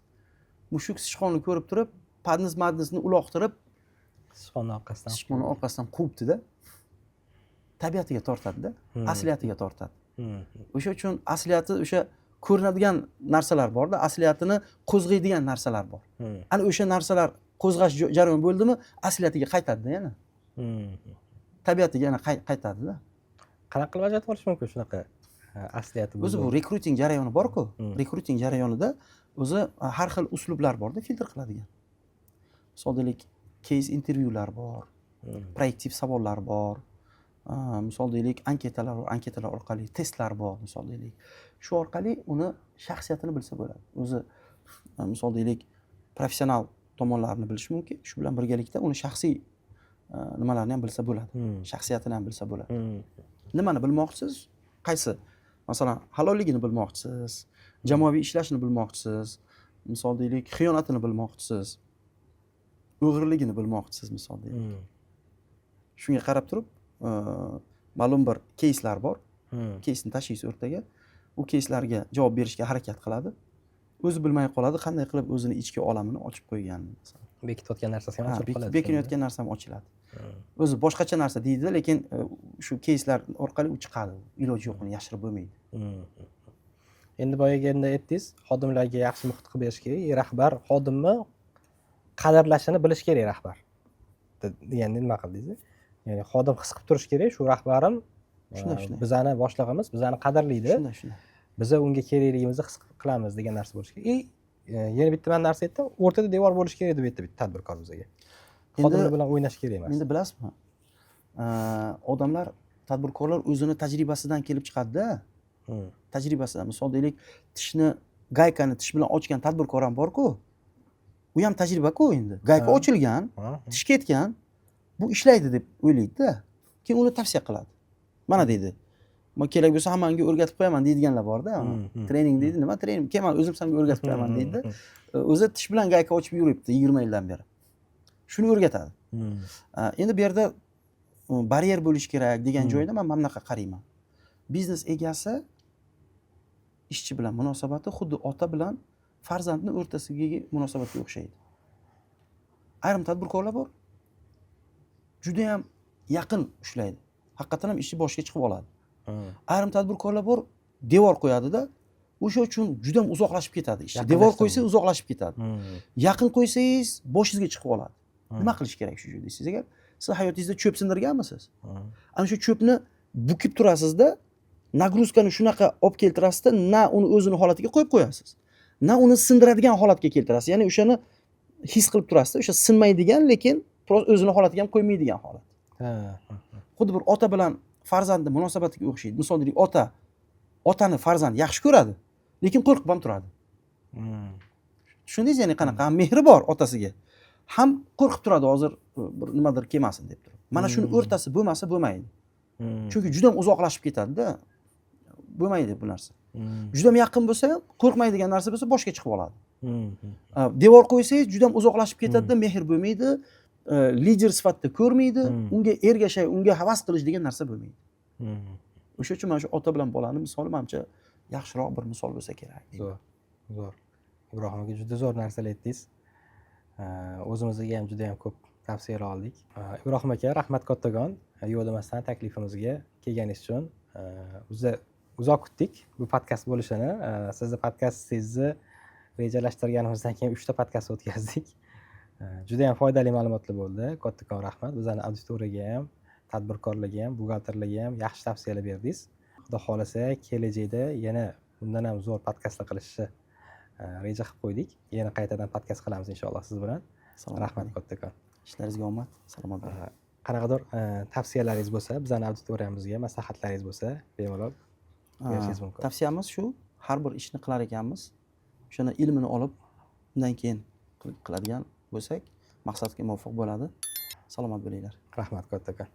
Mushuk sichqonni ko'rib turib, padnisni uloqtirib, sichqonni orqasidan quvibdi-da. Tabiatiga tortadi-da, asliyatiga tortadi. O'sha uchun asliyati o'sha ko'rinadigan narsalar borda, asliyatini qo'zg'aydigan narsalar bor. Ana o'sha narsalar qo'zg'ash jarayon bo'ldimi, asliyatiga qaytadi-da yana. Tabiatiga yana qaytadi-da. Qanaqa qilib ajratib olish mumkin shunaqa asliyati? O'zi bu rekruting jarayoni bor-ku. Rekruting jarayonida o'zi har xil uslublar borda filtr qiladigan. Misol deylik, case intervyular bor, proaktiv savollar bor. Misol deylik, anketalar orqali testlar bor, misol deylik. Shu orqali uni shaxsiyatini bilsa bo'ladi. O'zi misol deylik, professional tomonlarini bilish mumkin. Shu bilan birgalikda uni shaxsiy nimalarni ham bilsa bo'ladi. Shaxsiyatini ham bilsa bo'ladi. Nimani bilmoqchisiz? Qaysi? Masalan, halolligini bilmoqchisiz, jamoaviy ishlashini bilmoqchisiz, misol deylik, xiyonatini bilmoqchisiz, o'g'irligini bilmoqchisiz, misol deylik. Shunga qarab turib, ma'lum bir keyslar bor. Keysni tashiysiz o'rtaga. U keyslarga javob berishga harakat qiladi. O'zi bilmay qoladi, qanday qilib o'zini ichki olamini ochib qo'yganini, masalan. Bekitayotgan narsasi ham ochilib qoladi. Bekinayotgan narsa ham ochiladi. O'zi boshqacha narsa deydi, lekin shu keyslar orqali u chiqadi. Iloji yo'q, uni yashirib bo'lmaydi. Endi boyaganda aytdingiz, xodimlarga yaxshi muhit qilib berish kerak. Rahbar xodimni qadrlashini bilish kerak rahbar. Deganda nima qildingiz? Ya'ni xodim his qilib turish kerak, shu rahbarim bizani boshlig'imiz bizani qadrlaydi. Shunday. Biz unga kerakligimizni his qilamiz degan narsa bo'lishi kerak. Yana bitta men narsa aytdim, o'rtada devor bo'lishi kerak deb aytdi bitta tadbirkor bizga. Xodimlar bilan o'ynash kerak emas. Endi bilasizmi? Odamlar, tadbirkorlar o'zini tajribasidan kelib chiqadi-da. Tajribasidan. Misol deylik, gaykani tish bilan ochgan tadbirkor ham bor-ku. U ham tajriba-ku endi. Gayka ochilgan, tish ketgan. Bu ishlaydi deb o'ylaydi-da. Keyin uni tavsiya qiladi. Mana deydi. Men kerak bo'lsa hammanga o'rgatib qo'yaman deydiganlar bor-da. Trening deydi, nima trening? Keyin men o'zim senga o'rgatib qo'yaman deydi. O'zi tish bilan gayka ochib yuribdi 20 yildan beri. Shuni o'rgatadi. Endi bu yerda baryer bo'lish kerak degan joyda men mana bunaqa qarayman. Biznes egasi ishchi bilan munosabati xuddi ota bilan farzandni o'rtasidagi munosabatga o'xshaydi. Ayrim tadbirkorlar bor, juda ham yaqin ushlaydi. Haqiqatan ham ishchi boshiga chiqib oladi. Ayrim tadbirkorlar bor, devor qo'yadi-da, o'sha uchun juda ham uzoqlashib ketadi ishchi. Devor qo'ysangiz uzoqlashib ketadi. Yaqin qo'ysangiz boshingizga chiqib oladi. Nima qilish kerak shu joyda? Siz agar siz hayotingizda cho'p sindirganmisiz? Ana shu cho'pni bukib turasizda, nagruzkani shunaqa olib keltirasizda, na uni o'zini holatiga qo'yib qo'yasiz, na uni sindiradigan holatga keltirasiz. Ya'ni o'shani his qilib turasizda, o'sha sinmaydigan, lekin o'zini holatiga ham qo'ymaydigan holat. Xuddi bir ota bilan farzandni munosabatiga o'xshaydi. Misol deylik, otani farzand yaxshi ko'radi, lekin qo'rqib ham turadi. Tushundingiz, ya'ni qanaqa mehri bor otasiga. Ham qo'rqib turadi, hozir bir nimadir kelmasin deb turib. Mana shuni o'rtasi bo'lmasa bo'lmaydi. Chunki juda ham uzoqlashib ketadi-da. Bo'lmaydi bu narsa. Juda ham yaqin bo'lsa ham, qo'rqmaydigan narsa bo'lsa boshga chiqib oladi. Devor qo'ysangiz juda ham uzoqlashib ketadi-da, mehr bo'lmaydi, lider sifatida ko'rmaydi, unga ergashay, unga havas qilish degan narsa bo'lmaydi. O'sha uchun mana shu ota bilan bolani misoli menimcha yaxshiroq bir misol bo'lsa kerak. Zo'r. Ibrohim aka juda zo'r narsalar aytdingiz. O'zimizga ham juda ham ko'p tavsiyalar oldik. Ibrohim aka, rahmat kattakon yo'q demasdan taklifimizga kelganingiz uchun. Biz uzoq kutdik bu podkast bo'lishini. Sizni podkastingizni rejalashtirganimizdan keyin 3 ta podkast o'tkazdik. Juda ham foydali ma'lumotlar bo'ldi. Kattakon rahmat. Bizning auditoriyaga ham, tadbirkorlarga ham, buxgalterlarga ham yaxshi tavsiyalar berdingiz. xudo xohlasa kelajakda yana bundan ham zo'r podkastlar qilishni reja qilib qo'ydik. Yana qaytadan podkast qilamiz inshaalloh siz bilan. Rahmat kattakon. Ishlaringizga omad, salomat bo'ling. Qanaqadir tavsiyalaringiz bo'lsa, bizning auditoriyamizga maslahatlaringiz bo'lsa, bemalol berishingiz mumkin. Tavsiyamiz shu, har bir ishni qilar ekanmiz, o'shani ilmini olib, undan keyin qiladigan bo'lsak, maqsadga muvofiq bo'ladi. Salomat bo'linglar. Rahmat kattakon.